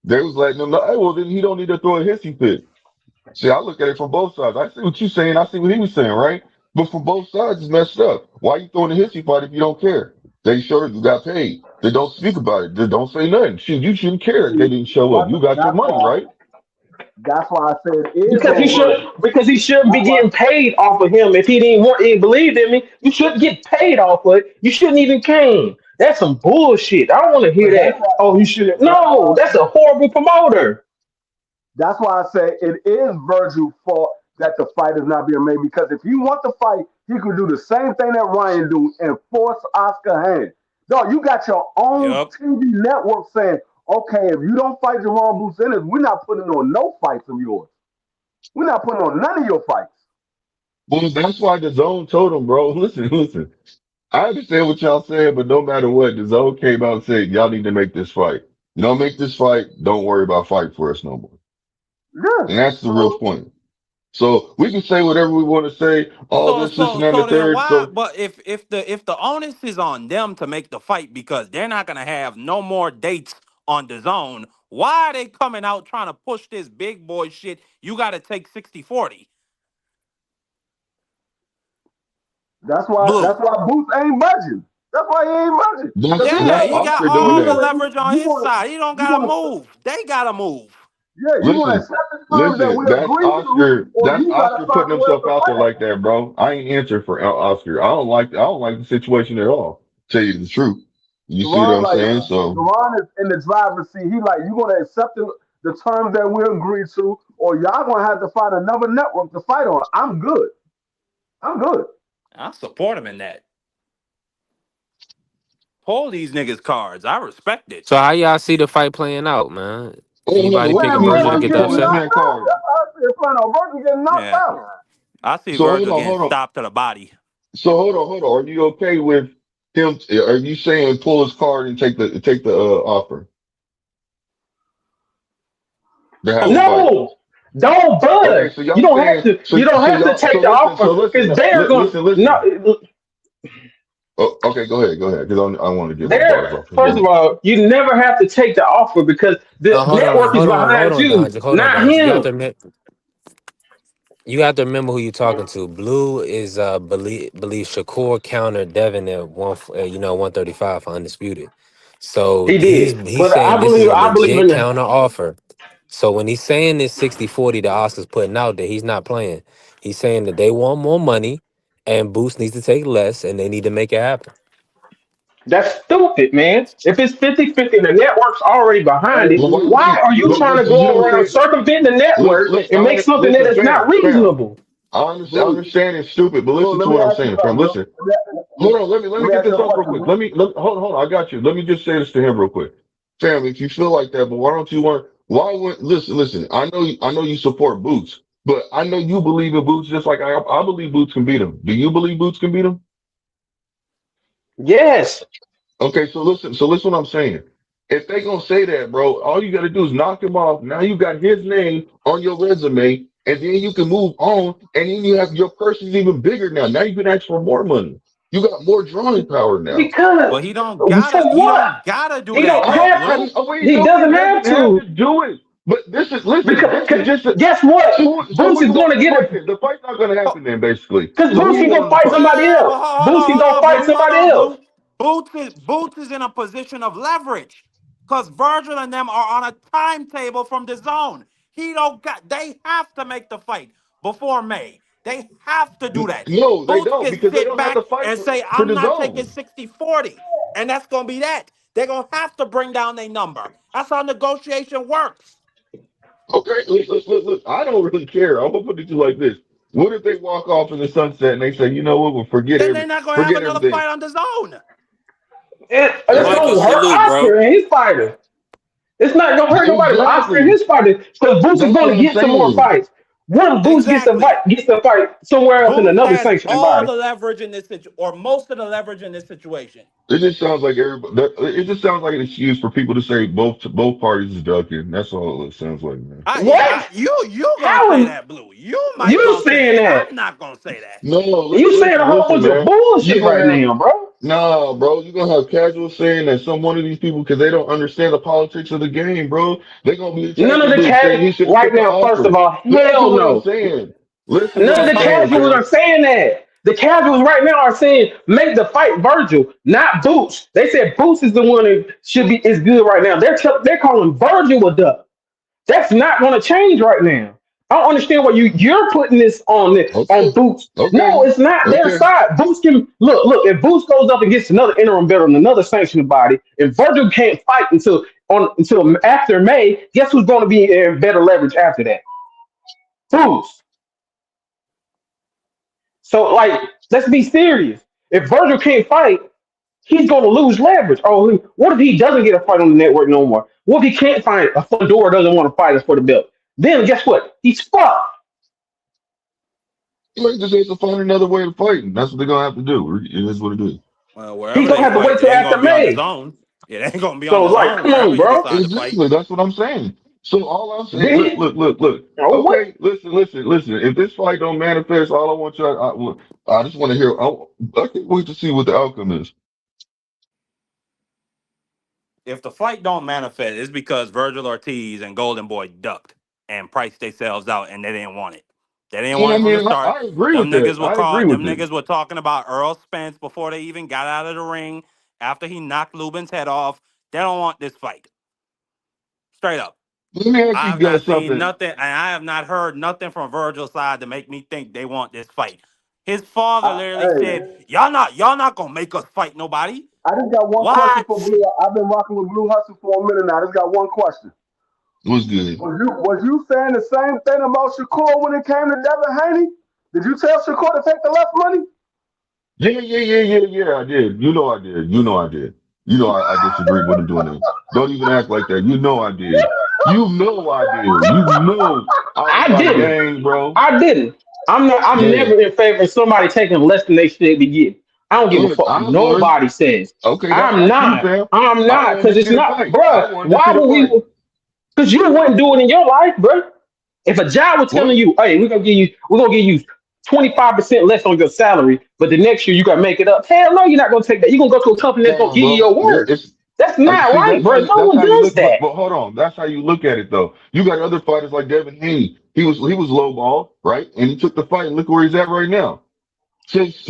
They was letting them know. Hey, well then he don't need to throw a hissy fit. See, I look at it from both sides. I see what you're saying. I see what he was saying, right? But from both sides, it's messed up. Why you throwing a hissy fight if you don't care? They showed you got paid. They don't speak about it. They don't say nothing. Shoot, you shouldn't care if they See, didn't show up. that's You got your that's money, why right? that's why I said it is Because he on should Virgil. because he shouldn't be That's why getting paid off of him if he didn't believe in me. You shouldn't get paid off of it. You shouldn't even came. That's some bullshit. I don't want to hear But that's that. why. Oh, you should. That's why No, I that's say. a horrible promoter. That's why I say it is Virgil's fault that the fight is not being made. Because if he wants to fight, he could do the same thing that Ryan do and force Oscar hand. No, you got your own Yep. TV network saying, okay, if you don't fight Jerome Bruce Ennis, we're not putting on no fights of yours. We're not putting on none of your fights. Well, that's why the zone told him, bro. Listen. I understand what y'all saying, but no matter what, the zone came out and said, y'all need to make this fight. You don't make this fight, don't worry about fighting for us no more. Yeah. And that's the real So point. So we can say whatever we want to say, all So this, so and that, and the so then third. why? So But if the onus is on them to make the fight because they're not gonna have no more dates on the zone, why are they coming out trying to push this big boy shit? You got to take 60-40. that's Blue. why Booth ain't budging. That's why he ain't budging. Because he Yeah, like, he got Oscar doing all the that. leverage on you his want side. He don't you gotta want move. They gotta move. yeah, you want to Listen, accept the terms that we listen. That's agree to, Oscar. or That's you got to Oscar find putting a way himself to out there fight. like that, bro. I ain't answering for Oscar. I don't like the situation at all. Tell you the truth. You see what Deron I'm like saying? So Deron is in the driver's seat. He like, you gonna accept the terms that we agree to, or y'all gonna have to find another network to fight on. I'm good. I'm good. I support him in that. Pull these niggas cards. I respect it. So how y'all see the fight playing out, man? hold on. Anybody What you picking Man, mean? Virgil to How Virgil you get the getting pulling his upset? hand knocked out. card? That's how I see it playing out. Virgil getting knocked Yeah. out. I see So Virgil getting hold on. stopped to the body. So hold on. Are you okay with him? Are you saying pull his card and take the offer to have a Who? fight? No, don't Okay, budge. so You y'all don't have saying to. so You don't so have to y'all so take the listen offer because they're going. listen. No, Oh, okay, go ahead because I want to get my bars they're off. Go first of ahead. all, you never have to take the offer because the No, hold on, network is hold on, hold behind on, you, Dodger. Hold on, not Dodger. him. You have to remember who you're talking to. Blue is believe Shakur countered Devin at 135 for undisputed. So He did, he's but saying this is a I believe legit in the. counter offer. So when he's saying this 60-40 that Oscar's putting out there, he's not playing. He's saying that they want more money and Boost needs to take less and they need to make it happen. That's stupid, man. If it's 50-50 and the network's already behind Hey, it, Well, why Blue. would why he? are you trying to You go don't around think? circumventing the network and make something that Listen, is not fam. reasonable? I Blue. understand it's stupid, but Blue, listen let to me what I'm ask you saying, fam. something, Blue. Listen. Hold on, let Let me me get ask you this a off real question, quick. Blue. Hold on, I got you. Let me just say this to him real quick. Fam, if you feel like that, but why don't you want why would listen, I know you support Boots, but I know you believe in Boots just like I believe Boots can beat him. Do you believe Boots can beat him? Yes, Okay, so listen what I'm saying. If they gonna say that, bro, all you gotta do is knock him off. Now you got his name on your resume, and then you can move on, and then you have your purse is even bigger now. Now you can ask for more money. You got more drawing power now. because But he don't gotta. for He what? don't gotta do He that don't though, have. Blue. He doesn't He have doesn't have to to do it. But this is listen, because this is just a, guess what? so Boots who is you going want to in the get fight it then? The fight's not gonna happen then, basically. because So who Boots you can want go in the fight fight? somebody No, but else. Boots can hold go on, fight Blue. Hold somebody on, else. Blue. Boots is in a position of leverage because Virgil and them are on a timetable from the zone. He don't got. They have to make the fight before May. They have to do that. No, they Boots don't can because they sit don't have to back fight and say, for "I'm the not taking zone. 60-40," and that's gonna be that. They're gonna have to bring down their number. That's how negotiation works. Okay, look. I don't really care. I'm gonna put it to you like this. What if they walk off in the sunset and they say, you know what, we'll Then they're not gonna have forget another everything. fight on the zone. It's That's Michael, going to hurt salute, bro. Oscar and his fighter. It's not going to hurt nobody but Oscar and exactly. his fighter because Boots is That's going what to I'm get some more saying. fights. What if Boots Exactly. gets the fight somewhere else in Boots another has sanctioning all body? the leverage in this situation, or most of the leverage in this situation. It just sounds like everybody. It just sounds like an excuse for people to say both parties is ducking. That's all it sounds like, man. What? You gonna say How is that, Blue? You might you gonna say saying it. that? I'm not gonna say that. No, You saying a whole listen, bunch of man. bullshit You're gonna right have now, bro. Nah, bro. You're gonna have casuals saying that some one of these people because they don't understand the politics of the game, bro. They're gonna be None of attacking the Boot, saying cat he should have right took the now. First of offer. all, Listen to hell what I'm no. saying. Listen to what None of I'm the saying, casuals fam. are saying that. The casuals right now are saying make the fight Virgil, not Boots. They said Boots is the one that should be is good right now. They're calling Virgil a duck. That's not going to change right now. I don't understand why you're putting this on Okay. Boots. Okay. No, it's not their Okay. side. Boots can look. If Boots goes up against another interim belt on another sanctioned body, and Virgil can't fight until after May, guess who's going to be in better leverage after that? Boots. So like, let's be serious. If Virgil can't fight, he's going to lose leverage. Oh, what if he doesn't get a fight on the network no more? What if he can't find a Fedor doesn't want to fight us for the belt? Then guess what? He's fucked. Like, just have to find another way of fighting. That's what they're gonna have to do. It is what it is. Well, He's wherever gonna they have to wait fight, it till ain't after gonna be on the May. zone. It ain't gonna be on So the like, zone come wherever on, you bro. decide to fight. Exactly. That's what I'm saying. So all I'm saying, Then he, look. oh, what? Okay, listen. If this fight don't manifest, all I want you, I just want to hear. I can't wait to see what the outcome is. If the fight don't manifest, it's because Virgil Ortiz and Golden Boy ducked and priced themselves out, and they didn't want it. They didn't And want I it from the mean, start. I agree Them with that. niggas were I agree called. with Them it. niggas were talking about Earl Spence before they even got out of the ring. After he knocked Lubin's head off, they don't want this fight. Straight up. Let me ask I you have guys not seen something. nothing, and I have not heard nothing from Virgil's side to make me think they want this fight. His father literally Hey, said, y'all not gonna make us fight nobody." I just got one question What? for Blue. I've been rocking with Blue Hustle for a minute now. I just got one question. What's good? Was you saying the same thing about Shakur when it came to Devin Haney? Did you tell Shakur to take the left money? Yeah. I did. You know I did. You know I did. You know I disagreed with him doing that. Don't even act like that. You know I did. You know I did. You know I was I on didn't. game, bro. I didn't. I'm not. I'm Yeah. never in favor of somebody taking less than they should be getting. I don't give a Look, fuck what I was. nobody says. Okay, I'm that's you, not. fam. I'm I not wanted because to it's see the not, fight. I bruh. wanted to see Why the would fight. we? Because you wouldn't do it in your life, bruh. If a job was telling What? you, "Hey, we're gonna give you 25% less on your salary," but the next year you gotta make it up. Hell no, you're not gonna take that. You're gonna go to a company that's gonna No, give you bro. your word. It's That's not see right, bro. No that's one how you does look. that. But hold on, that's how you look at it though. You got other fighters like Devin Haney. He was low ball, right? And he took the fight, and look where he's at right now.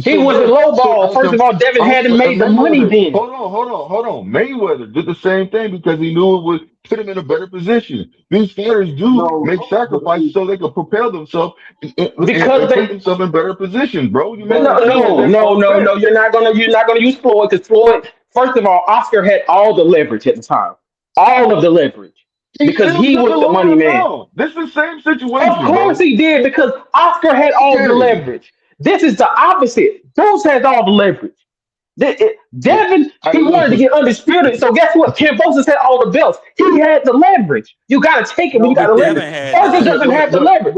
He wasn't low So ball. as First of the all, Devin hadn't made the money Mayweather, then. hold on. Mayweather did the same thing because he knew it would put him in a better position. These fighters do make No, but sacrifices see, so they can propel themselves Because and put they themselves in better positions, bro. You made but no, that you had no, that no, far no, no. fetched. You're not gonna use Floyd because Floyd. First of all, Oscar had all the leverage at the time, all of the leverage, He because still he took was a the money lower man. amount. This is the same Of situation, course bro. he did because Oscar had all the Okay. leverage. This is the opposite. Bruce has all the leverage. Devin, Hey, he wanted to listen. get undisputed. So guess what? Cambosis had all the belts. He had the leverage. You got to take it when no, you got but the see, leverage. Devin had the Virgil Look, doesn't leverage. look, have the look. leverage.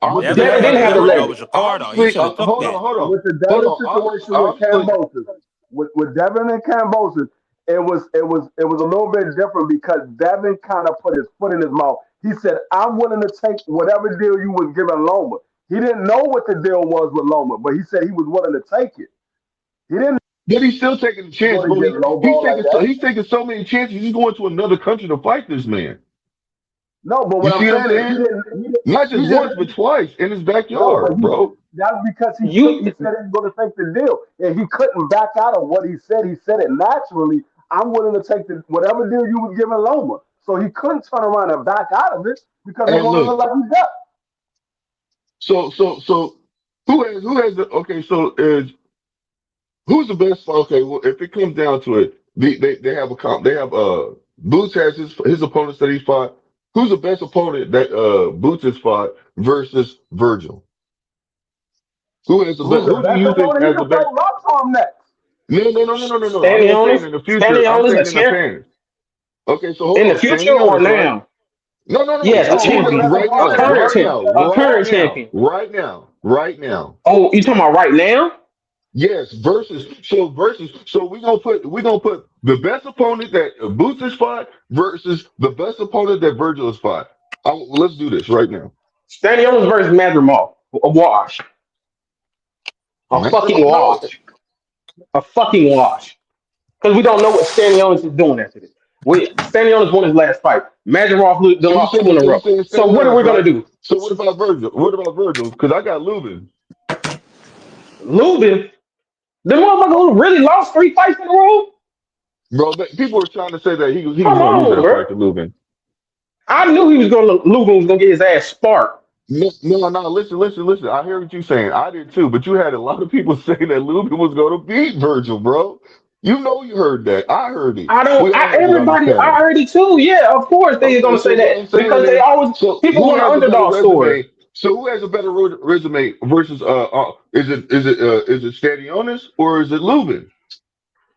Obviously, Devin Devin had didn't the have the leverage leverage. over Shakur, though. He obviously, should have took hold on, that. hold on, with the hold Devin on. situation with Obviously, Cambosis, with Devin and Cambosis, it was a little bit different because Devin kind of put his foot in his mouth. He said, "I'm willing to take whatever deal you was giving Loma." He didn't know what the deal was with Loma, but he said he was willing to take it. He didn't but he's still taking a chance, going to bro. get low ball like that. He's taking so many chances. He's going to another country to fight this man. No, but You what I'm see what I'm saying is he saying? didn't. He didn't. Not He just once, but didn't. twice in his No, but backyard, bro. that's because he took. He You said he was going to take the deal, and he couldn't back out of what he said. He said it naturally. I'm willing to take the whatever deal you was giving Loma. So he couldn't turn around and back out of it because it's And going to look, look like he got. so who has the okay? So is who's the best? Okay, well, if it comes down to it, they have a comp. They have Boots has his opponents that he fought. Who's the best opponent that Boots has fought versus Virgil? Who has the best? Who's the Who do best you think opponent? He has the can fight best? Rock Tom next. No. I'm standing not on saying us, in the future. standing I'm on us, a saying in the champ past. Okay, so hold in the on. future Standing or on right? now? No. Yes, a No, Who who's the champion, best right a now? opponent next? current Right champ, now? a Right current now? champion. Right now? Right now? Oh, you talking about right now? Yes, so we gonna put the best opponent that Boots has fought versus the best opponent that Virgil has fought. Let's do this right now. Standing on us versus Madrimal. A wash. A fucking No, wash. A fucking wash. Because we don't know what Stanionis is doing after this. Stanionis won his last fight. Madrimal so then you lost two in saying a so you row. saying So Stanley what are we Owens, gonna right? do? So what about Virgil? What about Virgil? Because I got Lubin. Lubin, the motherfucker who really lost three fights in a row. Bro, people were trying to say that he was Come gonna lose on, that bro. fight to Lubin. I knew Lubin was gonna get his ass sparked. No, no. Listen. I hear what you're saying. I did too, but you had a lot of people saying that Lubin was going to beat Virgil, bro. You know, you heard that. I heard it. I don't. We all heard it on this Everybody panel. already too. Yeah, of course they are Okay, gonna so say what that I'm saying because they is, always so people who want an has a better underdog story. resume? So who has a better resume versus is it Stadionis or is it Lubin?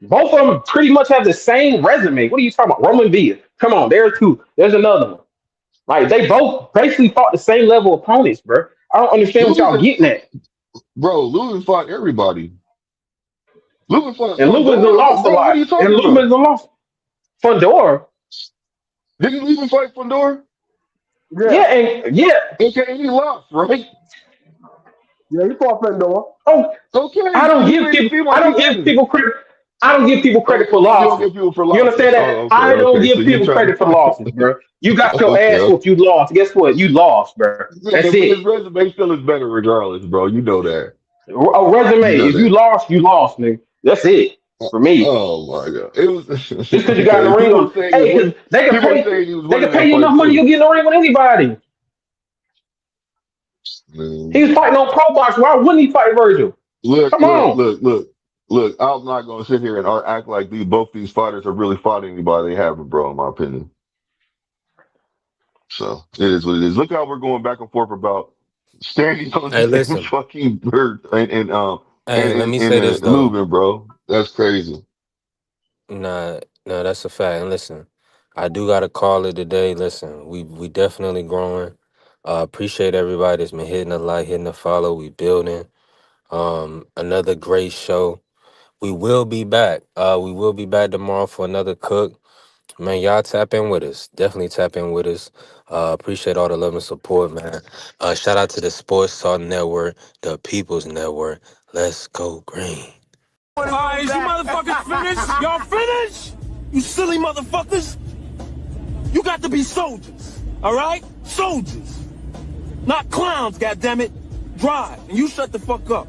Both of them pretty much have the same resume. What are you talking about? Roman Villa. Come on, there's two. There's another one. Like they both basically fought the same level opponents, bro. I don't understand what y'all Lubin, getting at. bro, Lubin fought everybody. Lubin fought And Lubin's done Fundora, lost a bro. What lot. are you And talking about? Lubin's done lost. Fundora. Didn't Lubin fight Fundora? Yeah, Yeah, and yeah. Okay, and he lost, right? yeah, he fought Fedor. Oh, Okay, I so don't you give made it people. seem I like he don't give didn't. people credit. I don't give people Oh, credit for you don't losses. get people for You understand losses. that? Oh, I don't okay. So give you're people trying credit for losses, to. bro. You got your ass Okay. whooped. You lost. Guess what? You lost, bro. Yeah, That's but his it. resume still is better regardless, bro. You know that. A You resume. know If you that. lost, you lost, nigga. That's it for me. Oh my god. It was Just because you got in the okay. ring People on, are saying he was hey, because people are saying he was they winning can pay that you enough fight money, too. you'll get in the ring with anybody. He Man. was fighting on Pro Box. Why wouldn't he fight Virgil? Look, Come look, on. look, look, look. I'm not gonna sit here and act like both these fighters have really fought anybody. They haven't, bro, in my opinion. So it is what it is. Look how we're going back and forth about standing on Hey, and listen. fucking bird Hey, let me and say this though. Lubin, bro. That's crazy. Nah, that's a fact. And listen, I do gotta call it a day. Listen, we definitely growing. Appreciate everybody that's been hitting the like, hitting the follow. We building. Another great show. We will be back. We will be back tomorrow for another cook. Man, y'all tap in with us. Definitely tap in with us. Appreciate all the love and support, man. Shout out to the Sports Talk Network, the People's Network. Let's go green. All right, is you motherfuckers finished? Y'all finished? You silly motherfuckers. You got to be soldiers, all right? Soldiers. Not clowns, goddammit. Drive, and you shut the fuck up.